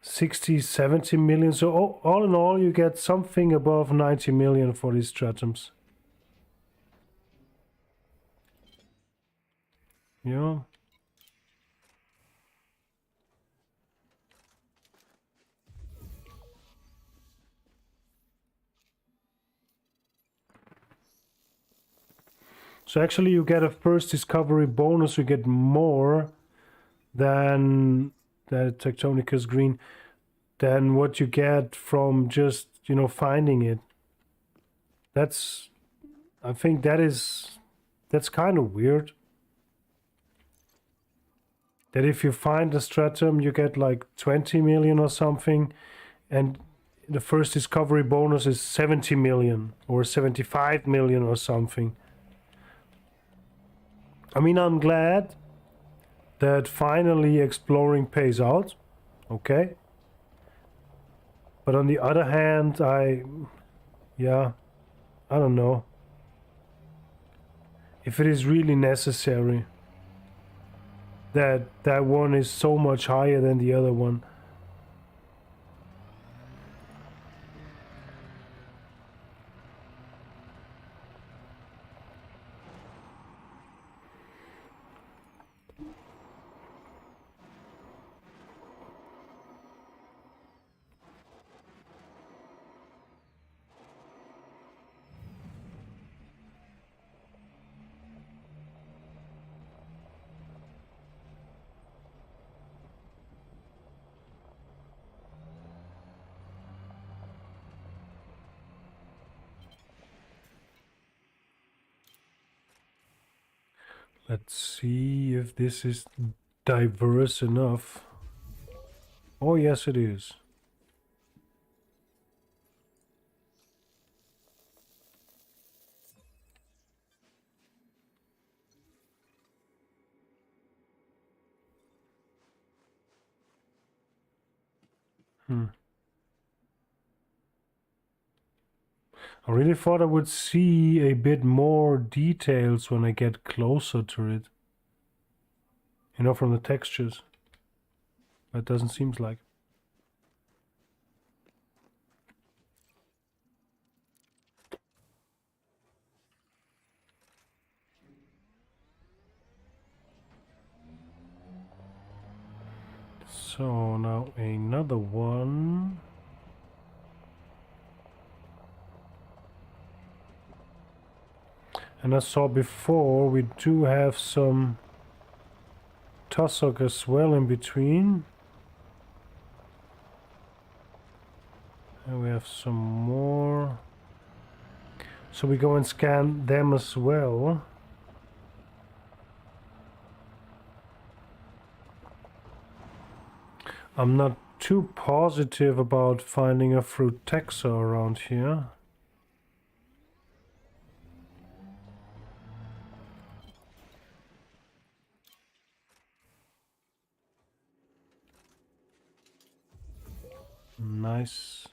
60-70 million. So all in all, you get something above 90 million for these stratums. Yeah. So actually you get a first discovery bonus, you get more than the Tectonicus green than what you get from just, you know, finding it. That's, I think that's kind of weird. That if you find a stratum, you get like 20 million or something, and the first discovery bonus is 70 million or 75 million or something. I mean, I'm glad that finally exploring pays out, okay? But on the other hand, I don't know if it is really necessary that one is so much higher than the other one. Let's see if this is diverse enough. Oh, yes, it is. I really thought I would see a bit more details when I get closer to it. You know, from the textures. But it doesn't seem like. So now another one. And I saw before we do have some tussock as well in between. And we have some more. So we go and scan them as well. I'm not too positive about finding a fruit taxa around here. Nice.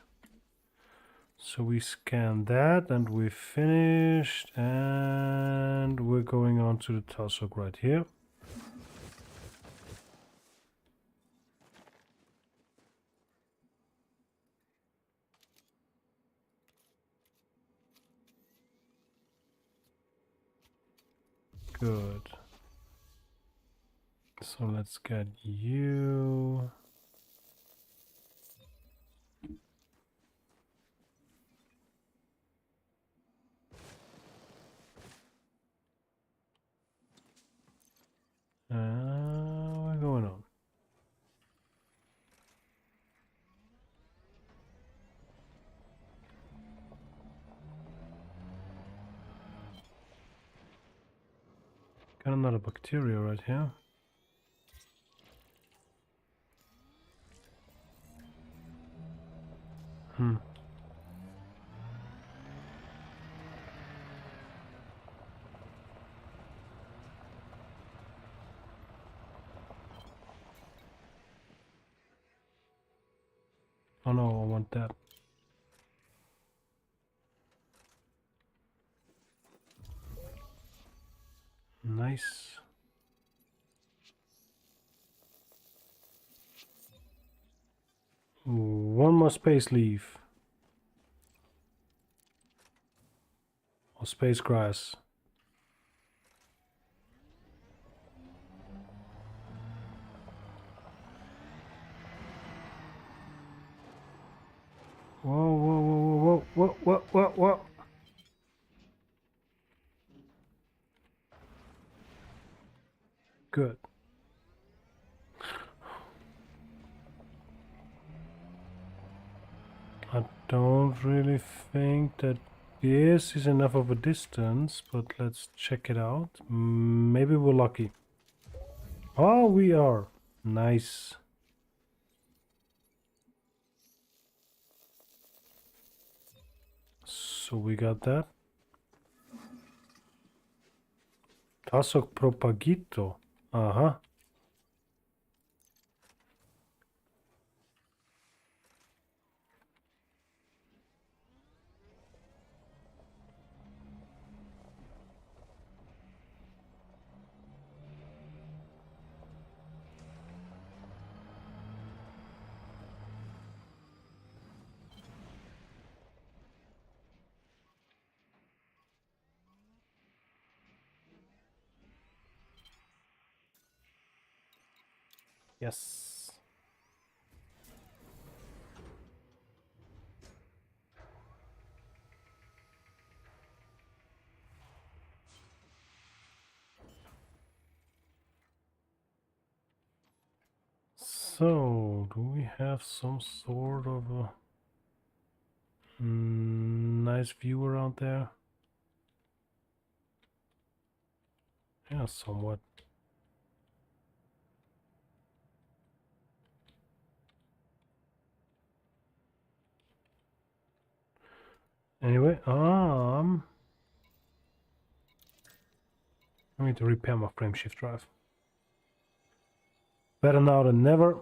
So we scan that and we finished, and we're going on to the tussock right here. Good. So let's get you. We're going on. Got another bacteria right here. Oh no, I want that. Nice. One more space leaf. Or space grass. Whoa, whoa, whoa, whoa, whoa, whoa, whoa, whoa. Good. I don't really think that this is enough of a distance, but let's check it out. Maybe we're lucky. Oh, we are. Nice. So we got that. Tussock propagito. Uh-huh. Yes. So, do we have some sort of a nice view around there? Yeah, somewhat. Anyway, I need to repair my frame shift drive. Better now than never.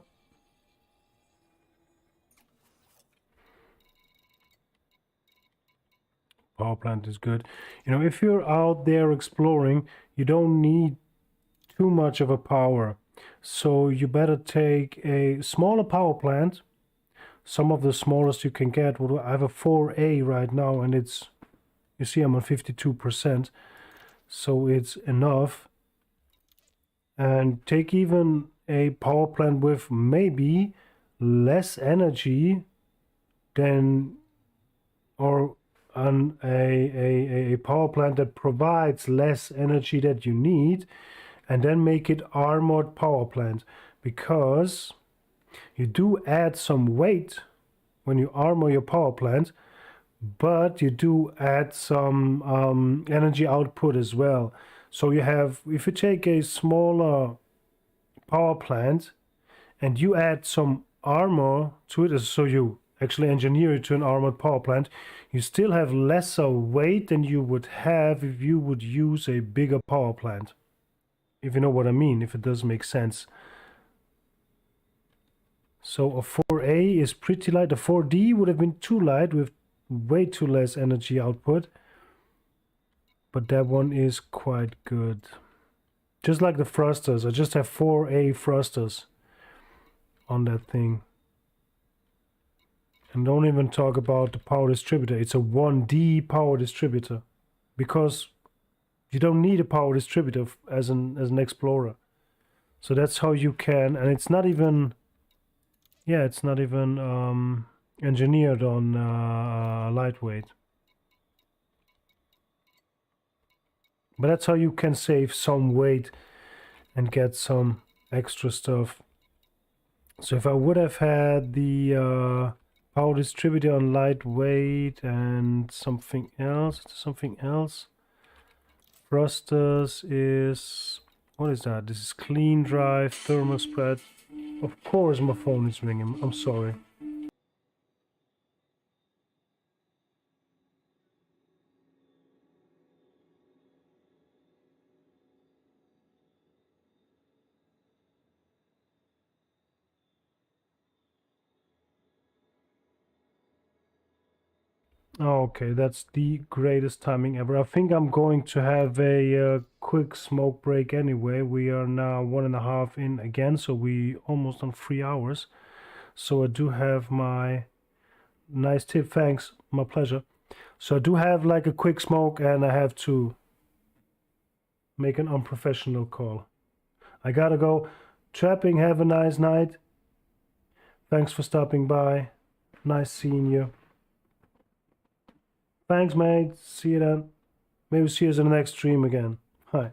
Power plant is good. You know, if you're out there exploring, you don't need too much of a power. So you better take a smaller power plant. Some of the smallest you can get. I have a 4A right now, and it's, you see I'm on 52%. So it's enough. And take even a power plant with maybe less energy than, or a power plant that provides less energy that you need, and then make it armored power plant, because you do add some weight when you armor your power plant, but you do add some energy output as well. So you have, if you take a smaller power plant and you add some armor to it, so you actually engineer it to an armored power plant, you still have lesser weight than you would have if you would use a bigger power plant. If you know what I mean, if it does make sense. So a 4A is pretty light. A 4D would have been too light with way too less energy output. But that one is quite good. Just like the thrusters, I just have 4A thrusters on that thing. And don't even talk about the power distributor. It's a 1D power distributor, because you don't need a power distributor as an explorer. So that's how you can, and it's not even, yeah, it's not even engineered on lightweight. But that's how you can save some weight and get some extra stuff. So if I would have had the power distributor on lightweight and something else, thrusters is, what is that? This is clean drive, thermostat. Of course my phone is ringing, I'm sorry. Okay, that's the greatest timing ever. I think I'm going to have a quick smoke break anyway. We are now 1.5 in again, so we almost on 3 hours. So I do have my nice tip. Thanks, my pleasure. So I do have like a quick smoke, and I have to make an unprofessional call. I gotta go trapping. Have a nice night. Thanks for stopping by. Nice seeing you. Thanks, mate. See you then. Maybe see us in the next stream again. Hi.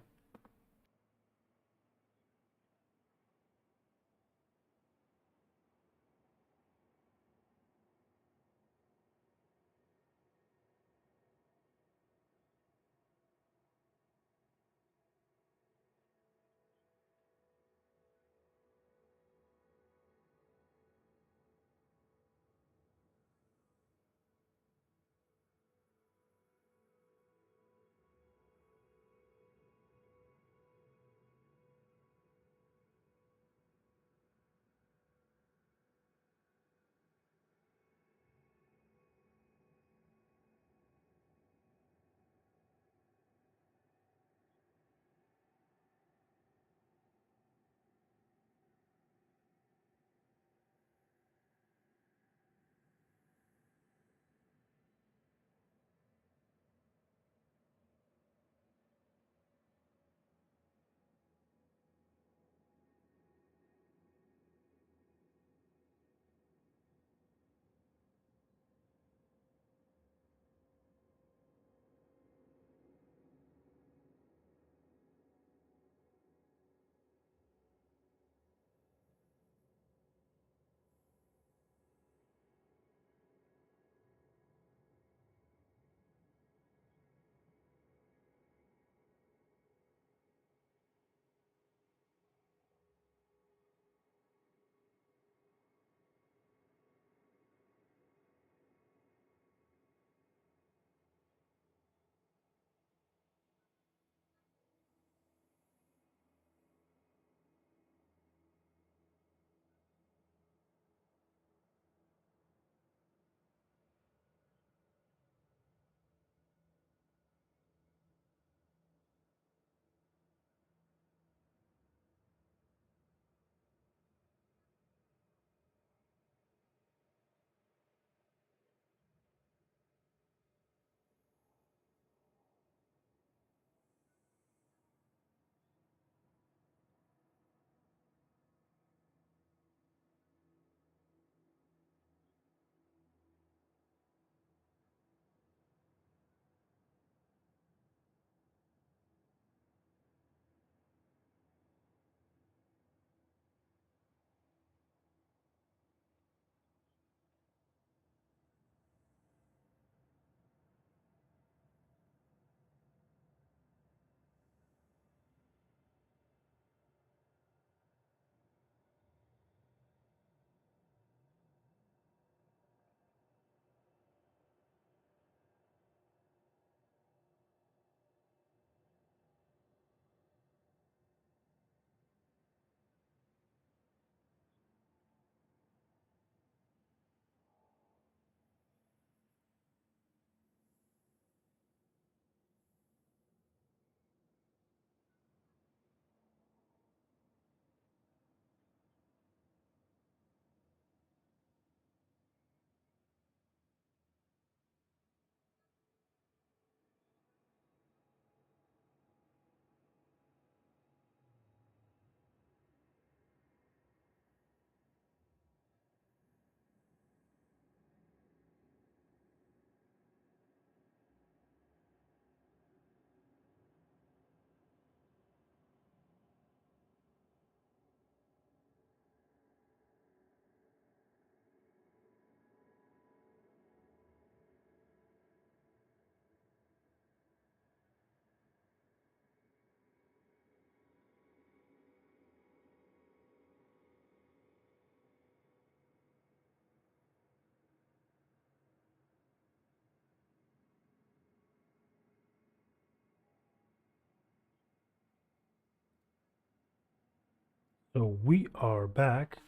So we are back.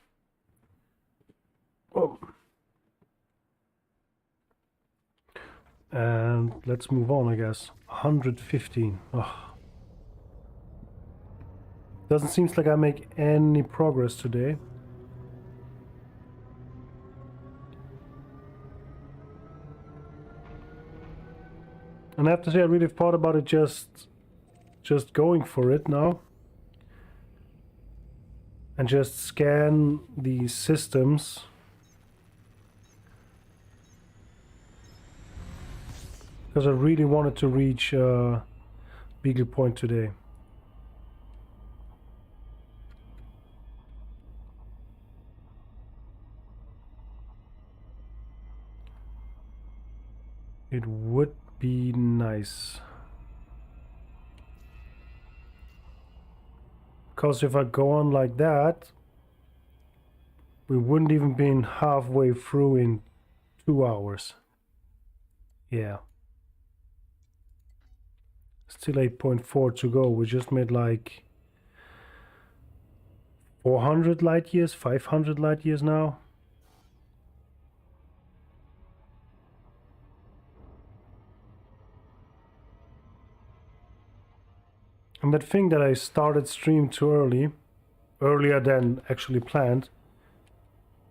Oh. And let's move on, I guess. 115. Oh. Doesn't seem like I make any progress today. And I have to say, I really thought about it just going for it now. And just scan the systems. Because I really wanted to reach Beagle Point today. It would be nice. Because if I go on like that, we wouldn't even be halfway through in 2 hours. Yeah. Still 8.4 to go. We just made like 400 light years, 500 light years now. And that thing that I started stream too early, earlier than actually planned,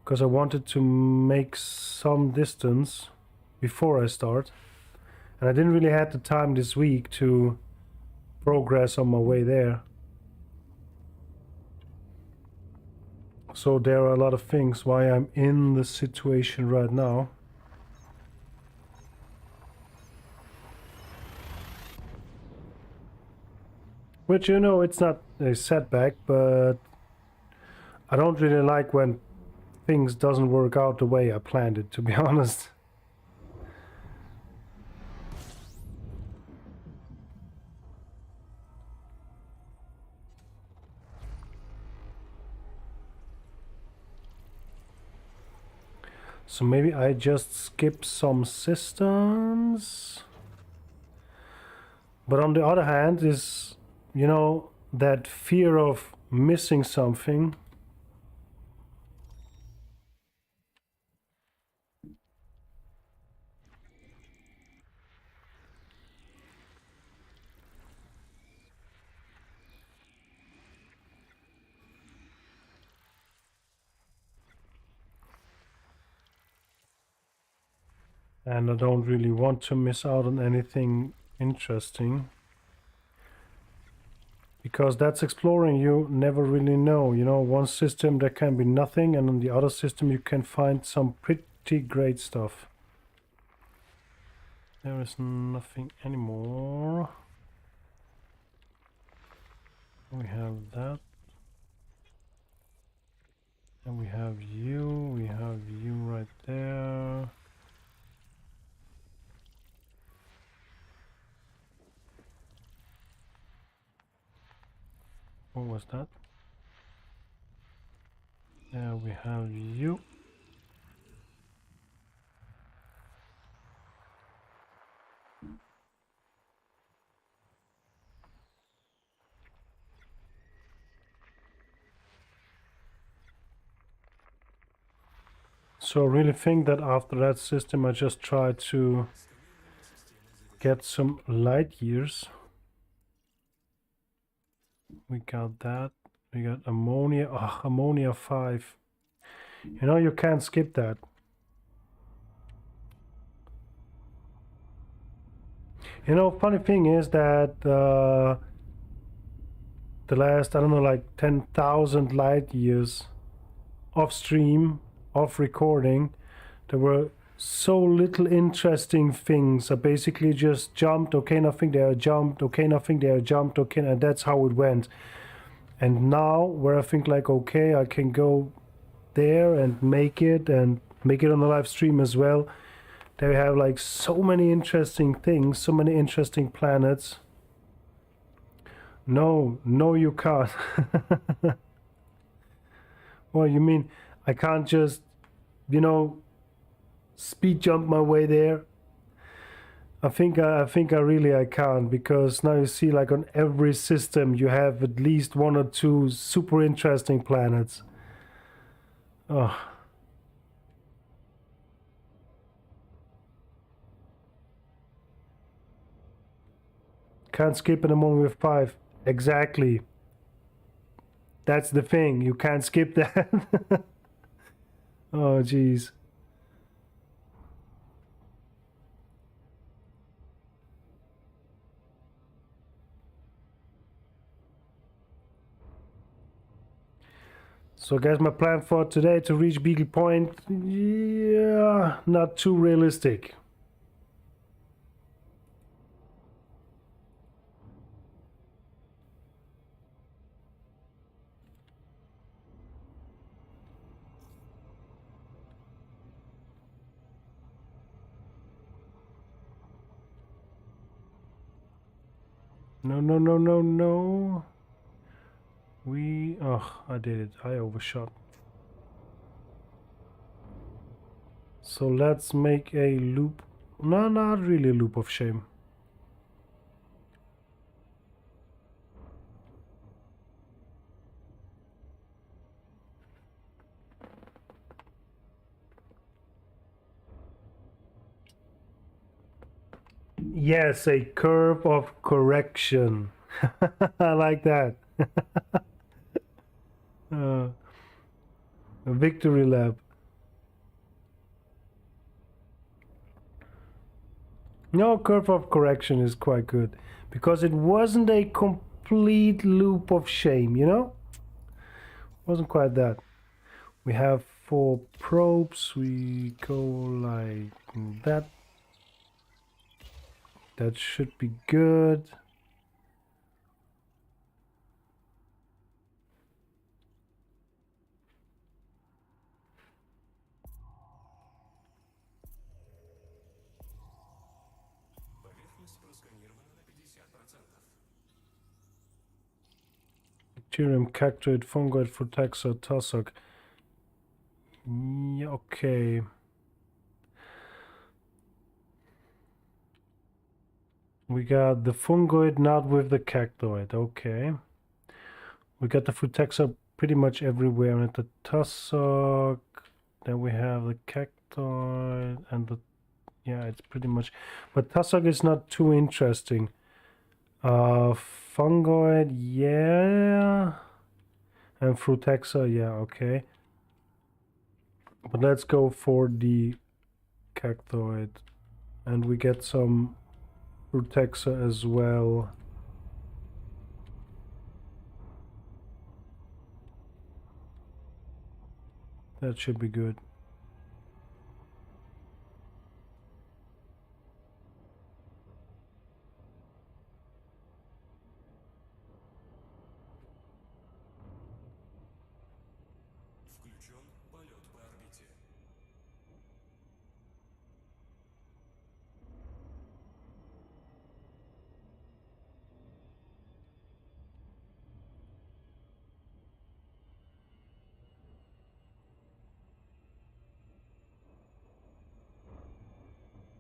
because I wanted to make some distance before I start. And I didn't really have the time this week to progress on my way there. So there are a lot of things why I'm in the situation right now. Which, you know, it's not a setback, but I don't really like when things doesn't work out the way I planned it, to be honest. So maybe I just skip some systems. But on the other hand is, you know, that fear of missing something. And I don't really want to miss out on anything interesting. Because that's exploring, you never really know. You know, one system there can be nothing, and on the other system you can find some pretty great stuff. There is nothing anymore. We have that. And we have you right there. What was that? There we have you. So I really think that after that system I just try to get some light years. We got that. We got ammonia. Oh, ammonia 5. You know, you can't skip that. You know, funny thing is that the last, I don't know, like 10,000 light years off stream, off recording, there were so little interesting things. I basically just jumped, okay, nothing there, jumped, okay, nothing there, jumped, okay, and that's how it went. And now, where I think like, okay, I can go there and make it on the live stream as well. They have like so many interesting things, so many interesting planets. No, you can't. Well, you mean I can't just, you know, speed jump my way there? I really I can't, because now you see, like, on every system you have at least one or two super interesting planets. Oh. Can't skip in a moment with 5. Exactly. That's the thing. You can't skip that. Oh, jeez. So, guys, my plan for today to reach Beagle Point, yeah, not too realistic. No, no, no, no, no. Oh, I did it. I overshot. So let's make a loop. No, not really a loop of shame. Yes, a curve of correction. I like that. A victory lap. No, curve of correction is quite good, because it wasn't a complete loop of shame, you know? Wasn't quite that. We have 4 probes. We go like that. That should be good. Bacterium, cactoid, fungoid, frutexa, tussock. Yeah, okay. We got the fungoid not with the cactoid. Okay. We got the frutexa pretty much everywhere. And the tussock. Then we have the cactoid and the... Yeah, it's pretty much... But tussock is not too interesting. Fungoid, yeah. And frutexa, yeah, okay. But let's go for the cactoid. And we get some frutexa as well. That should be good.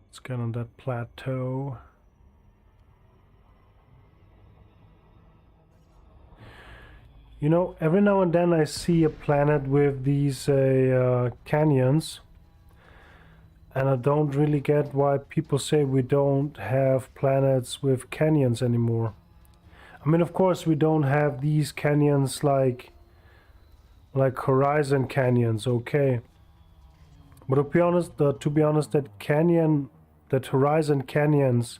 Let's get on that plateau. You know, every now and then I see a planet with these canyons, and I don't really get why people say we don't have planets with canyons anymore. I mean, of course, we don't have these canyons like horizon canyons, okay. But to be honest, that horizon canyons,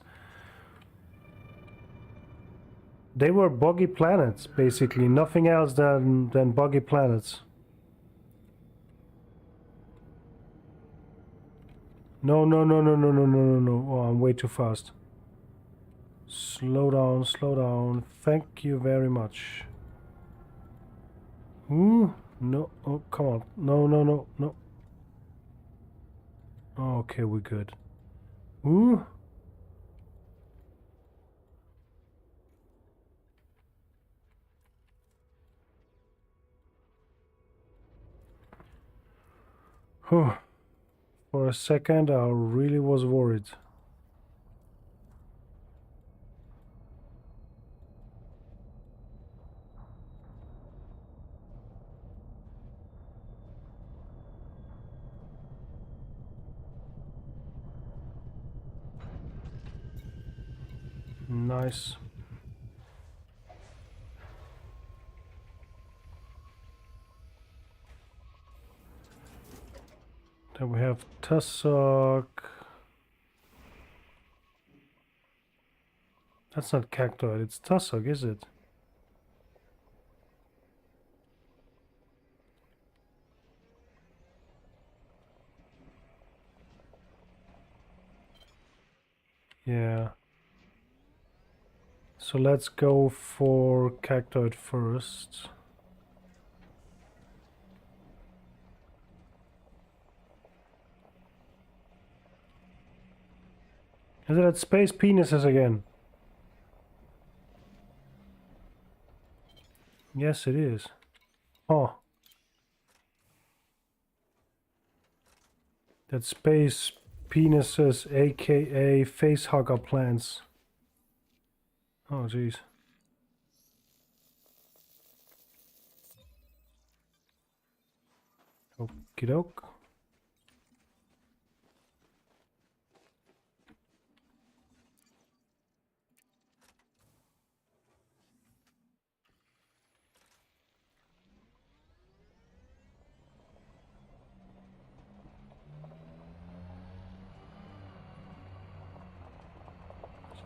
they were boggy planets, basically. Nothing else than boggy planets. No, no, no, no, no, no, no, no, no. Oh, I'm way too fast. Slow down, slow down. Thank you very much. Ooh, no, oh, come on. No, no, no, no. Okay, we're good. Ooh. For a second, I really was worried. Nice. Then we have tussock. That's not cactoid, it's tussock, is it? Yeah. So let's go for cactoid first. Is it at space penises again? Yes, it is. Oh. That space penises, aka facehugger plants. Oh, jeez. Okie doke.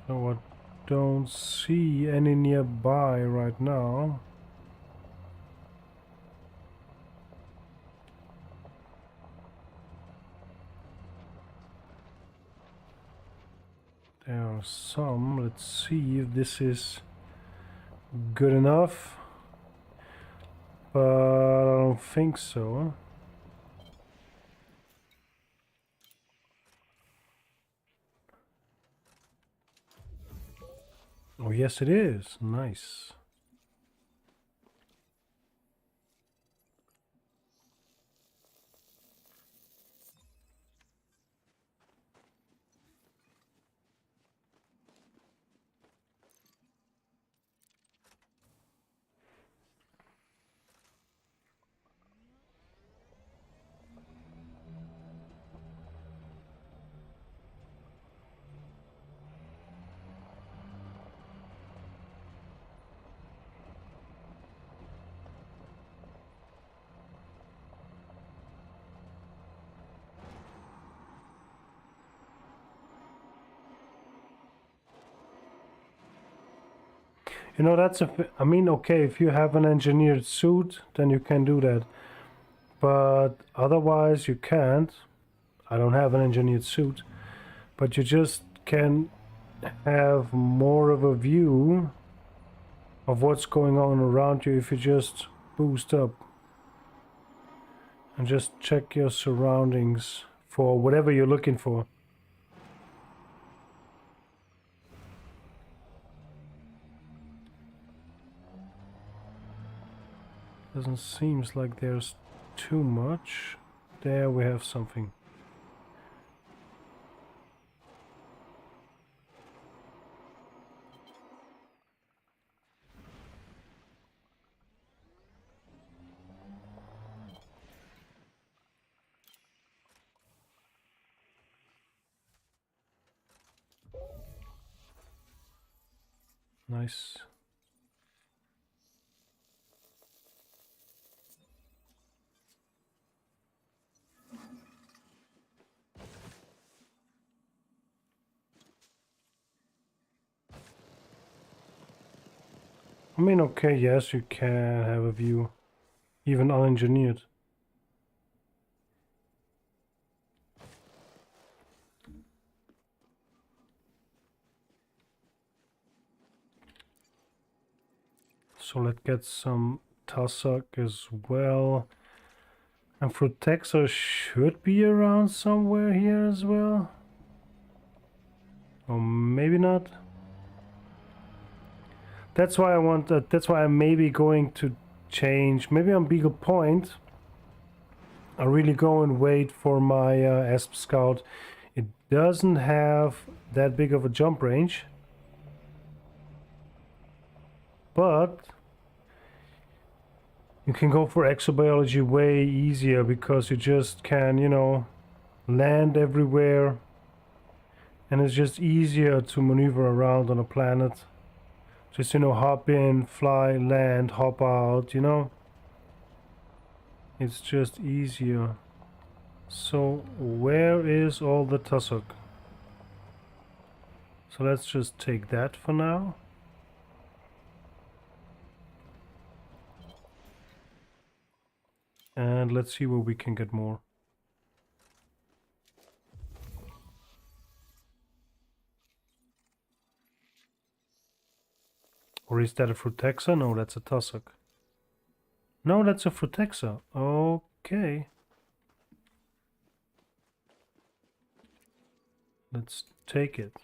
So I don't see any nearby right now. There are some. Let's see if this is good enough. But I don't think so. Oh, yes, it is. Nice. You know, that's I mean, okay, if you have an engineered suit, then you can do that. But otherwise, you can't. I don't have an engineered suit. But you just can have more of a view of what's going on around you if you just boost up. And just check your surroundings for whatever you're looking for. Doesn't seem like there's too much. There we have something. Nice. I mean, okay, yes, you can have a view, even unengineered. So let's get some tussock as well. And Frutexor should be around somewhere here as well. Or maybe not. That's why I want that. That's why I'm maybe going to change. Maybe on Beagle Point, I really go and wait for my Asp Scout. It doesn't have that big of a jump range, but you can go for Exobiology way easier because you just can, you know, land everywhere. And it's just easier to maneuver around on a planet. Just, you know, hop in, fly, land, hop out, you know. It's just easier. So where is all the tussock? So let's just take that for now. And let's see where we can get more. Or is that a Frutexa? No, that's a tussock. No, that's a Frutexa. Okay. Let's take it.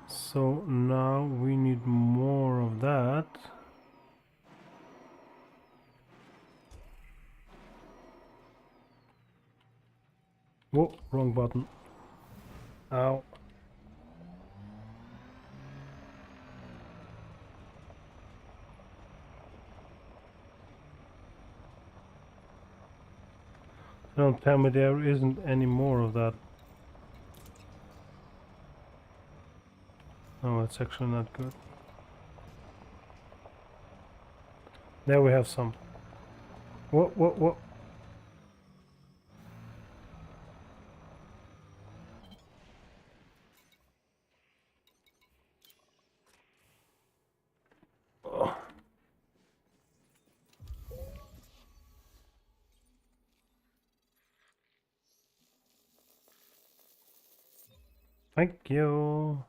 So now we need more of that. Whoa, wrong button. Ow. Don't tell me there isn't any more of that. No, it's actually not good. There we have some. What? Oh. Thank you.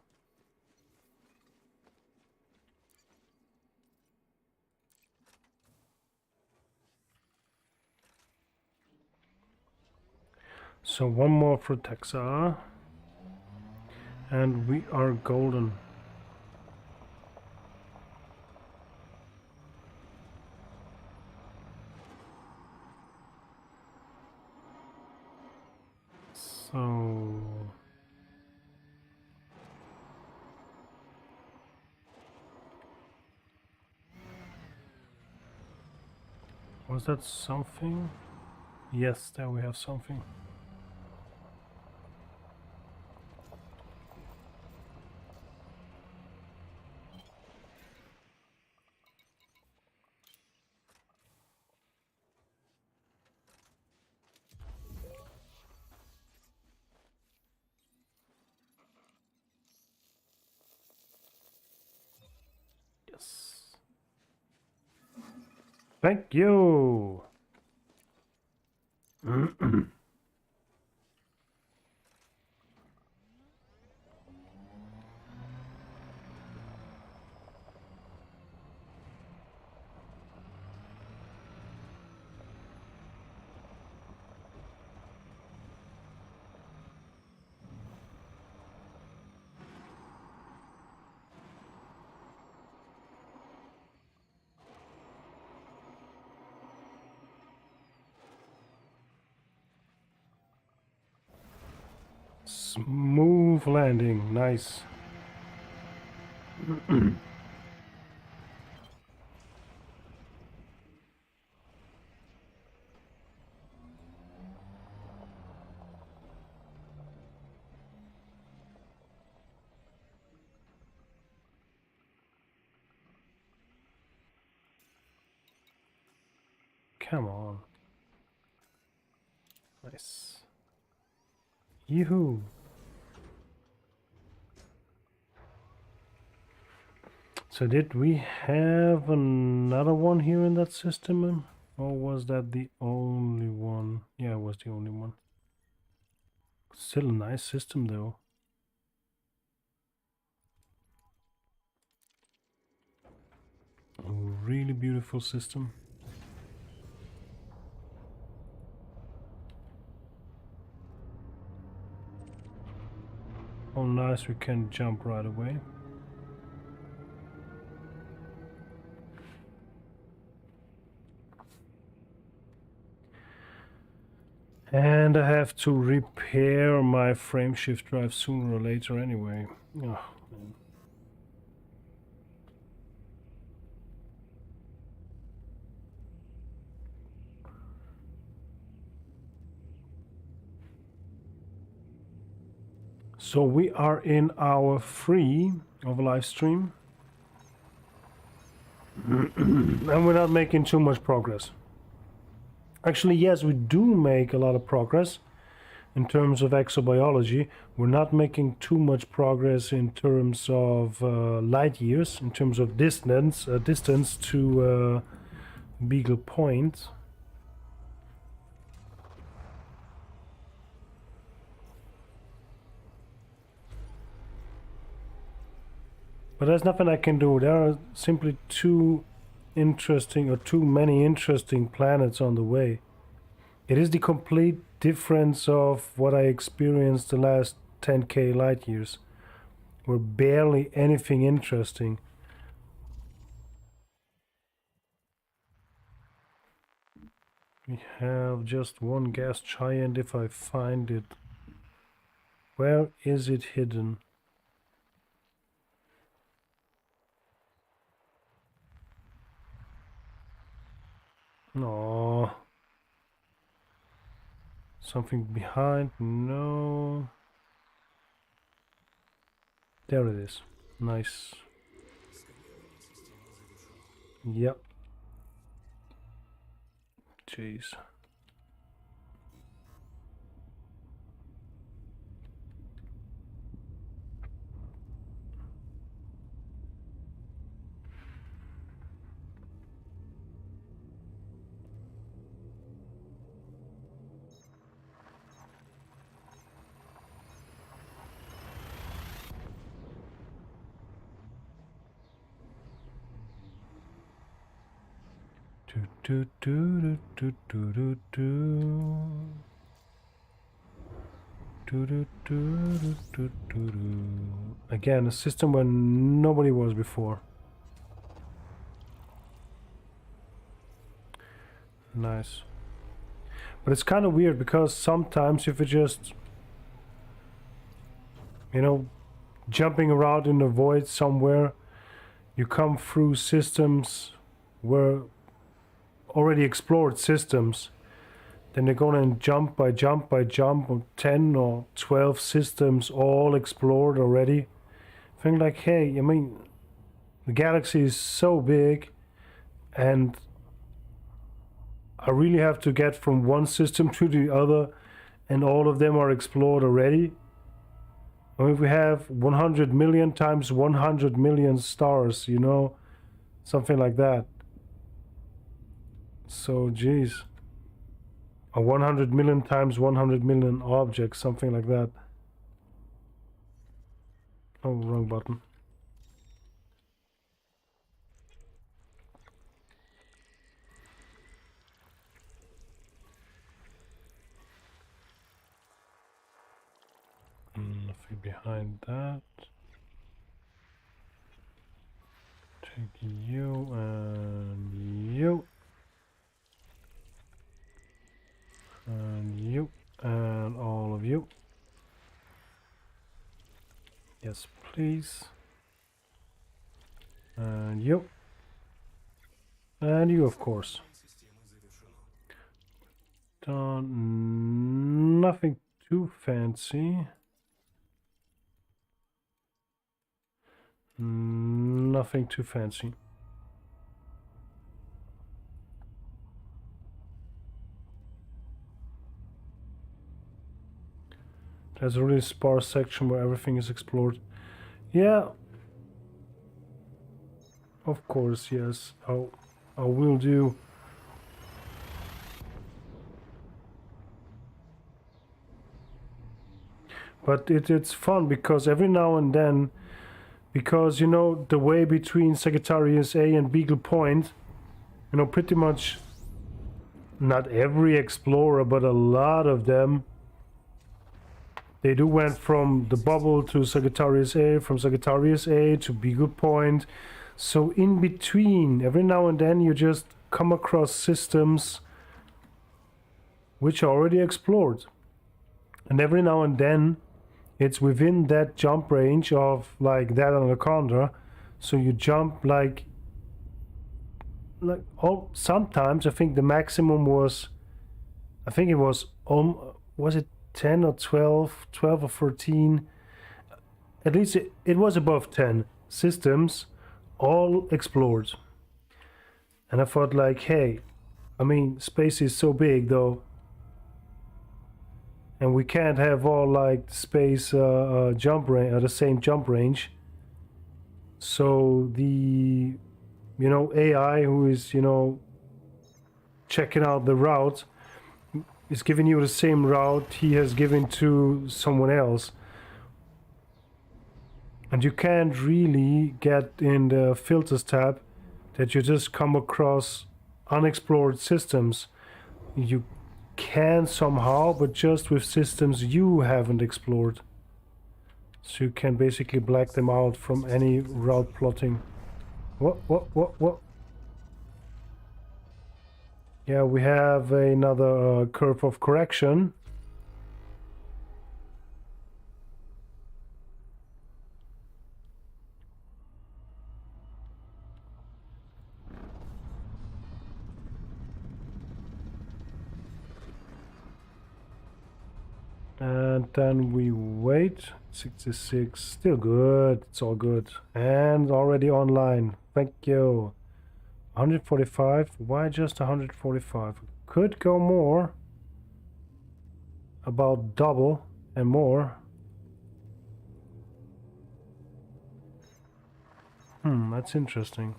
So one more Frutexa. And we are golden. So was that something? Yes, there we have something. Yes. Thank you. Smooth landing, nice. Come on. Nice. Yoo-hoo. So did we have another one here in that system? Or was that the only one? Yeah, it was the only one. Still a nice system though. A really beautiful system. Oh nice, we can jump right away. And I have to repair my frameshift drive sooner or later anyway. Oh, man. So we are in hour 3 of a live stream. And we're not making too much progress. Actually, yes, we do make a lot of progress in terms of exobiology. We're not making too much progress in terms of light years, in terms of distance to Beagle Point. But there's nothing I can do. There are simply too many interesting planets on the way. It is the complete difference of what I experienced the last 10k light years. Where barely anything interesting. We have just one gas giant if I find it. Where is it hidden? No. Something behind? No. There it is. Nice. Yep. Jeez. Do, do, do, do, do, do. Do, do, do, do, do, do, do. Again, a system where nobody was before. Nice. But it's kind of weird because sometimes if you just, you know, jumping around in the void somewhere, you come through systems where already explored systems, then they're gonna jump by jump by jump on 10 or 12 systems all explored already. Think like, hey, I mean, the galaxy is so big and I really have to get from one system to the other and all of them are explored already. I mean, if we have 100 million times 100 million stars, you know, something like that. So, geez. A 100 million times 100 million objects, something like that. Oh, wrong button. Nothing behind that. Take you and you. And you, and all of you. Yes, please. And you. And you, of course. Done. Nothing too fancy. Nothing too fancy. There's a really sparse section where everything is explored. Yeah. Of course, yes. I will do. But it's fun because every now and then, because you know the way between Sagittarius A and Beagle Point, you know, pretty much not every explorer, but a lot of them, they do went from the bubble to Sagittarius A, from Sagittarius A to Beagle Point. So in between, every now and then you just come across systems which are already explored. And every now and then it's within that jump range of like that anaconda. So you jump like sometimes I think the maximum was, I think it was it 10 or 12 or 14, at least it was above 10 systems, all explored. And I thought like, hey, I mean, space is so big though, and we can't have all like space jump range, the same jump range. So the, you know, AI who is, you know, checking out the route is giving you the same route he has given to someone else. And you can't really get in the filters tab that you just come across unexplored systems. You can somehow, but just with systems you haven't explored. So you can basically black them out from any route plotting. What? Yeah, we have another curve of correction. And then we wait. 66, still good. It's all good. And already online. Thank you. 145. Why just 145? Could go more. About double and more. That's interesting.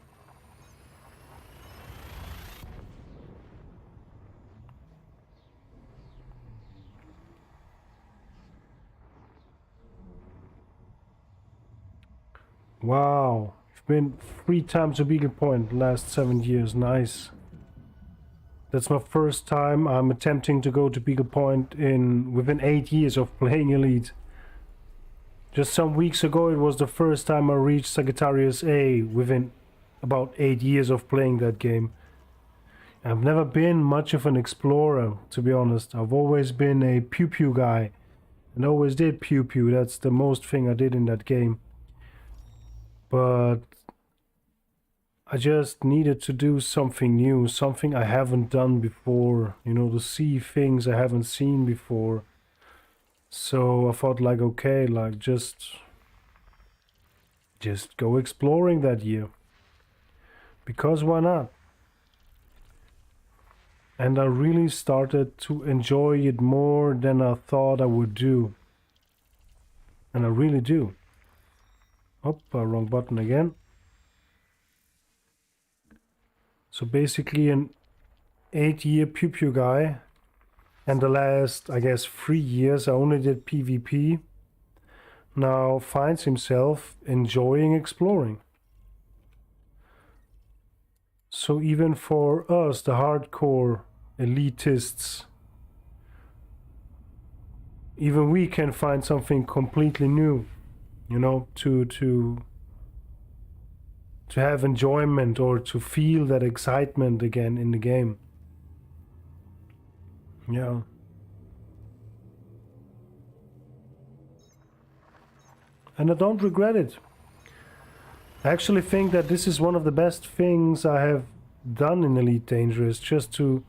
Wow, I've been 3 times to Beagle Point the last 7 years. Nice. That's my first time I'm attempting to go to Beagle Point within 8 years of playing Elite. Just some weeks ago it was the first time I reached Sagittarius A within about 8 years of playing that game. I've never been much of an explorer, to be honest. I've always been a pew-pew guy and always did pew-pew. That's the most thing I did in that game. But I just needed to do something new, something I haven't done before, you know, to see things I haven't seen before. So I thought like, okay, like just go exploring that year. Because why not? And I really started to enjoy it more than I thought I would do. And I really do. Oh, wrong button again. So basically an 8-year pew-pew guy, and the last, I guess, 3 years I only did PvP, now finds himself enjoying exploring. So even for us, the hardcore elitists, even we can find something completely new, you know, to have enjoyment or to feel that excitement again in the game. Yeah. And I don't regret it. I actually think that this is one of the best things I have done in Elite Dangerous, just to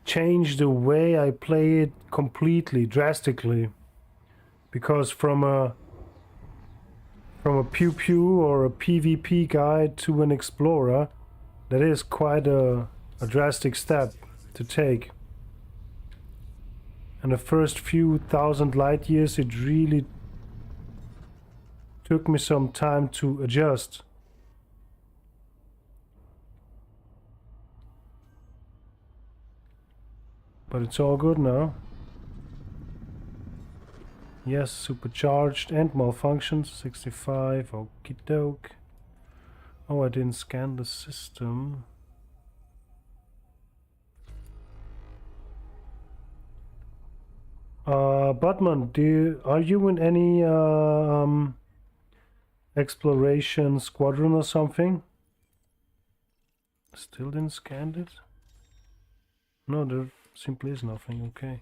change the way I play it completely, drastically. Because from a pew-pew or a PvP guy to an explorer, that is quite a drastic step to take. And the first few thousand light years, it really took me some time to adjust. But it's all good now. Yes, supercharged and malfunctions, 65, okie doke. Oh, I didn't scan the system. Butman, are you in any exploration squadron or something? Still didn't scan it? No, there simply is nothing, okay.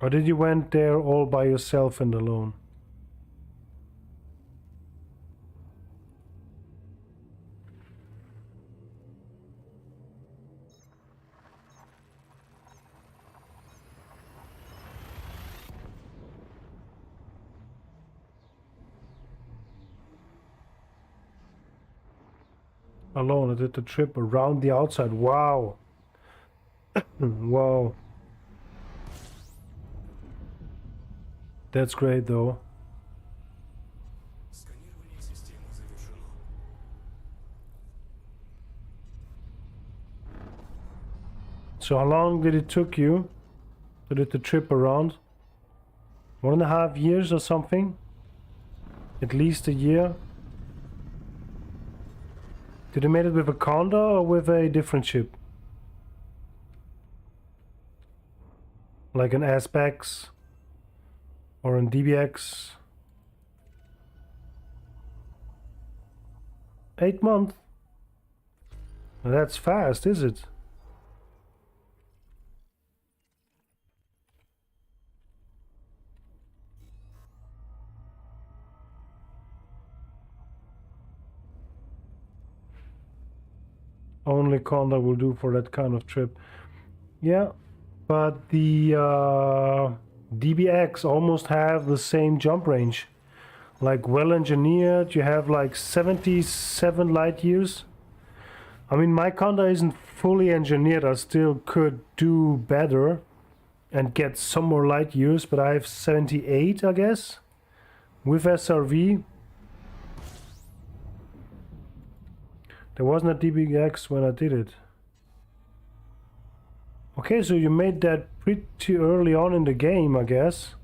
Or did you went there all by yourself and alone? alone. I did the trip around the outside. Wow. Wow. That's great though. So how long did it took you to do the trip around? 1.5 years or something? At least a year? Did you make it with a Condor or with a different ship? Like an SBX or an DBX? 8 months? That's fast, is it? Only Condor will do for that kind of trip. Yeah, but the DBX almost have the same jump range. Like well engineered, you have like 77 light years. I mean, my Condor isn't fully engineered. I still could do better and get some more light years, but I have 78, I guess, with SRV. There wasn't a DBX when I did it. Okay, so you made that pretty early on in the game, I guess.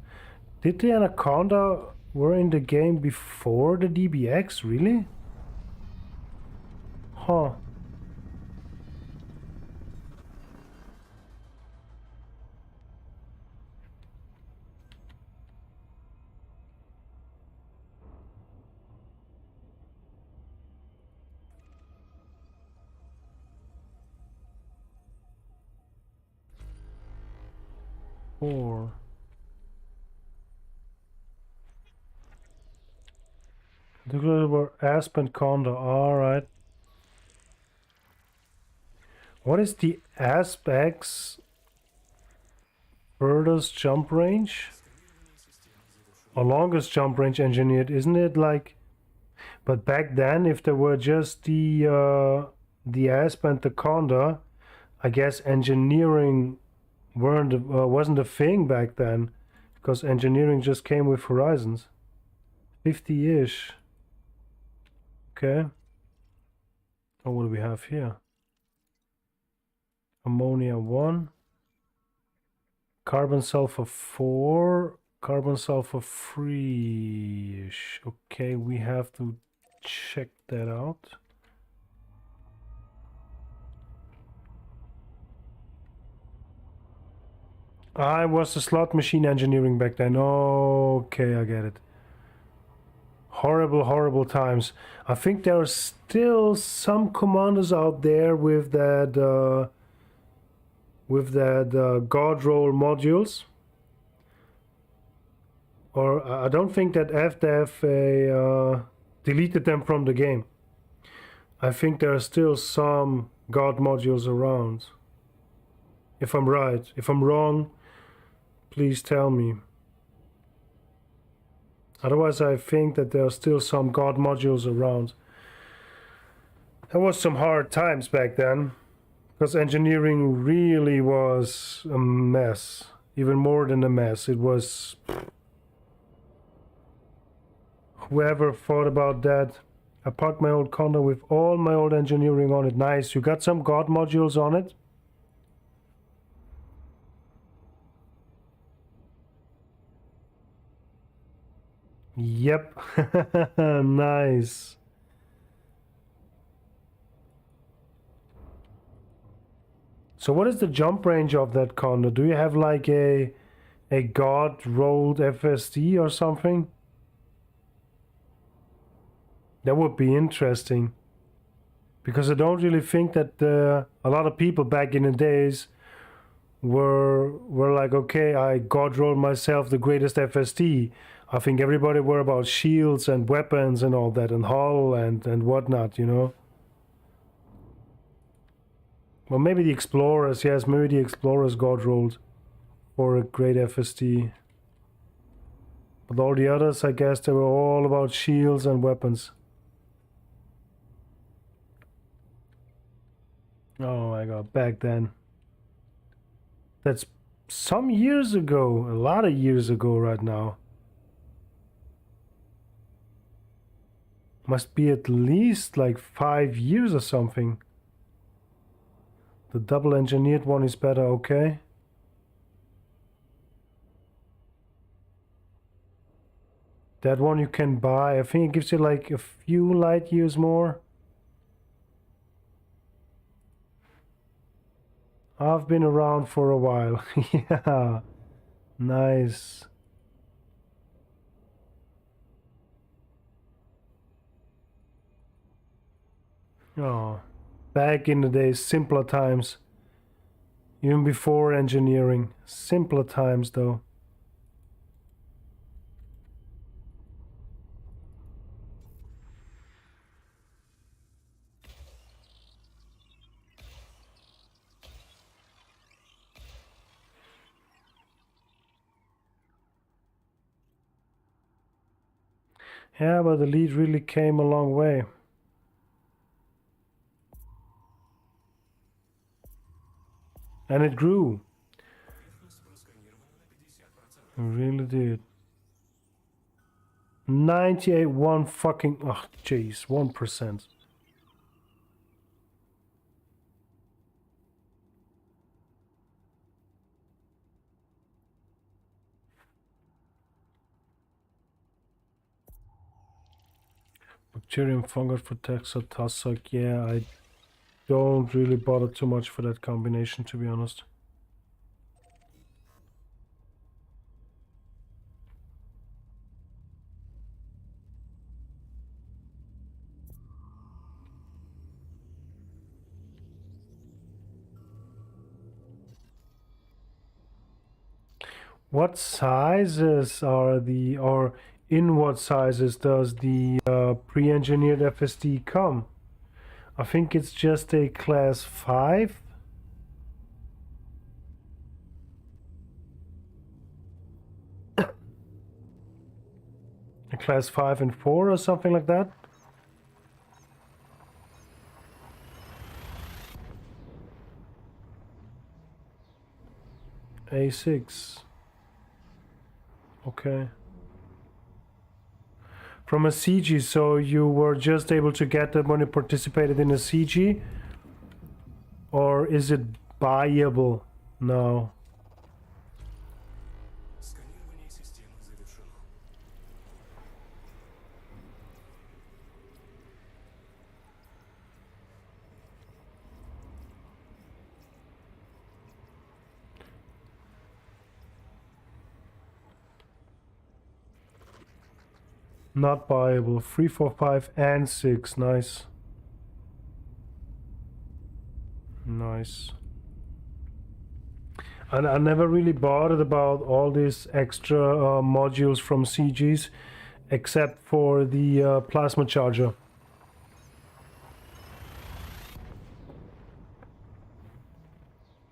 Did the Anaconda were in the game before the DBX, really? Huh. Four. The were Asp and Condor, alright. What is the Asp-X furthest jump range? Or longest jump range engineered, isn't it like... But back then, if there were just the Asp and the Condor, I guess engineering wasn't a thing back then, because engineering just came with Horizons. 50-ish. Okay. Oh, what do we have here? Ammonia 1. Carbon sulfur 4. Carbon sulfur 3-ish. Okay, we have to check that out. I was the slot machine engineering back then. Okay, I get it. Horrible, horrible times. I think there are still some commanders out there with that guard roll modules. Or I don't think that FDF deleted them from the game. I think there are still some guard modules around. If I'm right. If I'm wrong, please tell me. Otherwise, I think that there are still some guard modules around. There was some hard times back then, because engineering really was a mess. Even more than a mess. It was... Whoever thought about that? I parked my old Condor with all my old engineering on it. Nice. You got some guard modules on it? Yep. Nice. So what is the jump range of that Condor? Do you have like a guard rolled FSD or something? That would be interesting. Because I don't really think that a lot of people back in the days were like, okay, I guard rolled myself the greatest FSD. I think everybody were about shields and weapons and all that, and hull and whatnot, you know. Well, maybe the Explorers, yes, maybe the Explorers guard rolled for a great FSD. But all the others, I guess, they were all about shields and weapons. Oh my god, back then. That's some years ago, a lot of years ago right now. Must be at least like 5 years or something. The double engineered one is better, okay. That one you can buy. I think it gives you like a few light years more. I've been around for a while. Yeah, nice. Oh, back in the days, simpler times. Even before engineering, simpler times though. Yeah, but the lead really came a long way. And it grew. It really did. 98, one fucking, oh jeez, 1%. Bacterium fungus for Texas Tussock, yeah, I don't really bother too much for that combination, to be honest. What sizes are the, or in what sizes does the pre-engineered FSD come? I think it's just a class 5. A class 5 and 4 or something like that. A6. Okay. From a CG, so you were just able to get them when you participated in a CG? Or is it buyable now? Not buyable. 3, 4, 5 and 6. Nice. Nice. And I never really bothered about all these extra modules from CGs, except for the plasma charger.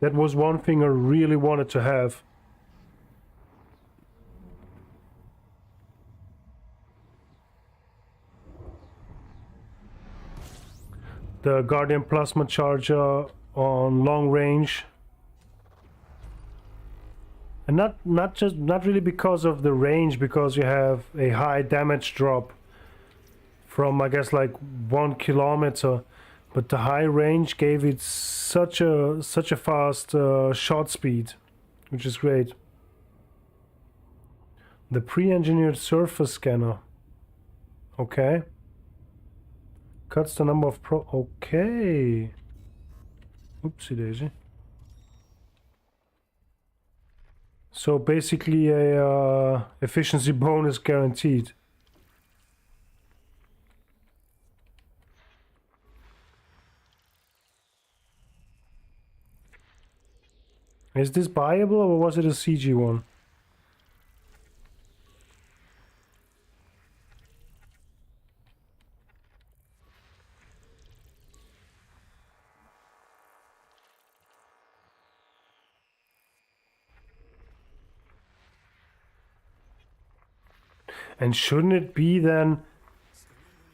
That was one thing I really wanted to have. The Guardian plasma charger on long range. And not really because of the range, because you have a high damage drop from, I guess, like 1 kilometer, but the high range gave it such a fast shot speed, which is great. The pre-engineered surface scanner. Okay. Cuts the number of okay. Oopsie daisy. So basically a efficiency bonus guaranteed. Is this buyable or was it a CG one? And shouldn't it be then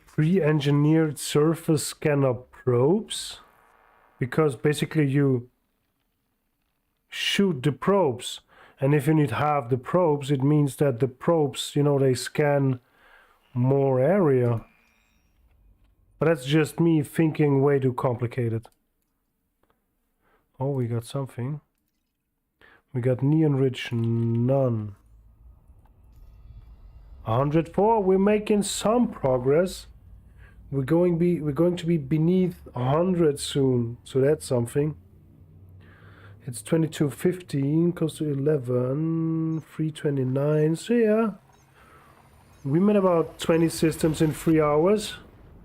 pre-engineered surface scanner probes? because basically you shoot the probes, and if you need half the probes, it means that the probes, you know, they scan more area. But that's just me thinking way too complicated. Oh, we got something. We got neon rich none. 104. We're making some progress. We're going to be beneath 100 soon, so that's something. It's 22:15, close to 11, 3:29. So yeah, we made about 20 systems in 3 hours.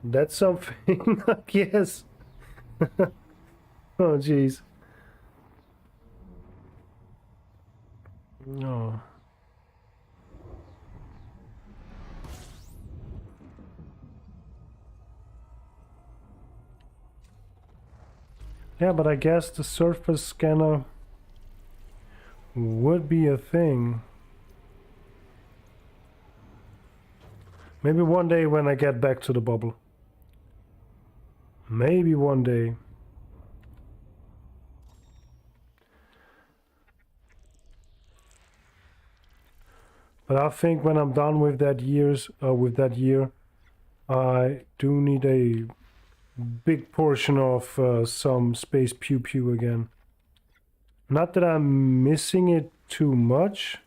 That's something, I guess. Oh, jeez. No. Yeah, but I guess the surface scanner would be a thing. Maybe one day when I get back to the bubble. Maybe one day. But I think when I'm done with that year, I do need a big portion of some space pew pew again. Not that I'm missing it too much,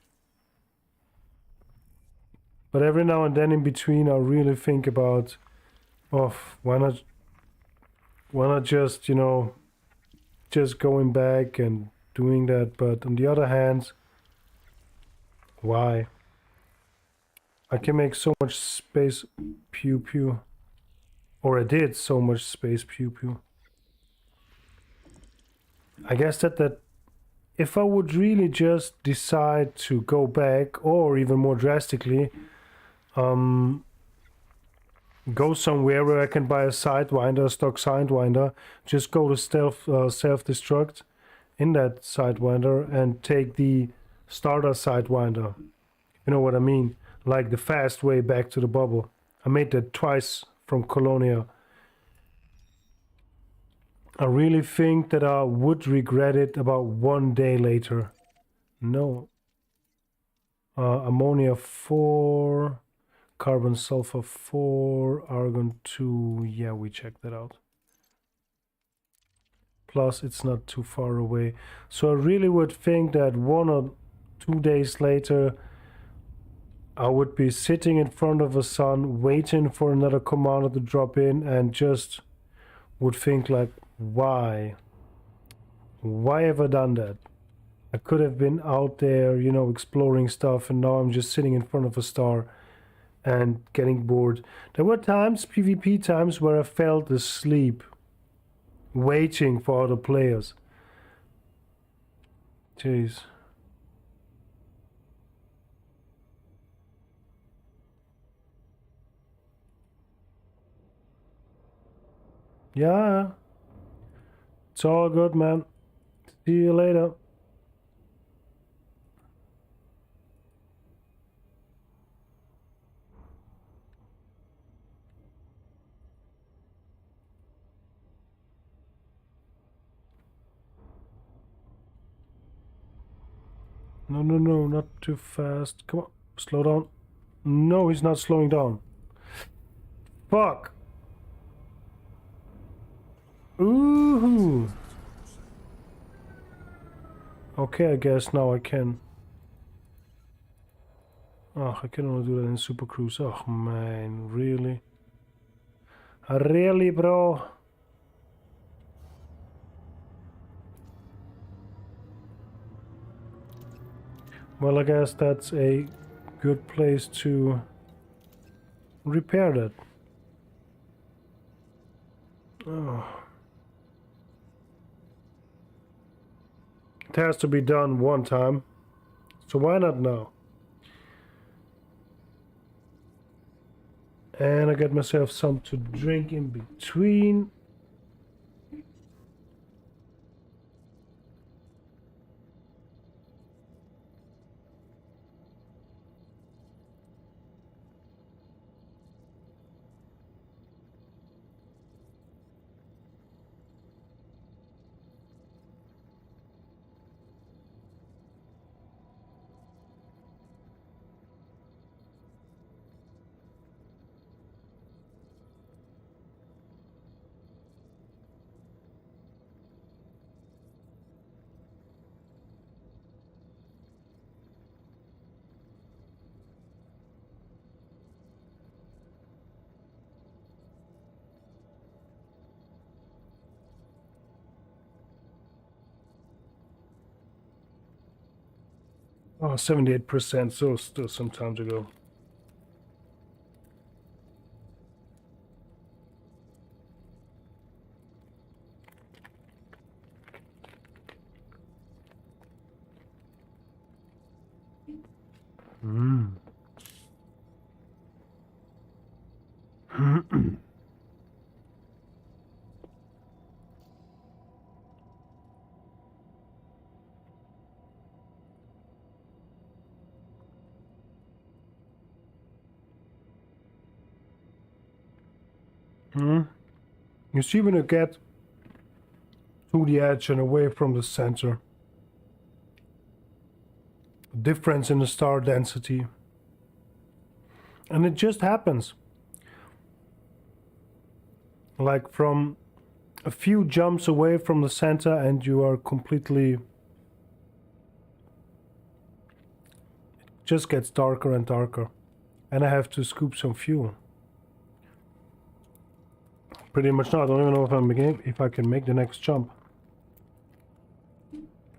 but every now and then in between I really think about, oh, why not just, you know, just going back and doing that. But on the other hand, why? I can make so much space pew pew. Or I did so much space pew pew. I guess that if I would really just decide to go back, or even more drastically, go somewhere where I can buy a sidewinder, a stock sidewinder, just go to self-destruct in that sidewinder and take the starter sidewinder. You know what I mean? Like the fast way back to the bubble. I made that twice from Colonia. I really think that I would regret it about 1 day later. No. Ammonia 4, carbon sulfur 4, argon 2. Yeah, we checked that out. Plus, it's not too far away. So I really would think that 1 or 2 days later, I would be sitting in front of the sun, waiting for another commander to drop in, and just would think like, why? Why have I done that? I could have been out there, you know, exploring stuff, and now I'm just sitting in front of a star and getting bored. There were times, PvP times, where I felt asleep, waiting for other players. Jeez. Yeah. It's all good, man. See you later. No, no, no, not too fast. Come on, slow down. No, he's not slowing down. Fuck. Ooh. Okay, I guess now I can. Oh, I can only do that in Super Cruise. Oh, man, really? Really, bro? Well, I guess that's a good place to repair that. Oh. It has to be done one time, so why not now? And I got myself some to drink in between. Oh, 78%, so still some time to go. You see, when you get to the edge and away from the center, difference in the star density, and it just happens. Like from a few jumps away from the center and you are completely... It just gets darker and darker. And I have to scoop some fuel. Pretty much not. I don't even know if I can make the next jump.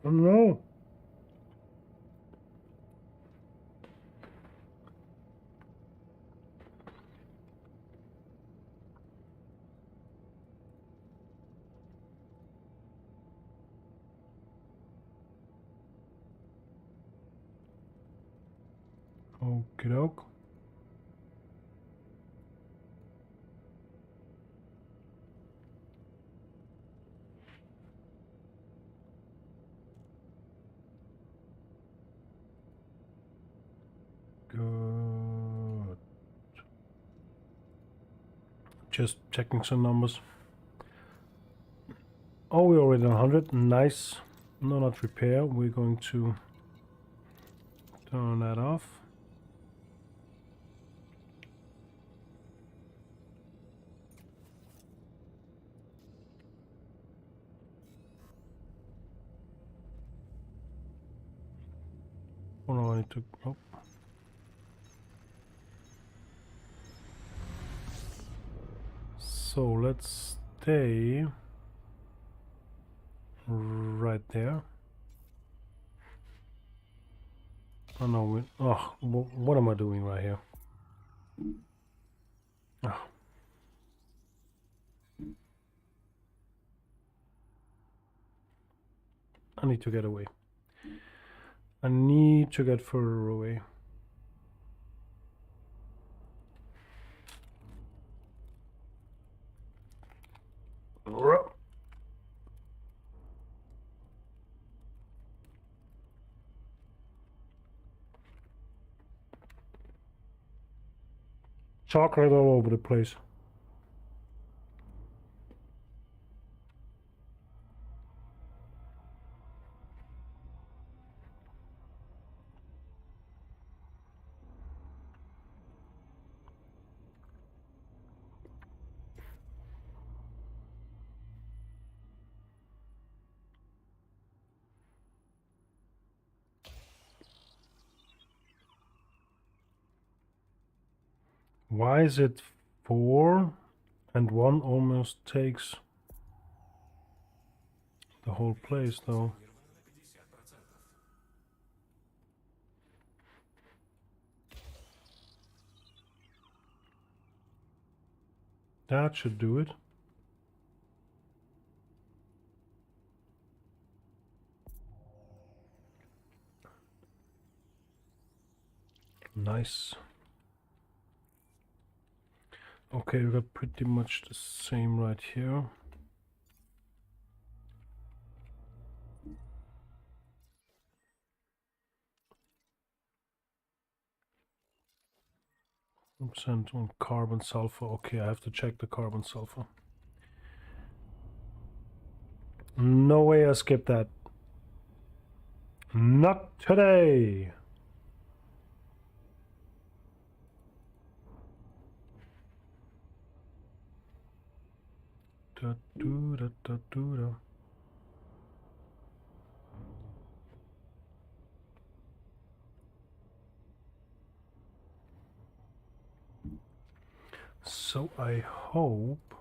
Oh no! Okie doke. Good. Just checking some numbers. Oh, we're already on 100. Nice. No, not repair. We're going to turn that off. Oh no, I need to... Oh. So let's stay right there. Oh no, what am I doing right here? Oh. I need to get away. I need to get further away. Chocolate all over the place. Why is it 4 and 1 almost takes the whole place though? That should do it. Nice. Okay, we got pretty much the same right here. Percent on carbon sulfur. Okay, I have to check the carbon sulfur. No way I skipped that. Not today. Da, do, da, da, do, da. So I hope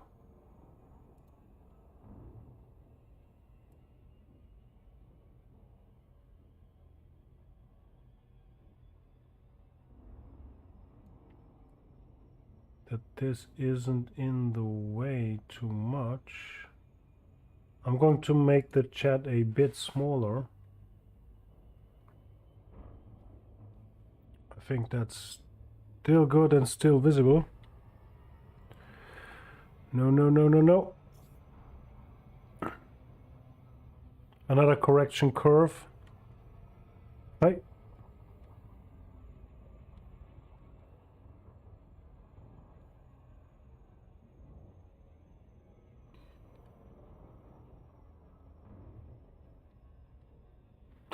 that this isn't in the way too much. I'm going to make the chat a bit smaller. I think that's still good and still visible. No, no, no, no, no. Another correction curve. Hey.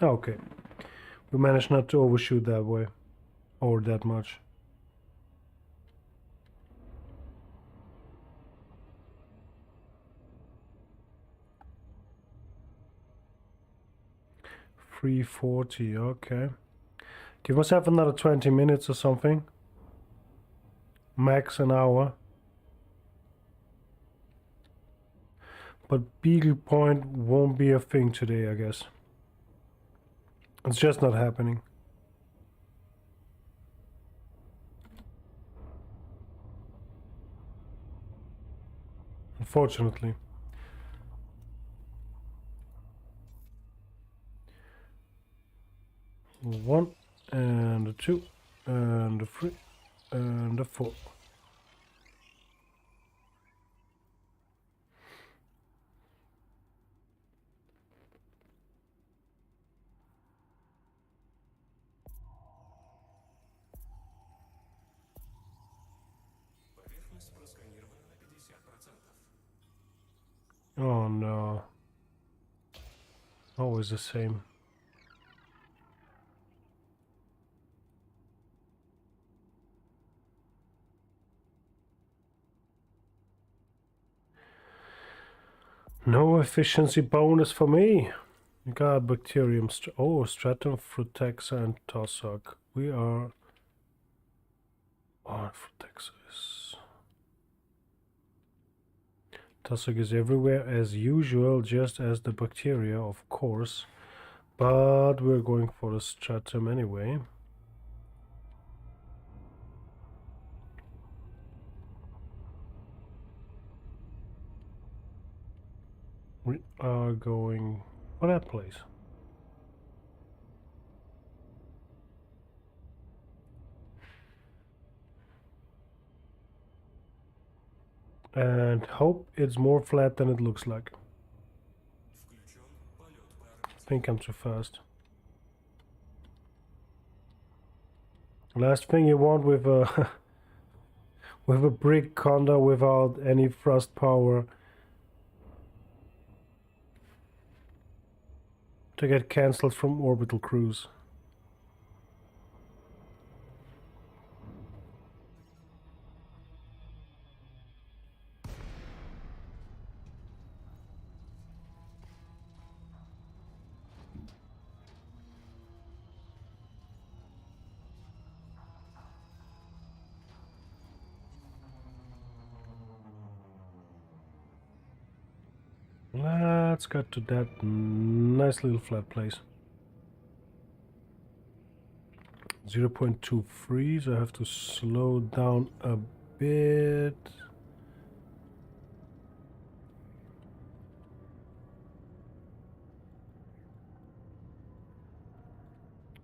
Okay. We managed not to overshoot that way. Or that much. $340, okay. Give myself another 20 minutes or something. Max an hour. But Beagle Point won't be a thing today, I guess. It's just not happening. Unfortunately. One and a two and a three and a four. Oh no. Always the same. No efficiency bonus for me. We got bacterium. Oh, stratum, frutexa, and tussock. We are. Oh, frutexa is. Tussock is everywhere as usual, just as the bacteria, of course. But we're going for the stratum anyway. We are going for that place. And hope it's more flat than it looks like. I think I'm too fast. Last thing you want with a with a brick conda without any thrust power to get cancelled from orbital cruise. Let's get to that nice little flat place. 0.23, so I have to slow down a bit.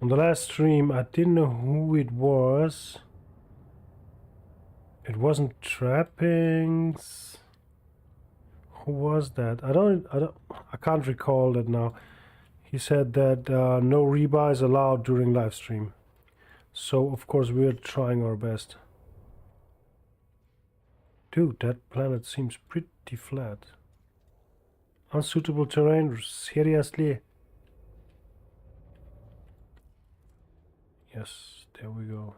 On the last stream, I didn't know who it was. It wasn't trappings. Who was that? I can't recall that now. He said that no rebuy is allowed during live stream. So of course we're trying our best. Dude, that planet seems pretty flat. Unsuitable terrain, seriously? Yes, there we go.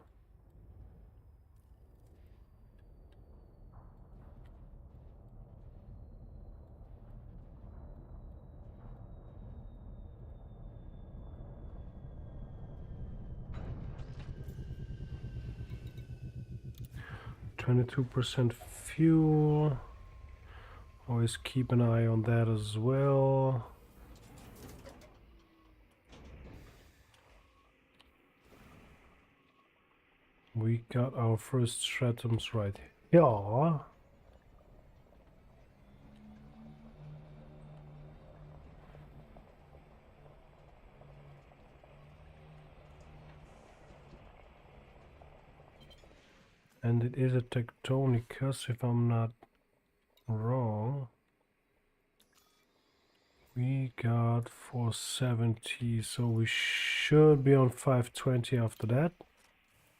%, fuel. Always keep an eye on that as well. We got our first stratums right Ja. And it is a tectonicus, if I'm not wrong. We got 470, so we should be on 520 after that.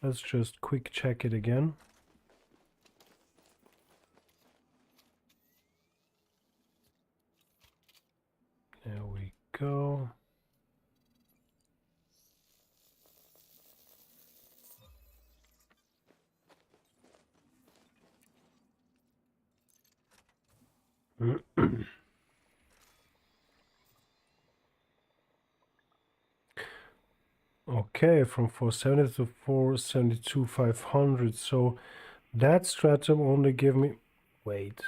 Let's just quick check it again. There we go. Okay, from 470 to 472, 500. So that stratum only give me... Wait.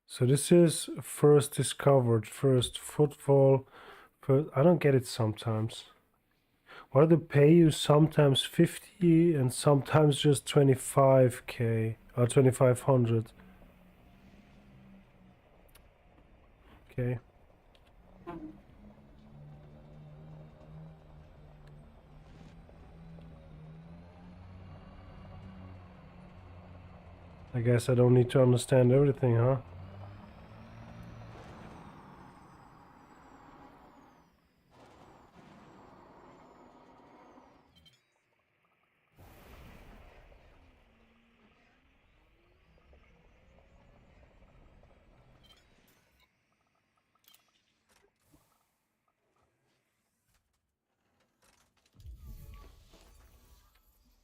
So this is first discovered, first footfall. First, I don't get it sometimes. Why do they pay you sometimes 50 and sometimes just 25k or 2500? Okay. I guess I don't need to understand everything, huh?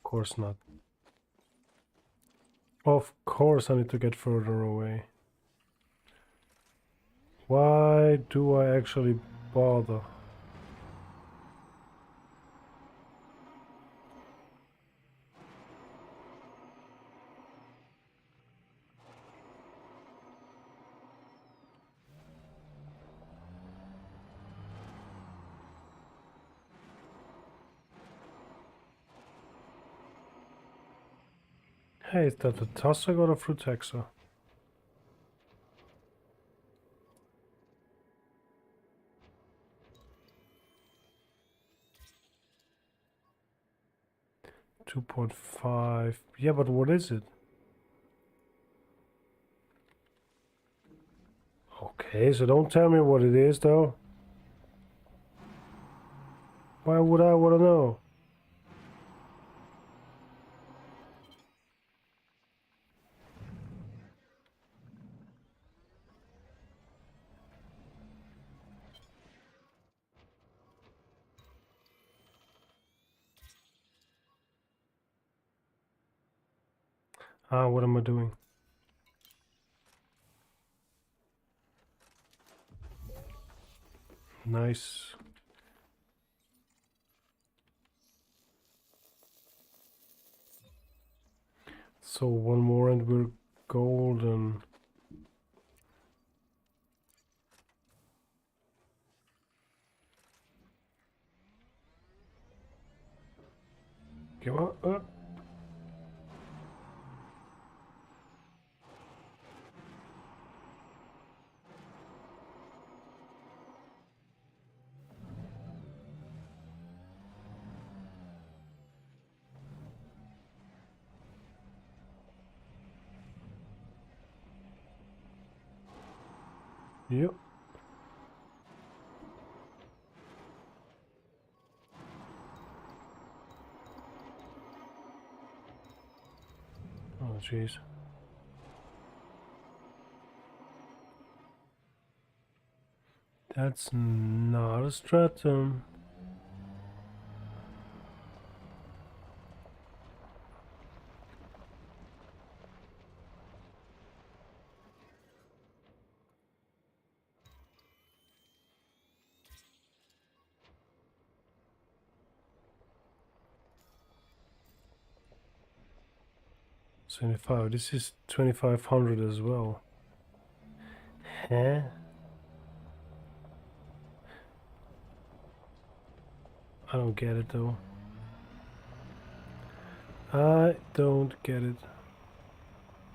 Of course not. Of course I need to get further away. Why do I actually bother? Hey, is that a tussock or a fruitaxa? $2.5. Yeah, but what is it? Okay, so don't tell me what it is, though. Why would I want to know? Ah, what am I doing? Nice. So one more and we're golden. Come on. Yep. Oh, jeez. That's not a stratum. $25. This is 2500 as well. Huh? I don't get it though. I don't get it.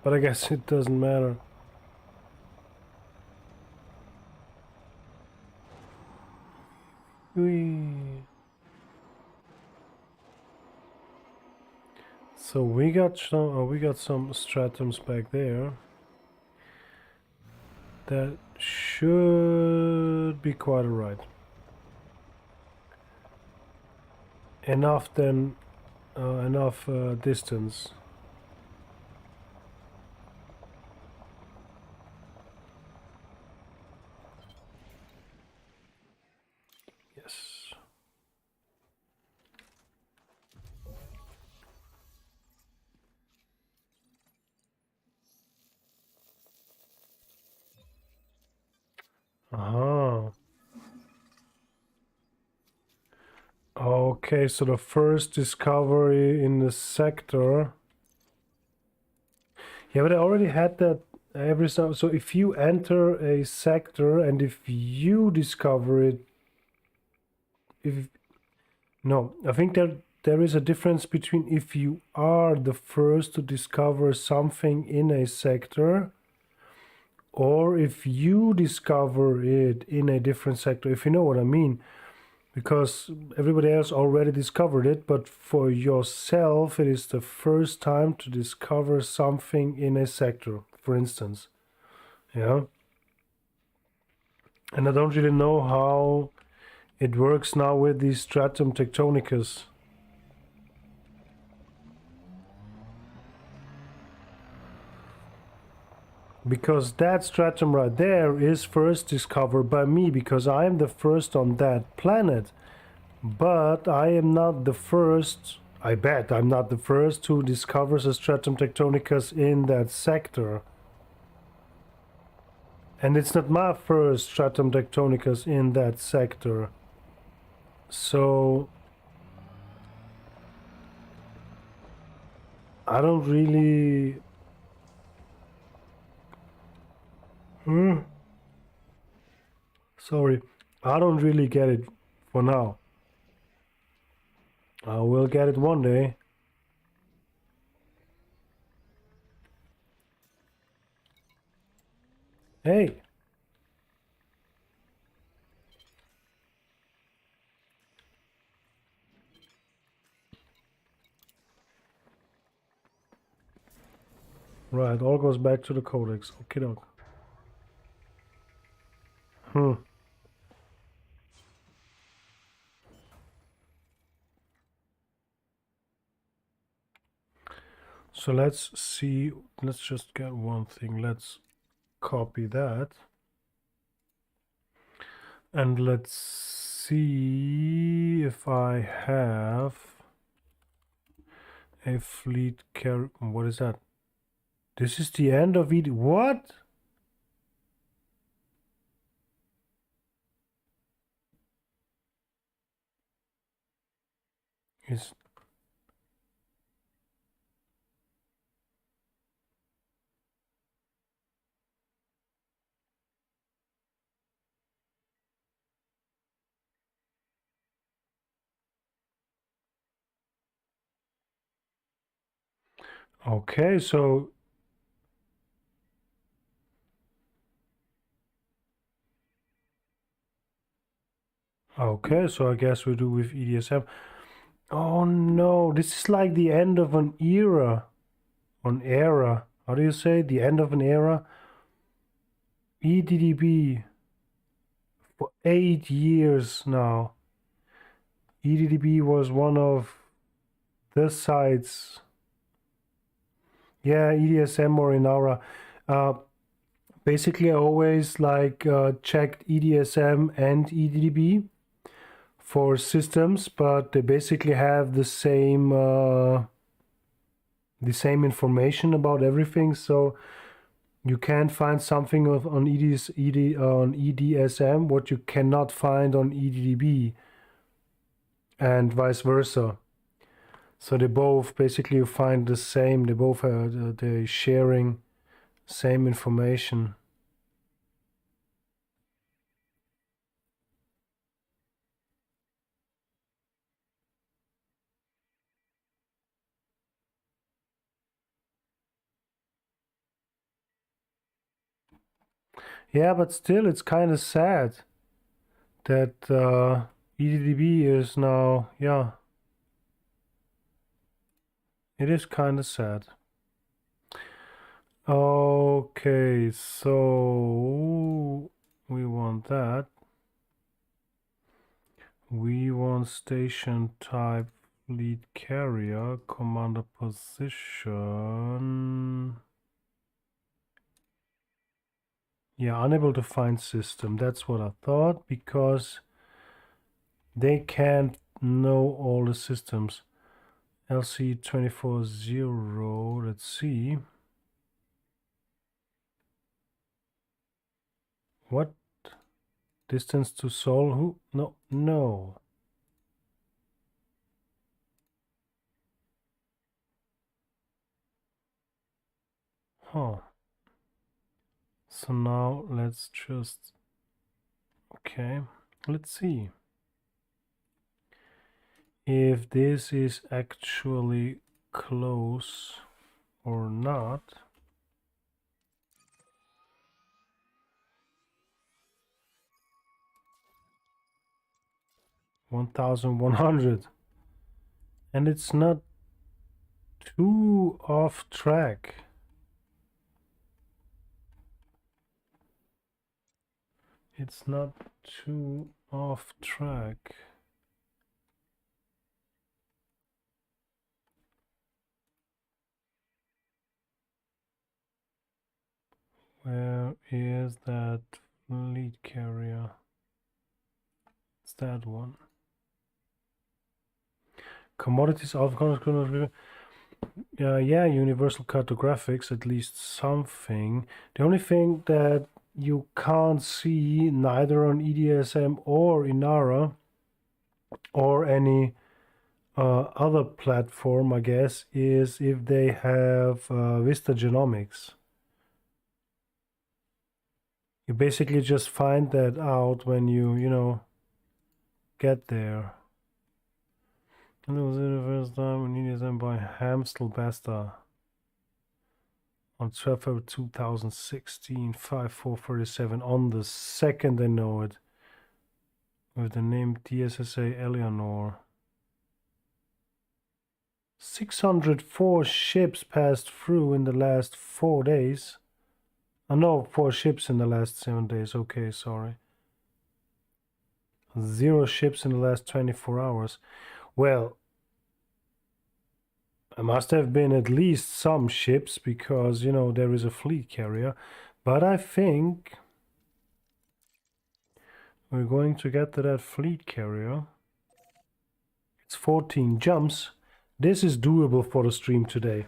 But I guess it doesn't matter. Whee. So we got some stratums back there. That should be quite alright. Enough then, enough distance. Yes. Aha. Okay, so the first discovery in the sector. Yeah, but I already had that every time. So if you enter a sector and if you discover it, no, I think there is a difference between if you are the first to discover something in a sector or if you discover it in a different sector, if you know what I mean. Because everybody else already discovered it, but for yourself, it is the first time to discover something in a sector, for instance. Yeah. And I don't really know how it works now with the stratum tectonicus. Because that stratum right there is first discovered by me, because I am the first on that planet. But I am not the first, I bet I'm not the first who discovers a stratum tectonicus in that sector. And it's not my first stratum tectonicus in that sector. So I don't really... Sorry, I don't really get it for now. I will get it one day. Hey! Right, all goes back to the codex. Okay, doke. So let's see, let's just get one thing. Let's copy that. And let's see if I have a fleet carrier. What is that? This is the end of it. What? Is okay, so I guess we do with EDSM. Oh no, this is like the end of an era. An era. How do you say? The end of an era? EDDB. For 8 years now. EDDB was one of the sites. Yeah, EDSM or Inara. Basically, I always checked EDSM and EDDB for systems, but they basically have the same information about everything. So you can find something on EDSM what you cannot find on EDDB, and vice versa. So they both basically find the same. They both are they sharing same information. Yeah, but still, it's kind of sad that EDDB is now, yeah, it is kind of sad. Okay, so we want that. We want station type fleet carrier, commander position. Yeah, unable to find system. That's what I thought, because they can't know all the systems. LC 24-0, let's see. What? Distance to Sol? Who? No, no. Huh. So now let's just... Okay, let's see if this is actually close or not. $1,100, and it's not too off track. It's not too off track. Where is that fleet carrier? It's that one. Commodities, yeah, universal cartographics, at least something. The only thing that you can't see neither on EDSM or Inara or any other platform, I guess, is if they have Vista Genomics. You basically just find that out when you know, get there. And it was the first time in EDSM by Hamstelbasta on 12 February 2016, 5437, on the second I know it, with the name DSSA Eleanor. 604 ships passed through in the last 4 days. No, 4 ships in the last 7 days. Okay, sorry. 0 ships in the last 24 hours. Well, there must have been at least some ships, because, you know, there is a fleet carrier. But I think we're going to get to that fleet carrier. It's 14 jumps. This is doable for the stream today.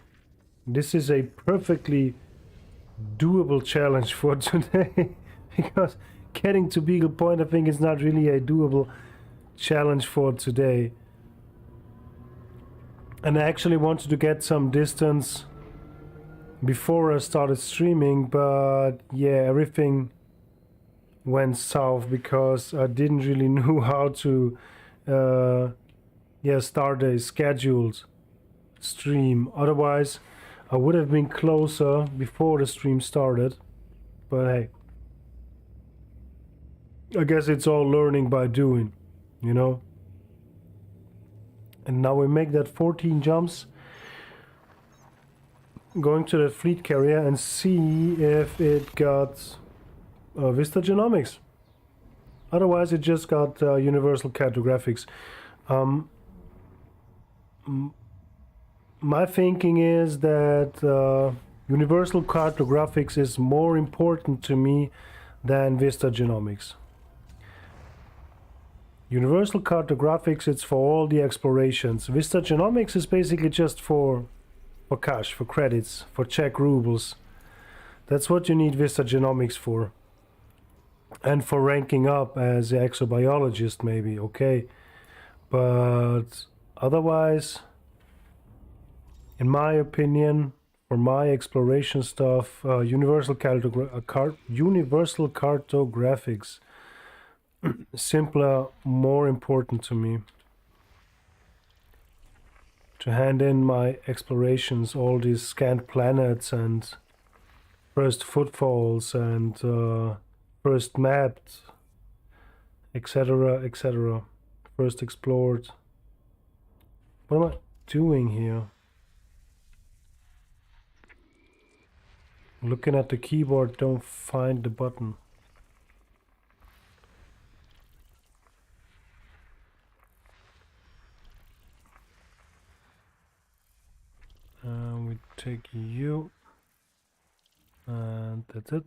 This is a perfectly doable challenge for today. Because getting to Beagle Point, I think, is not really a doable challenge for today. And I actually wanted to get some distance before I started streaming, but yeah, everything went south because I didn't really know how to start a scheduled stream. Otherwise, I would have been closer before the stream started. But hey, I guess it's all learning by doing, you know. And now we make that 14 jumps, going to the fleet carrier and see if it got Vista Genomics. Otherwise, it just got universal cartographics. My thinking is that universal cartographics is more important to me than Vista Genomics. Universal cartographics, it's for all the explorations. Vista Genomics is basically just for cash, for credits, for Czech rubles. That's what you need Vista Genomics for. And for ranking up as an exobiologist, maybe, okay. But otherwise, in my opinion, for my exploration stuff, universal cartographics, simpler, more important to me. To hand in my explorations, all these scanned planets and first footfalls and first mapped, etc., etc. First explored. What am I doing here? Looking at the keyboard, don't find the button. We take you, and that's it.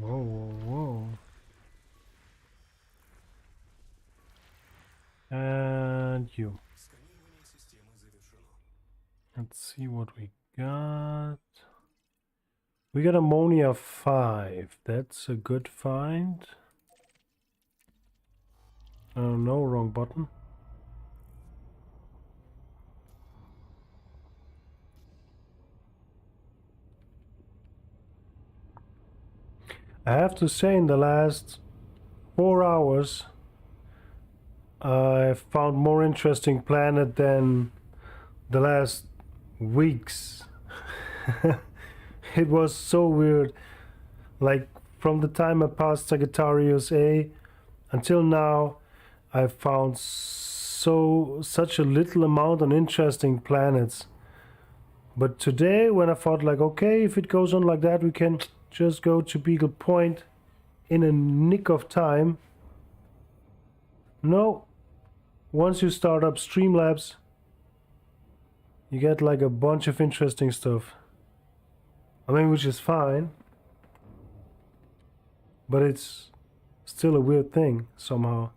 Whoa, whoa, whoa. And you. Let's see what we got. We got ammonia 5. That's a good find. Oh no, wrong button. I have to say, in the last 4 hours, I found more interesting planet than the last weeks. It was so weird. Like, from the time I passed Sagittarius A until now, I found such a little amount of interesting planets. But today, when I thought like, okay, if it goes on like that, we can just go to Beagle Point in a nick of time. No. Once you start up Streamlabs, you get like a bunch of interesting stuff. I mean, which is fine. But it's still a weird thing, somehow.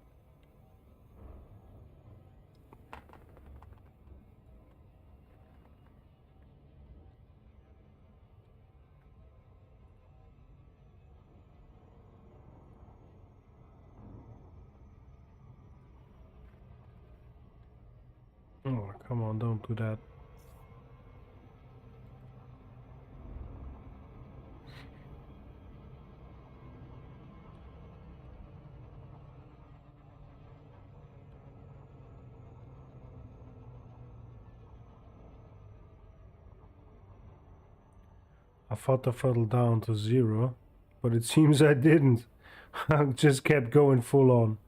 Oh, come on, don't do that. I thought I throttled down to 0, but it seems I didn't. I just kept going full on.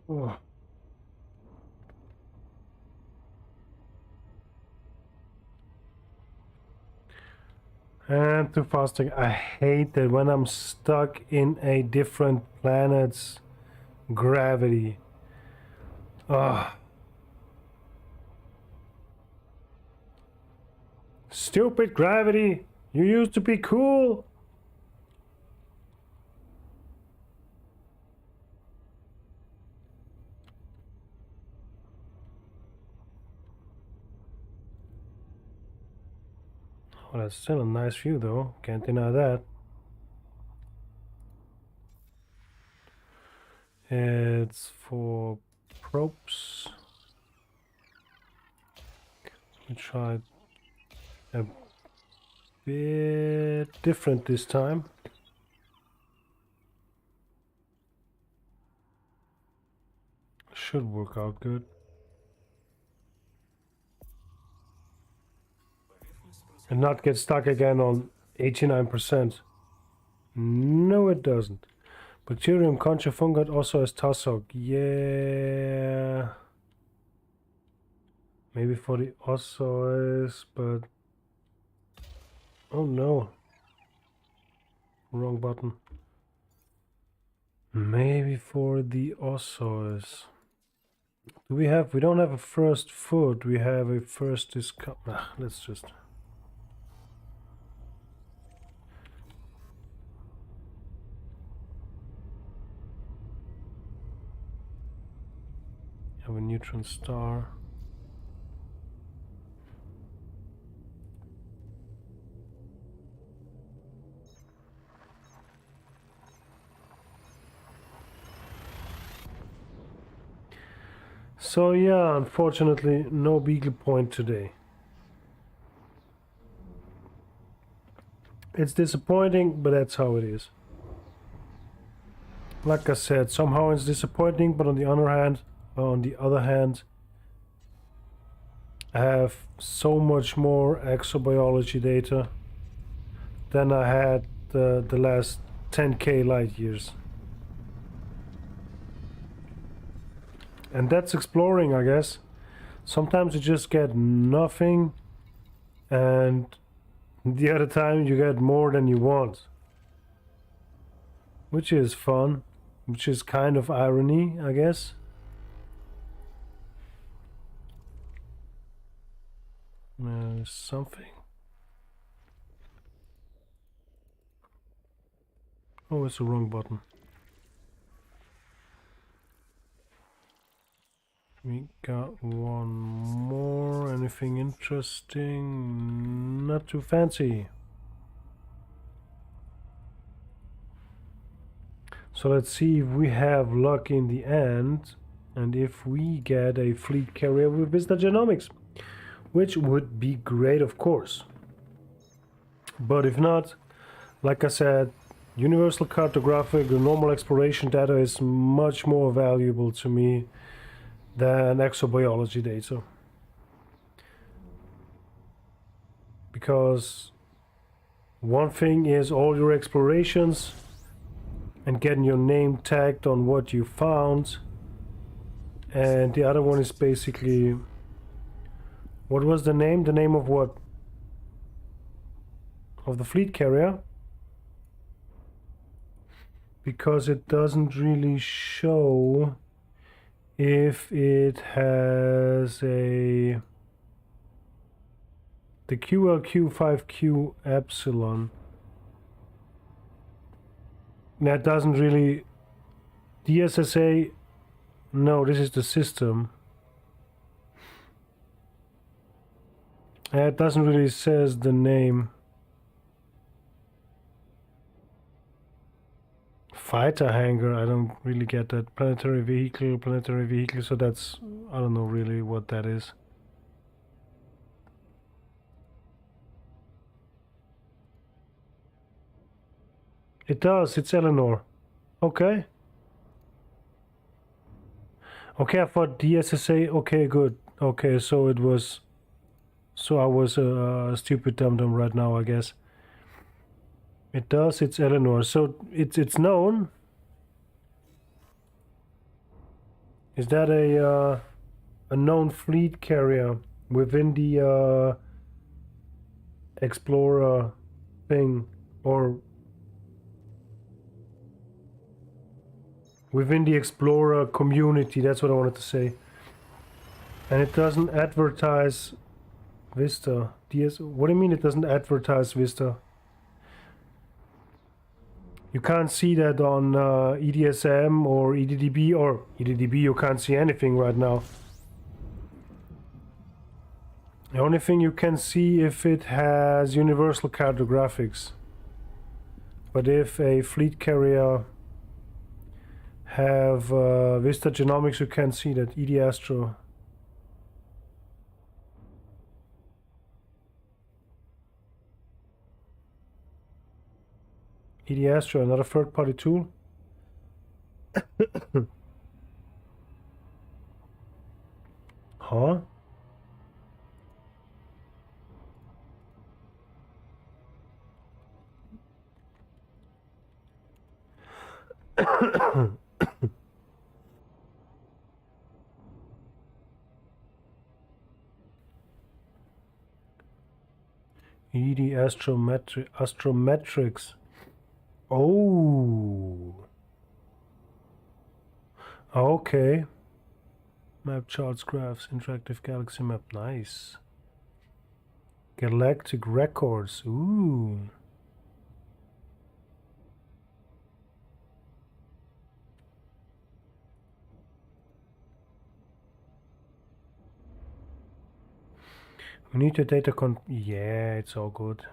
Oh. And too fasting. I hate that when I'm stuck in a different planet's gravity. Ugh. Stupid gravity! You used to be cool! Oh, that's still a nice view though, can't deny that. It's for probes. We tried a bit different this time. Should work out good. and not get stuck again on 89%. No, it doesn't. Bacterium, concha, fungi also has tussock. Yeah. Maybe for the ossois, but... Oh no. Wrong button. Maybe for the ossois. Do we have... We don't have a first foot. We have a first discover... let's just... Have a neutron star. So yeah, unfortunately, no Beagle point today. It's disappointing, but that's how it is. Like I said, somehow it's disappointing, but on the other hand, I have so much more exobiology data than I had the last 10k light years. And that's exploring, I guess. Sometimes you just get nothing, and the other time you get more than you want. Which is fun, which is kind of irony, I guess. Something. Oh, it's the wrong button. We got one more. Anything interesting? Not too fancy. So let's see if we have luck in the end, and if we get a fleet carrier with Vista Genomics, which would be great, of course. But if not, like I said, universal cartographic, the normal exploration data is much more valuable to me than exobiology data. Because one thing is all your explorations and getting your name tagged on what you found, and the other one is basically, what was the name? The name of what? Of the fleet carrier? Because it doesn't really show if it has the QLQ5Q epsilon. That doesn't really... DSSA... No, this is the system. It doesn't really says the name. Fighter hangar, I don't really get that. Planetary vehicle, so that's... I don't know really what that is. It does, it's Eleanor. Okay. Okay, I thought DSSA, okay, good. Okay, so it was... So I was a stupid dum-dum right now, I guess. It does, it's Eleanor. So it's known. Is that a known fleet carrier within the Explorer thing, or within the Explorer community? That's what I wanted to say. And it doesn't advertise Vista. What do you mean it doesn't advertise Vista? You can't see that on EDSM or EDDB, or EDDB you can't see anything right now. The only thing you can see if it has universal cartographics. But if a fleet carrier have Vista Genomics, you can see that. ED Astro. ED Astro, another third-party tool. Huh? ED astrometrics. Oh. Okay. Map charts, graphs, interactive galaxy map. Nice. Galactic records. Ooh. We need the data yeah, it's all good.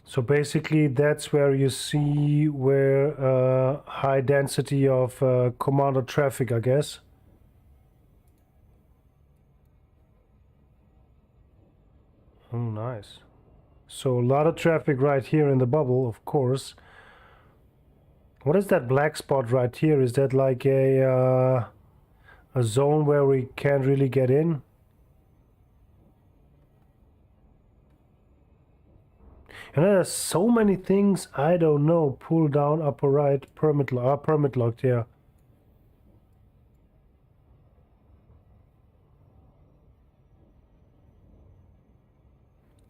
So basically that's where you see where high density of commander traffic, I guess. Oh, nice. So a lot of traffic right here in the bubble, of course. What is that black spot right here? Is that like a zone where we can't really get in? And there's so many things I don't know. Pull down, upper right, permit locked, yeah.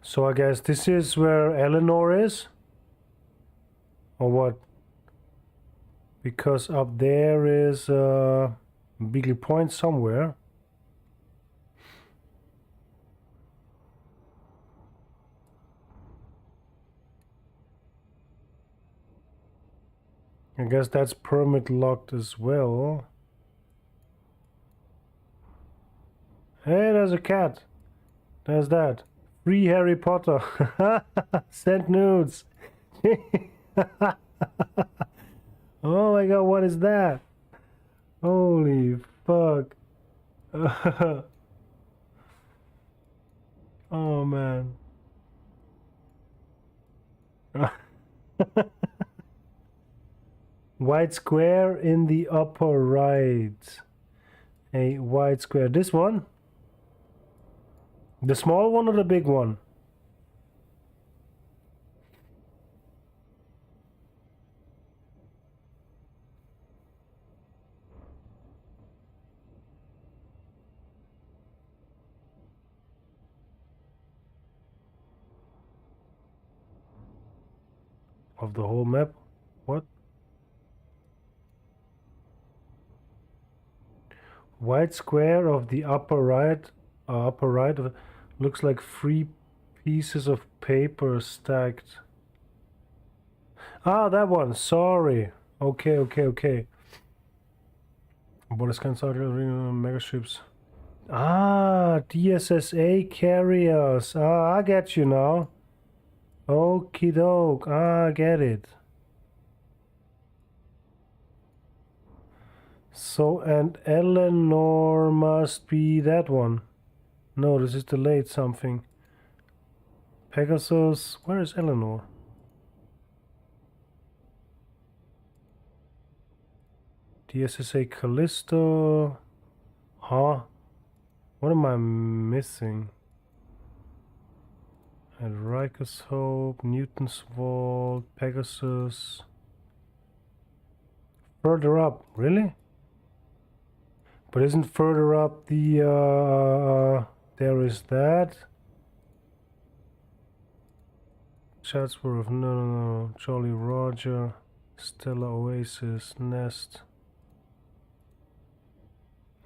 So I guess this is where Eleanor is? Or what? Because up there is Beagle Point somewhere. I guess that's permit locked as well. Hey, there's a cat. There's that. Free Harry Potter. Send nudes. Oh my god, what is that? Holy fuck. Oh man. White square in the upper right. A white square. This one? The small one or the big one? Of the whole map? What? White square of the upper right looks like 3 pieces of paper stacked. Ah, that one. Sorry. Okay. Border scan megaships. Ah, DSSA carriers. Ah, I get you now. Okie doke. Ah, I get it. So, and Eleanor must be that one. No, this is delayed something. Pegasus. Where is Eleanor? DSSA Callisto. Huh? What am I missing? And Riker's Hope, Newton's Vault, Pegasus. Further up, really? But isn't further up the there is that. Chatsworth, no. Jolly Roger, Stella Oasis, Nest.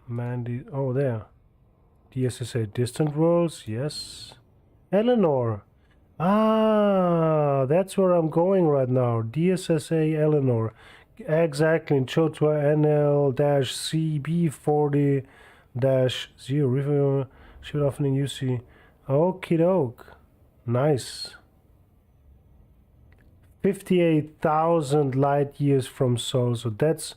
Mandy, oh there. DSSA Distant Worlds, yes. Eleanor. Ah, that's where I'm going right now. DSSA Eleanor. Exactly, in Chotua NL-CB40-0. River should often in UC. Okie doke. Nice. 58,000 light years from Sol. So that's,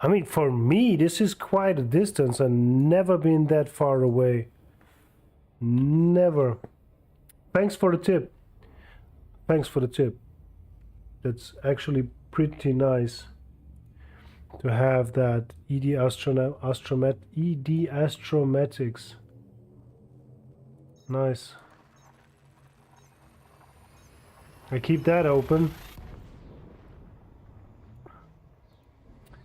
I mean, for me, this is quite a distance. I've never been that far away. Never. Thanks for the tip. Thanks for the tip. That's actually pretty nice to have that ED astromatics. Nice. I keep that open.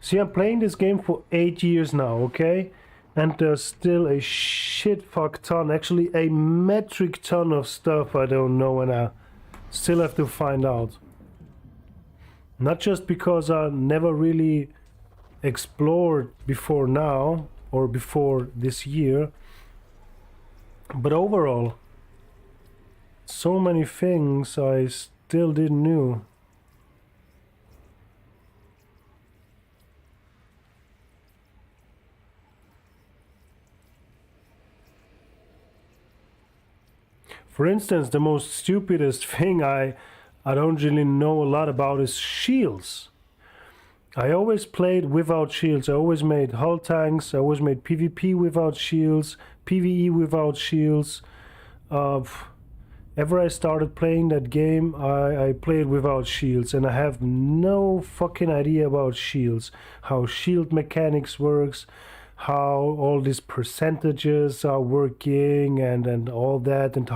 See, I'm playing this game for 8 years now, okay? And there's still a shit fuck ton, actually a metric ton of stuff I don't know, and I still have to find out. Not just because I never really explored before now, or before this year, but overall, so many things I still didn't know. For instance, the most stupidest thing I don't really know a lot about is shields. I always played without shields. I always made hull tanks. I always made PvP without shields, PvE without shields. Ever I started playing that game, I played without shields, and I have no fucking idea about shields, how shield mechanics works, how all these percentages are working, and all that, and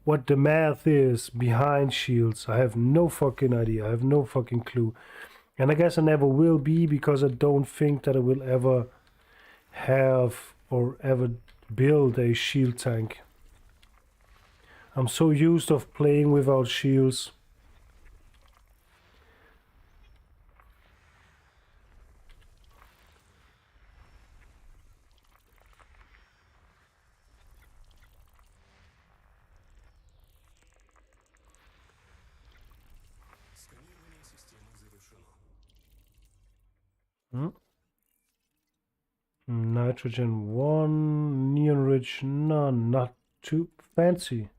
what the math is behind shields. I have no fucking idea. I have no fucking clue. And I guess I never will be, because I don't think that I will ever have or ever build a shield tank. I'm so used of playing without shields. Nitrogen 1, neon rich, none, not too fancy.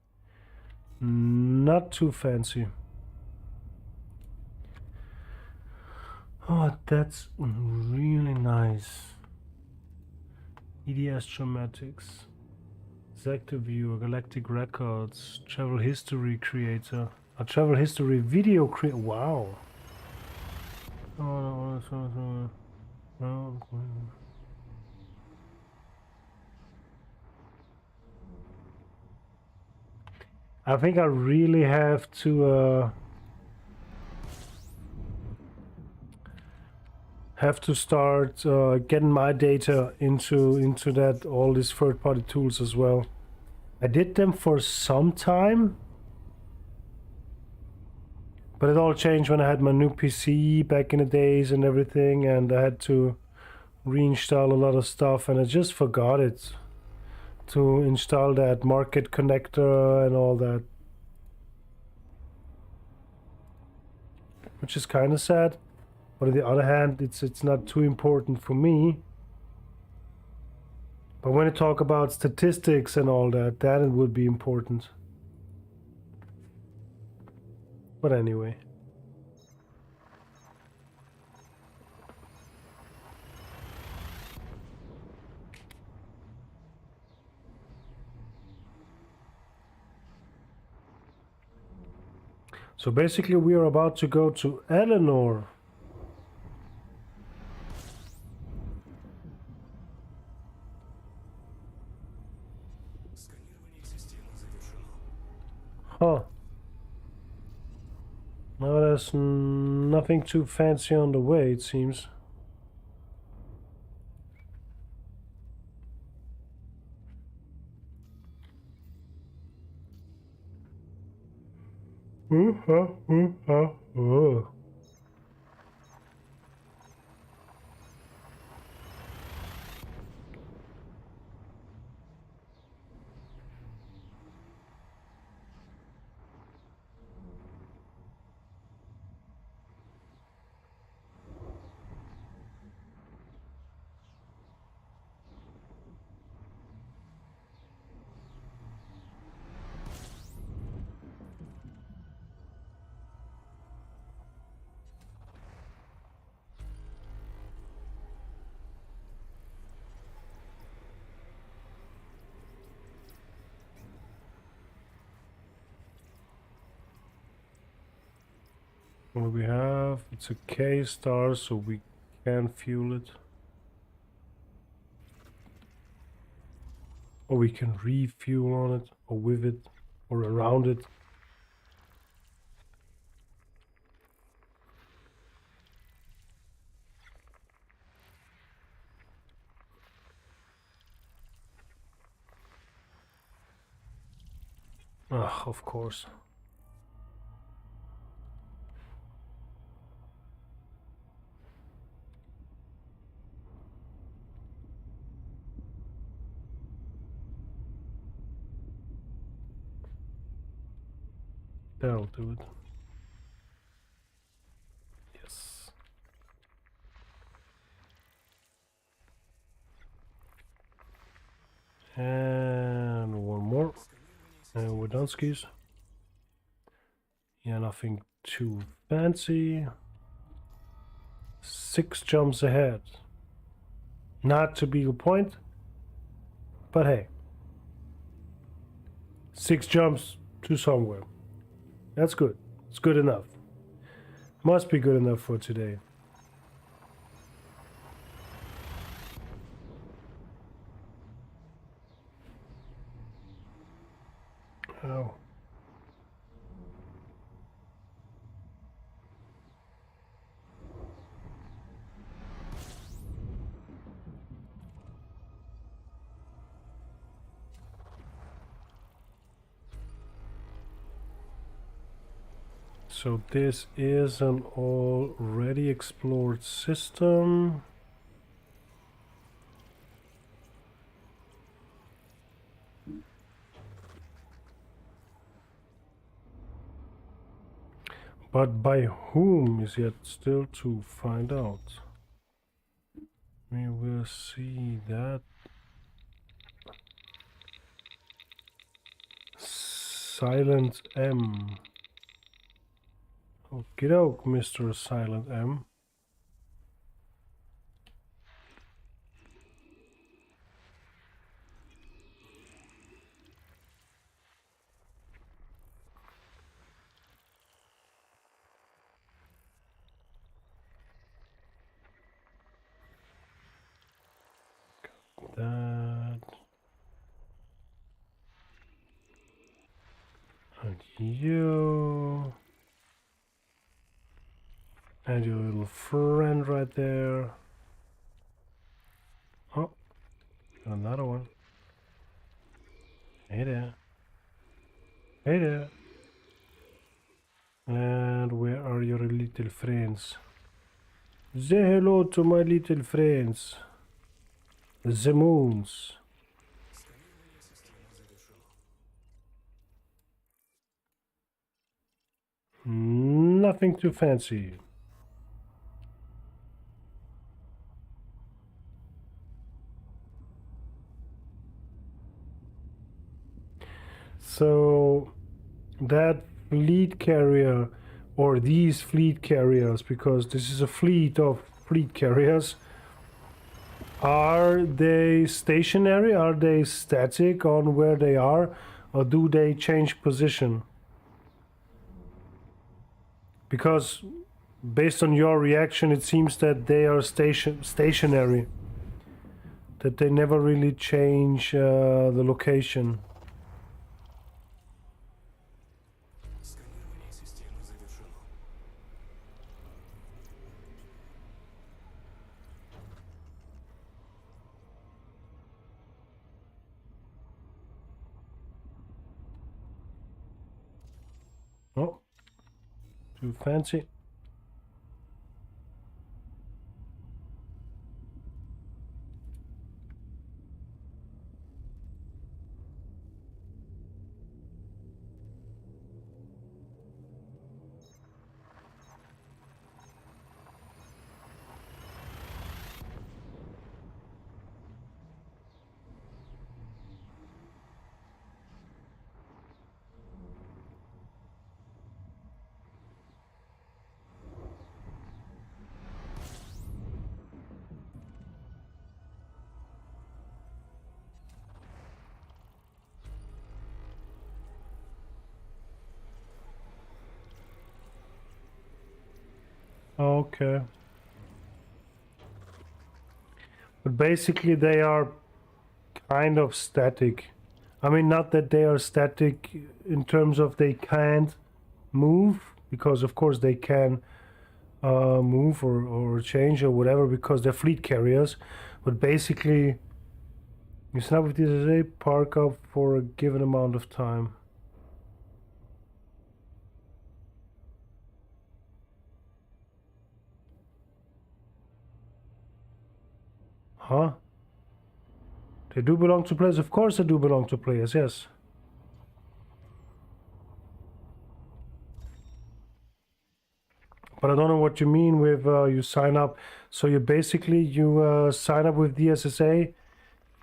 Not too fancy. Oh, that's really nice. EDS Dramatics, Sector Viewer, Galactic Records, Travel History Creator, a Travel History Video Creator. Wow. I think I really have to start getting my data into that, all these third-party tools as well. I did them for some time, but it all changed when I had my new PC back in the days and everything, and I had to reinstall a lot of stuff, and I just forgot it to install that market connector and all that, which is kind of sad. But on the other hand, it's not too important for me. But when you talk about statistics and all that, then it would be important. But anyway. So basically we are about to go to Eleanor. Huh. Now there's nothing too fancy on the way, it seems. Oh. What do we have? It's a K star, so we can fuel it. Or we can refuel on it, or with it, or around it. Ugh, of course. That'll do it. Yes. And one more. And we're done, skis. Yeah, nothing too fancy. 6 jumps ahead. Not to Beagle Point, but hey. 6 jumps to somewhere. That's good. It's good enough. Must be good enough for today. Oh. So this is an already explored system. But by whom is yet still to find out. We will see that. Silent M. Okie doke, Mr. Silent M. That. And you. And your little friend right there. Oh, another one. Hey there. Hey there. And where are your little friends? Say hello to my little friends. The moons. Nothing too fancy. So that fleet carrier, or these fleet carriers, because this is a fleet of fleet carriers, are they stationary? Are they static on where they are? Or do they change position? Because based on your reaction, it seems that they are stationary. That they never really change the location. Oh, too fancy. Okay. But basically they are kind of static. I mean, not that they are static in terms of they can't move, because of course they can move or change or whatever because they're fleet carriers. But basically, you snap with this as a park up for a given amount of time. Huh? They do belong to players. Of course they do belong to players, yes. But I don't know what you mean with you sign up. So you basically sign up with DSSA,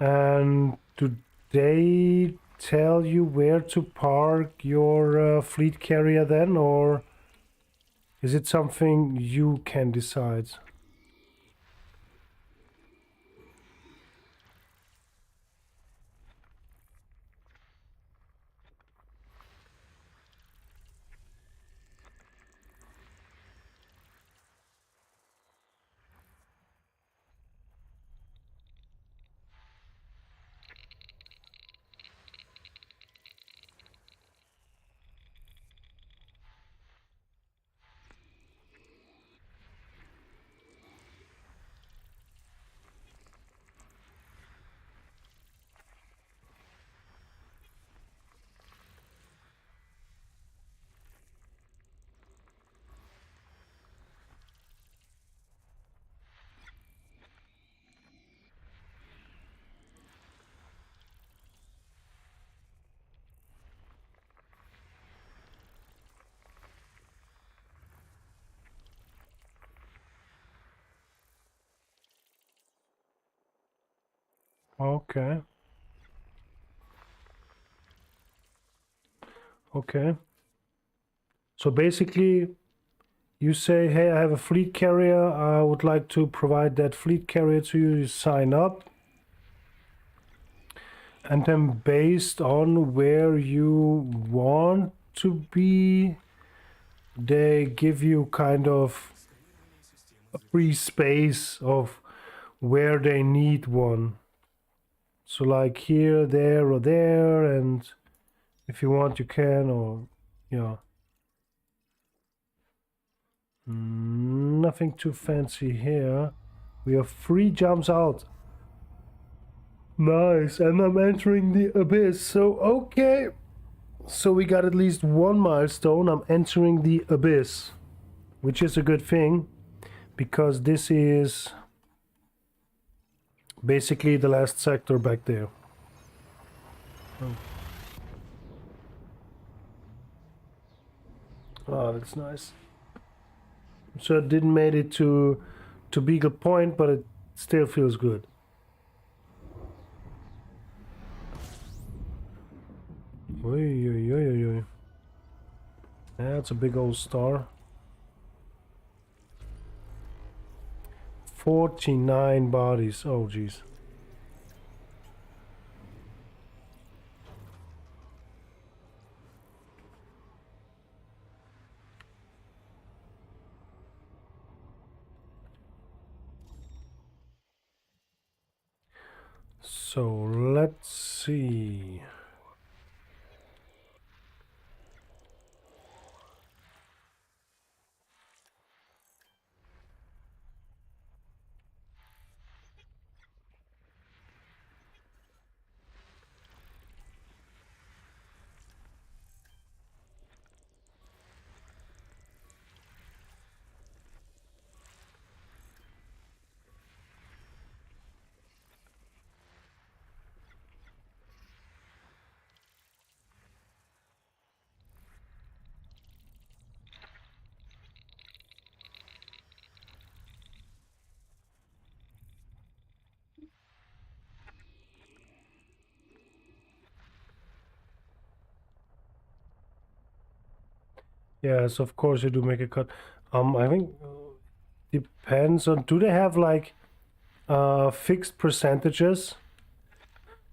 and do they tell you where to park your fleet carrier then, or is it something you can decide? Okay. Okay. So basically, you say, hey, I have a fleet carrier. I would like to provide that fleet carrier to you. You sign up. And then based on where you want to be, they give you kind of a free space of where they need one. So like here, there, or there, and if you want, you can, or yeah. Nothing too fancy here. We have 3 jumps out. Nice, and I'm entering the abyss. So okay, so we got at least 1 milestone. I'm entering the abyss, which is a good thing, because this is basically the last sector back there. Oh, that's nice. So it didn't make it to Beagle Point, but it still feels good. Oy, oy, oy, oy, oy. That's a big old star. 49 bodies. Oh, jeez. So let's see. Yes, of course you do make a cut. I think depends on, do they have like fixed percentages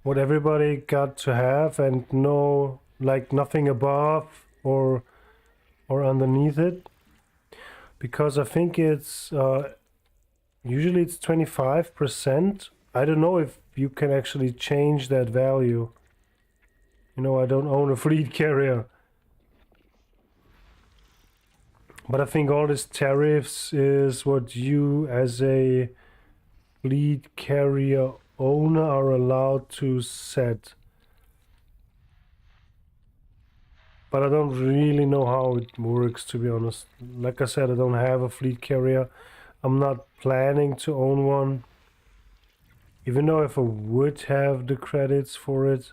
what everybody got to have, and no, like nothing above or underneath it? Because I think it's usually it's 25%. I don't know if you can actually change that value. You know, I don't own a fleet carrier. But I think all these tariffs is what you as a fleet carrier owner are allowed to set. But I don't really know how it works, to be honest. Like I said, I don't have a fleet carrier. I'm not planning to own one. Even though if I would have the credits for it,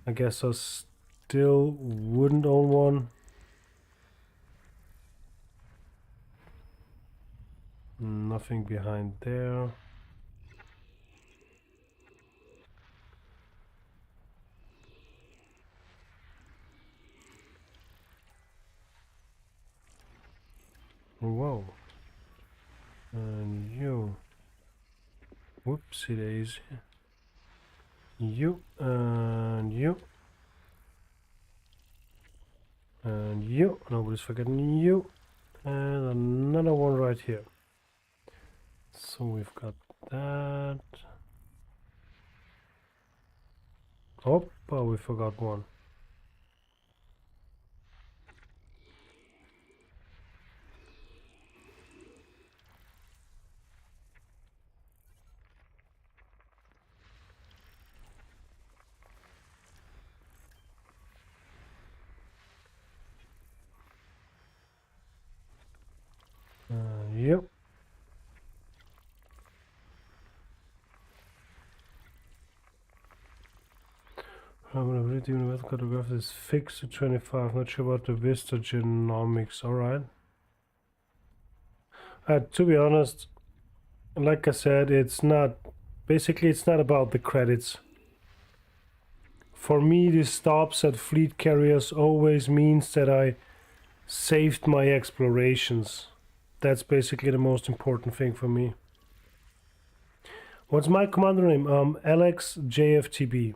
I guess I still wouldn't own one. Nothing behind there. Whoa. And you. Whoopsie daisy. You and you. And you. Nobody's forgetting you. And another one right here. So we've got that. Oh, we forgot one. Yep. Probability universal cartograph is fixed to 25. Not sure about the Vista genomics. Alright. To be honest, like I said, it's not. Basically, it's not about the credits. For me, this stops at fleet carriers always means that I saved my explorations. That's basically the most important thing for me. What's my commander name? Alex JFTB.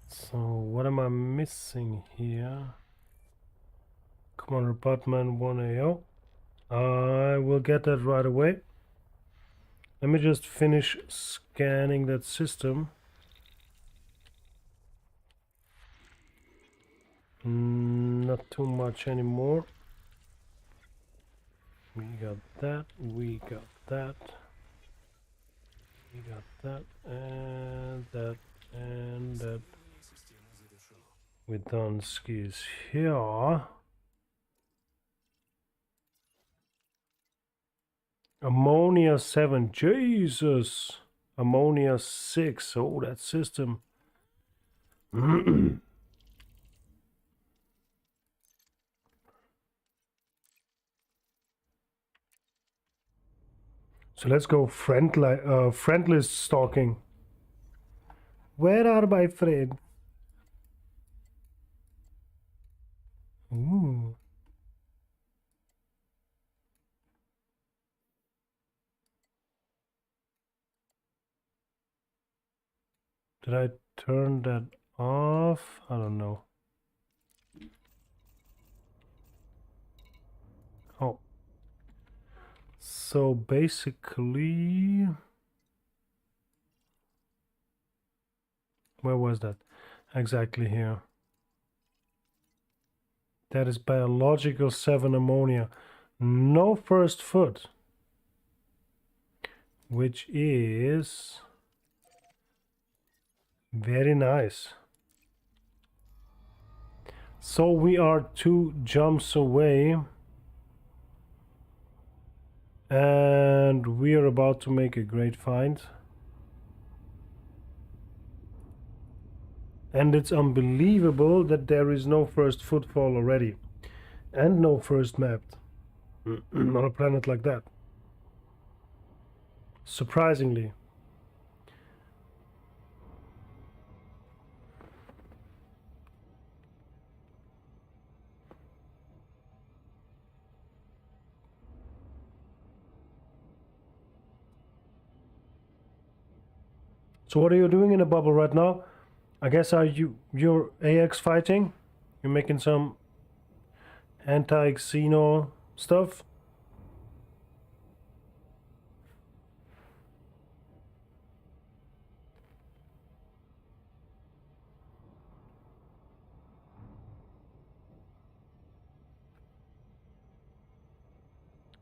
So what am I missing here? Commander Batman 1AO. I will get that right away. Let me just finish scanning that system. Not too much anymore. We got that, we got that, we got that, and that, and that. We done skis here. Ammonia 7, Jesus! Ammonia 6, oh, that system. So let's go friendless stalking. Where are my friends? Ooh. Did I turn that off? I don't know. Oh. So basically, where was that? Exactly here. That is biological 7 ammonia. No first foot. Which is very nice. So we are 2 jumps away. And we are about to make a great find. And it's unbelievable that there is no first footfall already. And no first mapped. On a planet like that. Surprisingly. So what are you doing in the bubble right now? I guess you're AX fighting? You're making some anti-xeno stuff?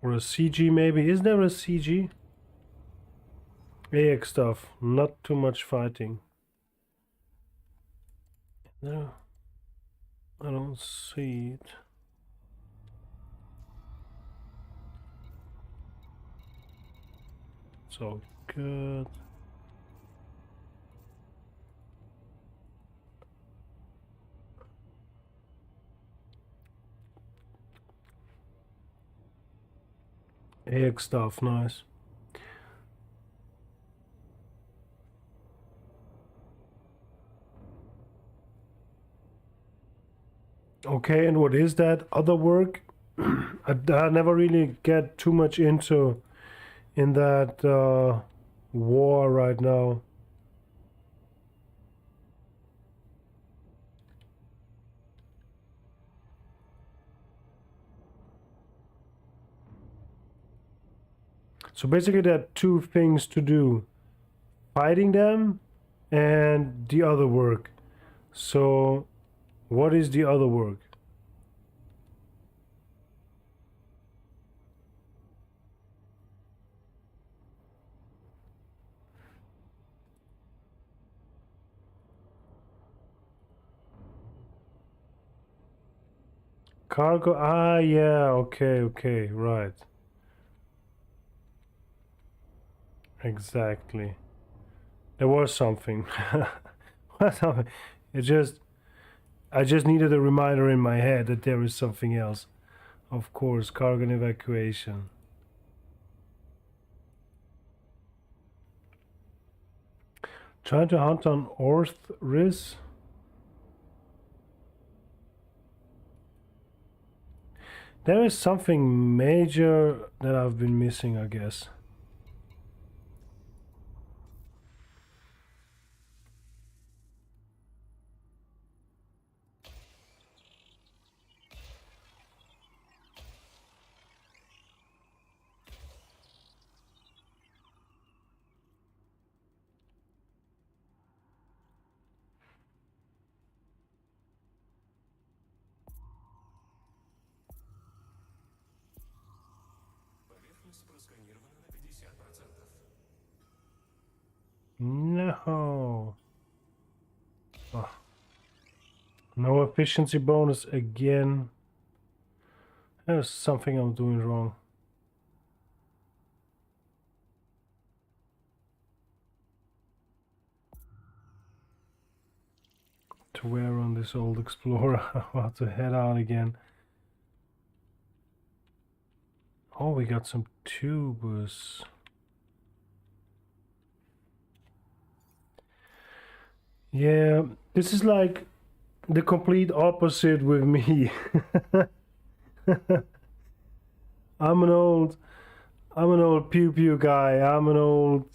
Or a CG maybe. Is there a CG? AX stuff. Not too much fighting. No. I don't see it. It's all good. AX stuff, nice. Okay, and what is that other work? I never really get too much into in that war right now. So basically there are two things to do. Fighting them and the other work. So what is the other work? Cargo, yeah, okay, right. Exactly. There was something. It just, I just needed a reminder in my head that there is something else. Of course, cargo and evacuation. Trying to hunt on Orth-Riz. There is something major that I've been missing, I guess. No. Oh. No efficiency bonus again. There's something I'm doing wrong. To wear on this old Explorer. I'll have to head out again. Oh, we got some tubers. Yeah, this is like the complete opposite with me. I'm an old pew pew guy. I'm an old,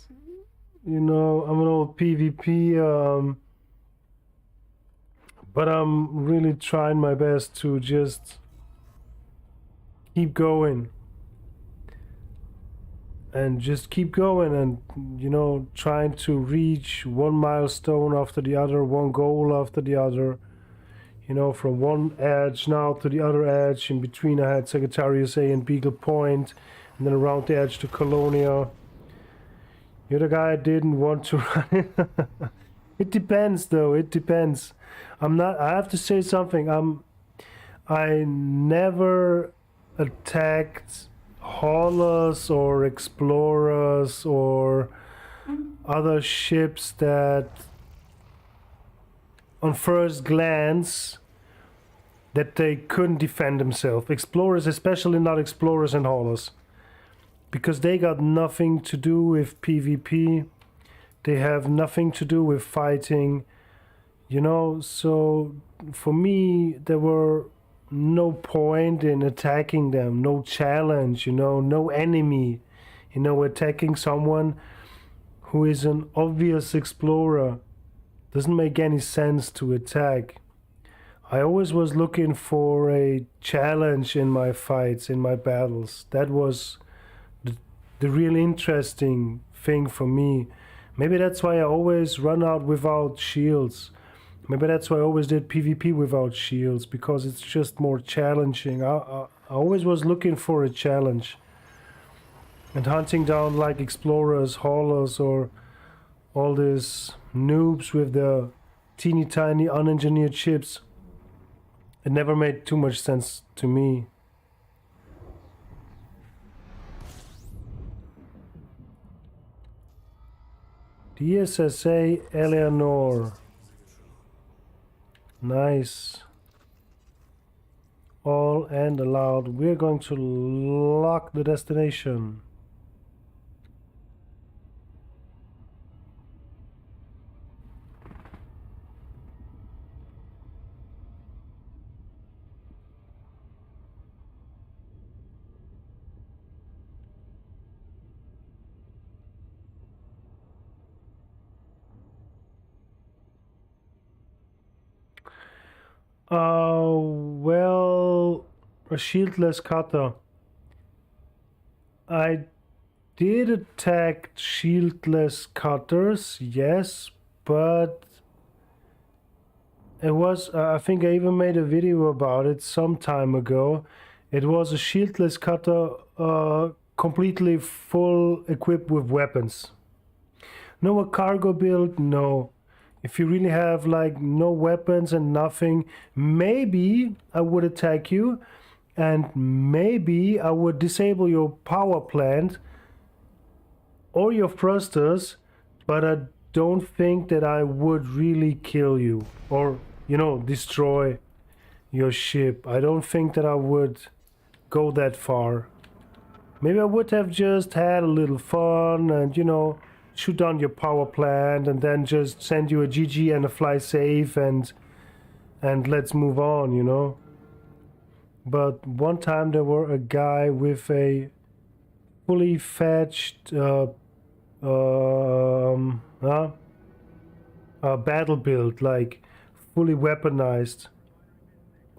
I'm an old PvP. But I'm really trying my best to just keep going. And just keep going and, trying to reach one milestone after the other, one goal after the other. From one edge now to the other edge. In between I had Sagittarius A and Beagle Point, and then around the edge to Colonia. The other guy didn't want to run it. It depends though, it depends. I have to say something, I never attacked haulers or explorers or other ships that on first glance that they couldn't defend themselves. Explorers, especially not explorers and haulers, because they got nothing to do with PvP. They have nothing to do with fighting, so for me there were no point in attacking them, no challenge, no enemy, attacking someone who is an obvious explorer doesn't make any sense to attack. I always was looking for a challenge in my fights, in my battles. That was the real interesting thing for me. Maybe that's why I always run out without shields. Maybe that's why I always did PvP without shields, because it's just more challenging. I always was looking for a challenge. and hunting down like explorers, haulers, or all these noobs with their teeny tiny unengineered ships. It never made too much sense to me. DSSA Eleanor. Nice. All and allowed. We're going to lock the destination. Well, a shieldless cutter. I did attack shieldless cutters, yes, but it was, I think I even made a video about it some time ago. It was a shieldless cutter, completely full equipped with weapons. No, a cargo build, no. If you really have like no weapons and nothing, maybe I would attack you and maybe I would disable your power plant or your thrusters, but I don't think that I would really kill you or, you know, destroy your ship. I don't think that I would go that far. Maybe I would have just had a little fun and, you know, shoot down your power plant and then just send you a GG and a fly safe and let's move on, you know. But one time there were a guy with a fully fetched battle build, like fully weaponized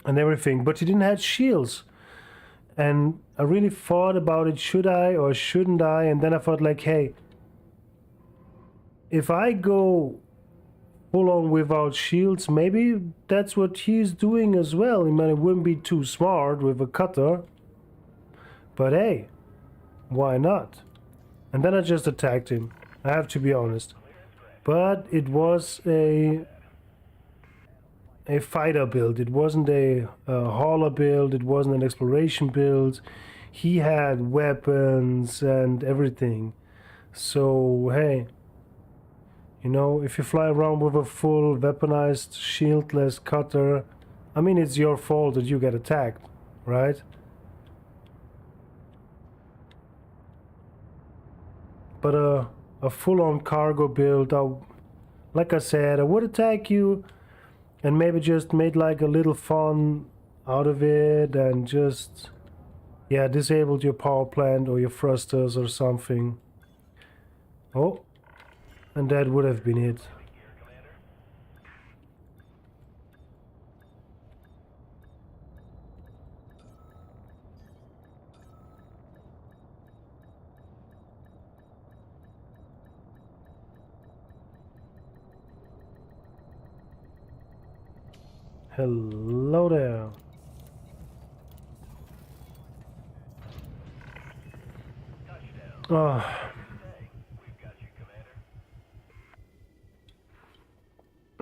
and everything, but he didn't have shields. And I really thought about it, should I or shouldn't I? And then I thought like, hey, if I go full on without shields, maybe that's what he's doing as well. I mean, it wouldn't be too smart with a cutter, but hey, why not? And then I just attacked him, I have to be honest. But it was a fighter build. It wasn't a hauler build, it wasn't an exploration build. He had weapons and everything. So hey, you know, if you fly around with a full weaponized shieldless cutter, I mean, it's your fault that you get attacked, right? But a full-on cargo build, like I said, I would attack you and maybe just made like a little fun out of it and just, yeah, disabled your power plant or your thrusters or something. Oh, and that would have been it. Hello there.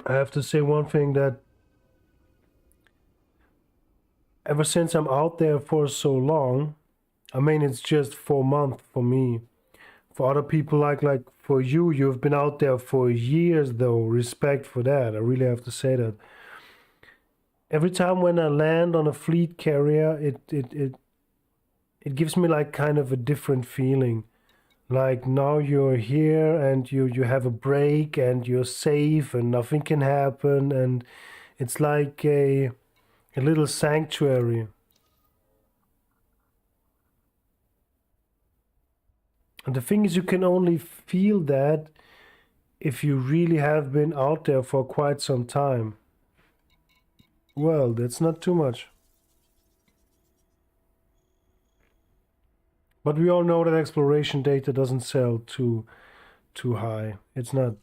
I have to say one thing, that ever since I'm out there for so long, I mean, it's just 4 months for me. For other people, like for you, you've been out there for years though. Respect for that. I really have to say that. Every time when I land on a fleet carrier, it gives me like kind of a different feeling. Like now you're here and you have a break and you're safe and nothing can happen, and it's like a little sanctuary. And the thing is, you can only feel that if you really have been out there for quite some time. Well, that's not too much. But we all know that exploration data doesn't sell too high. It's not.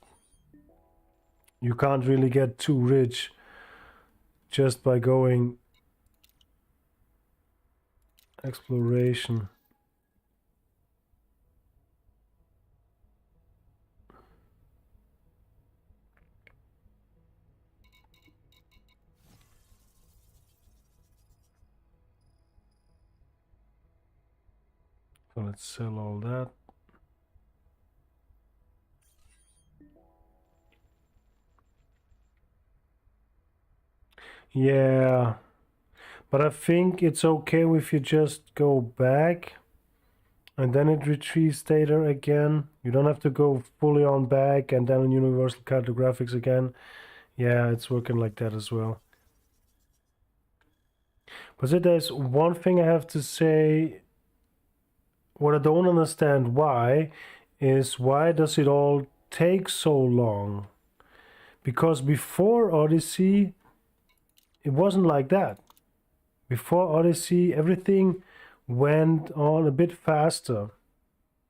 You can't really get too rich just by going exploration. So let's sell all that. Yeah, but I think it's okay if you just go back and then it retrieves data again. You don't have to go fully on back and then on universal cartographics again. Yeah, it's working like that as well. But so there's one thing I have to say. What I don't understand why is why does it all take so long? Because before Odyssey, it wasn't like that. Before Odyssey, everything went on a bit faster.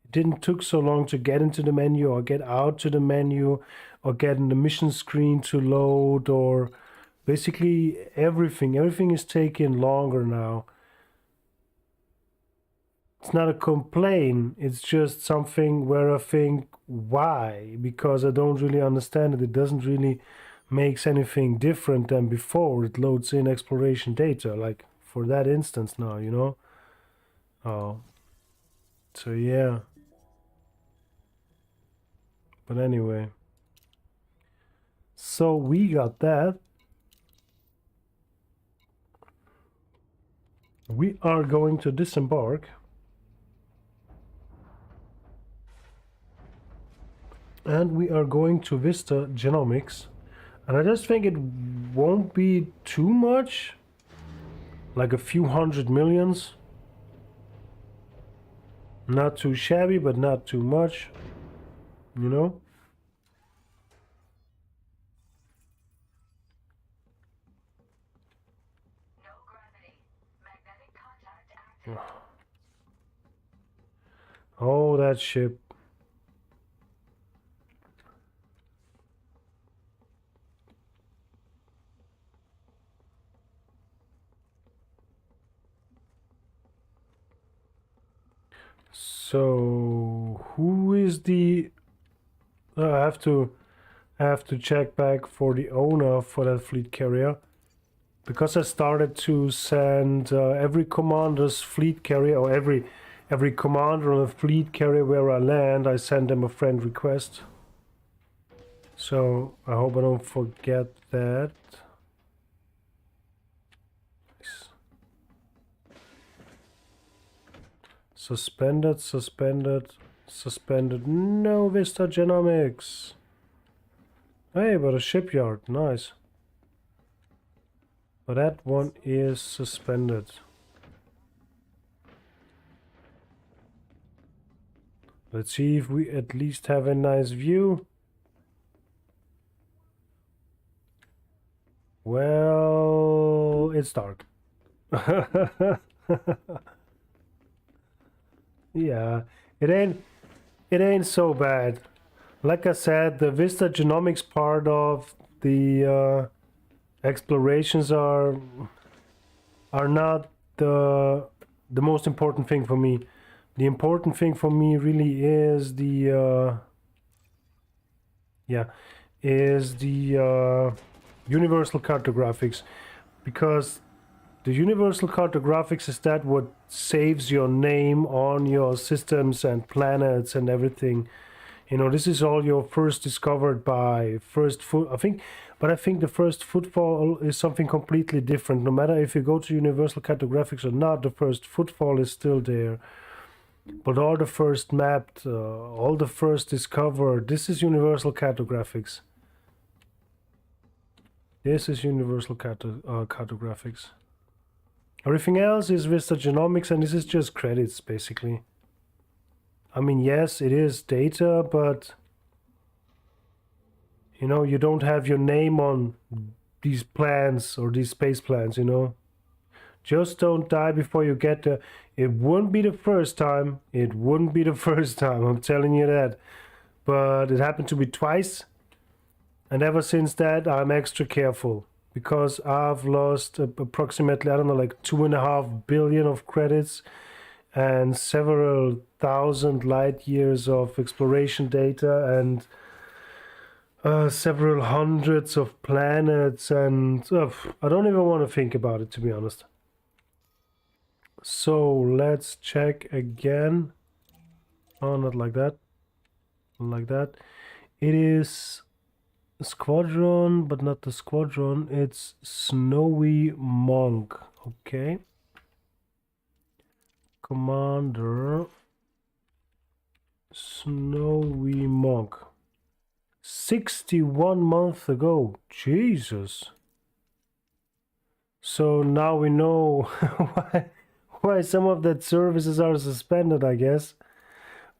It didn't took so long to get into the menu or get out to the menu or get in the mission screen to load or basically everything. Everything is taking longer now. It's not a complaint, it's just something where I think, why? Because I don't really understand it. It doesn't really makes anything different than before. It loads in exploration data, like for that instance now, you know? Oh. So yeah. But anyway. So we got that. We are going to disembark. And we are going to Vista Genomics. And I just think it won't be too much. Like a few hundred millions. Not too shabby, but not too much. You know? No gravity. Magnetic contact active. Oh, that ship. So who is the? I have to check back for the owner for that fleet carrier, because I started to send every commander's fleet carrier or every commander on a fleet carrier where I land. I send them a friend request. So I hope I don't forget that. Suspended, suspended, suspended. No Vista Genomics. Hey, but a shipyard. Nice. But that one is suspended. Let's see if we at least have a nice view. Well, it's dark. Yeah, it ain't so bad. Like I said, the Vista Genomics part of the explorations are not the most important thing for me. The important thing for me really is the universal cartographics, because the universal cartographics is that what saves your name on your systems and planets and everything. You know, this is all your first discovered by first foot. I think the first footfall is something completely different. No matter if you go to universal cartographics or not, the first footfall is still there. But all the first mapped, all the first discovered, this is universal cartographics. This is universal cartographics. Everything else is Vista Genomics, and this is just credits, basically. I mean, yes, it is data, but you know, you don't have your name on these plans or these space plans, you know. Just don't die before you get there. It wouldn't be the first time. It wouldn't be the first time, I'm telling you that. But it happened to me twice. And ever since that, I'm extra careful. Because I've lost approximately, I don't know, like 2.5 billion of credits and several thousand light years of exploration data and several hundreds of planets, and I don't even want to think about it, to be honest. So let's check again. Oh, not like that. Like that. It is squadron, but not the squadron. It's Snowy Monk. Okay. Commander. Snowy Monk. 61 months ago. Jesus. So now we know why some of that services are suspended, I guess.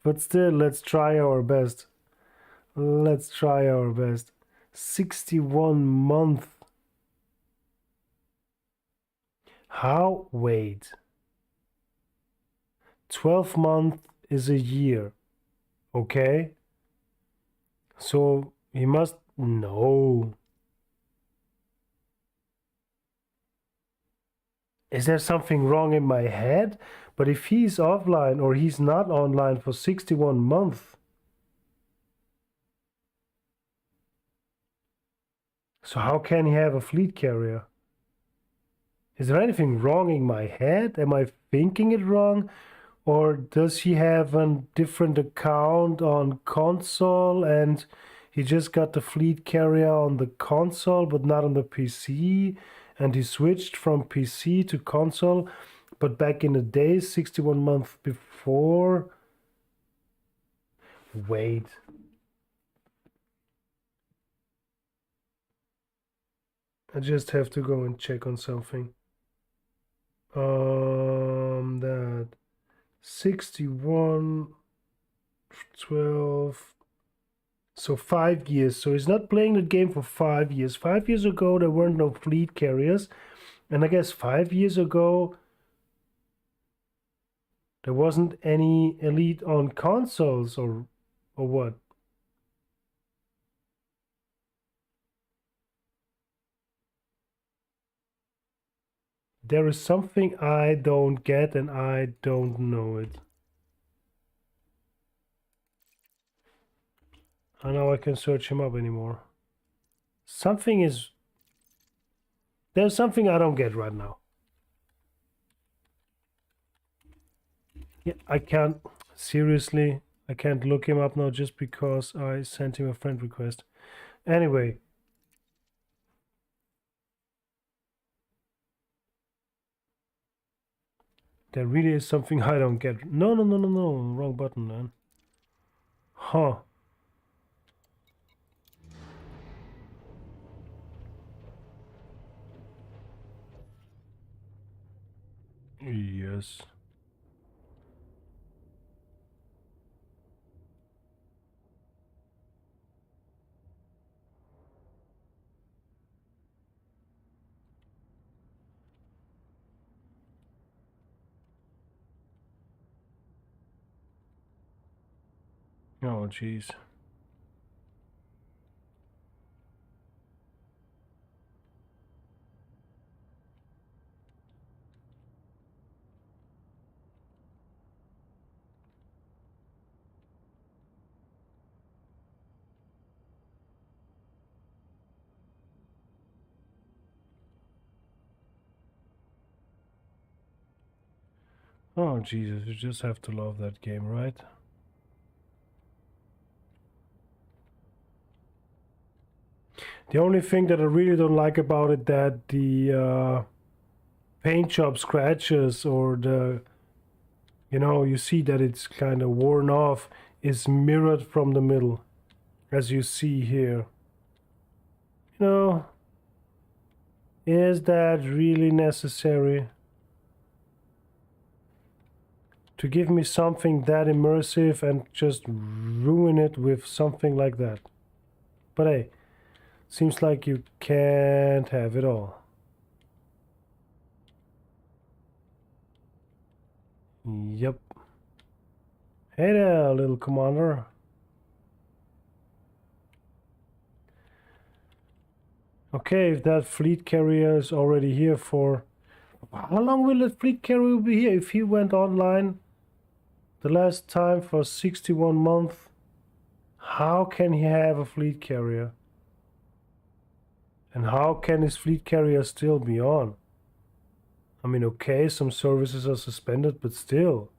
But still, let's try our best. Let's try our best. 61 month. How? Wait. 12 month is a year. Okay? So he must... No. Is there something wrong in my head? But if he's offline or he's not online for 61 months... So how can he have a fleet carrier? Is there anything wrong in my head? Am I thinking it wrong? Or does he have a different account on console and he just got the fleet carrier on the console but not on the PC? And he switched from PC to console, but back in the days, 61 months before... Wait. I just have to go and check on something. That 61, 12, so 5 years. So he's not playing the game for 5 years. 5 years ago, there weren't no fleet carriers. And I guess 5 years ago, there wasn't any elite on consoles or what? There is something I don't get and I don't know it. And now I can search him up anymore. Something is... There's something I don't get right now. Yeah, I can't... Seriously, I can't look him up now just because I sent him a friend request. Anyway. There really is something I don't get. No. Wrong button, man. Huh. Yes. Oh, jeez. Oh, Jesus, you just have to love that game, right? The only thing that I really don't like about it that the paint job scratches or the, you know, you see that it's kind of worn off is mirrored from the middle, as you see here. You know, is that really necessary? To give me something that immersive and just ruin it with something like that. But hey, seems like you can't have it all. Yep. Hey there, little commander. Okay, if that fleet carrier is already here for... How long will the fleet carrier be here? If he went online the last time for 61 months, how can he have a fleet carrier? And how can his fleet carrier still be on? I mean, okay, some services are suspended, but still.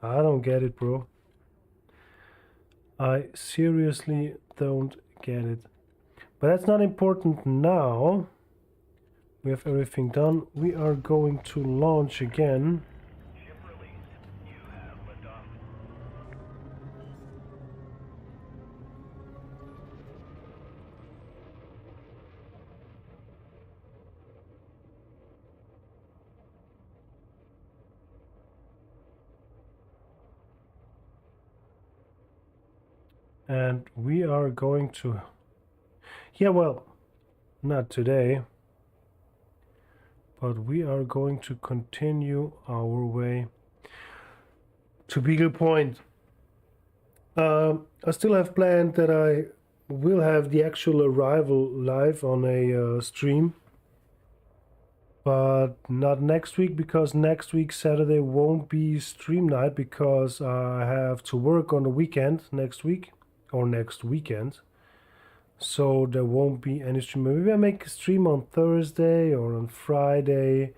I don't get it, bro. I seriously don't get it. But that's not important now. We have everything done. We are going to launch again. Ship released. You have liftoff. And we are going to... Yeah, well, not today. But we are going to continue our way to Beagle Point. I still have planned that I will have the actual arrival live on a stream. But not next week, because next week Saturday won't be stream night because I have to work on the weekend next week or next weekend. So there won't be any stream. Maybe I make a stream on Thursday or on Friday.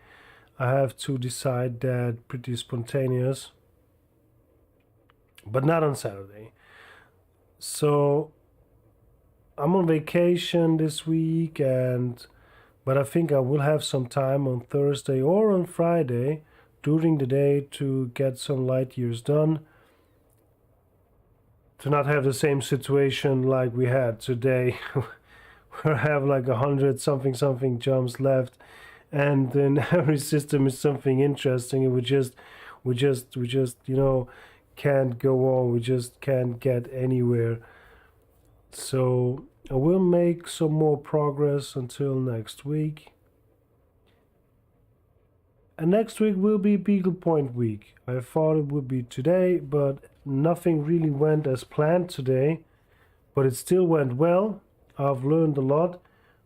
I have to decide that, pretty spontaneous. But not on Saturday. So I'm on vacation this week, but I think I will have some time on Thursday or on Friday during the day to get some light years done. To not have the same situation like we had today, where I have like 100 something jumps left, and in every system is something interesting, and we just you know can't go on. We just can't get anywhere. So I will make some more progress until next week. And next week will be Beagle Point week. I thought it would be today, but nothing really went as planned today. But it still went well. I've learned a lot.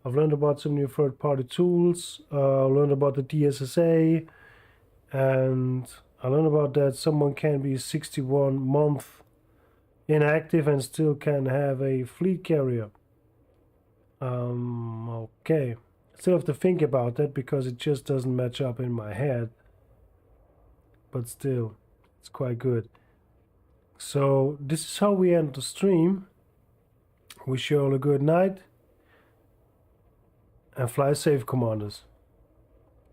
I've learned about some new third-party tools. Learned about the DSSA. And I learned about that someone can be 61 months inactive and still can have a fleet carrier. Okay. Still have to think about that because it just doesn't match up in my head. But still, it's quite good. So this is how we end the stream. Wish you all a good night. And fly safe, commanders.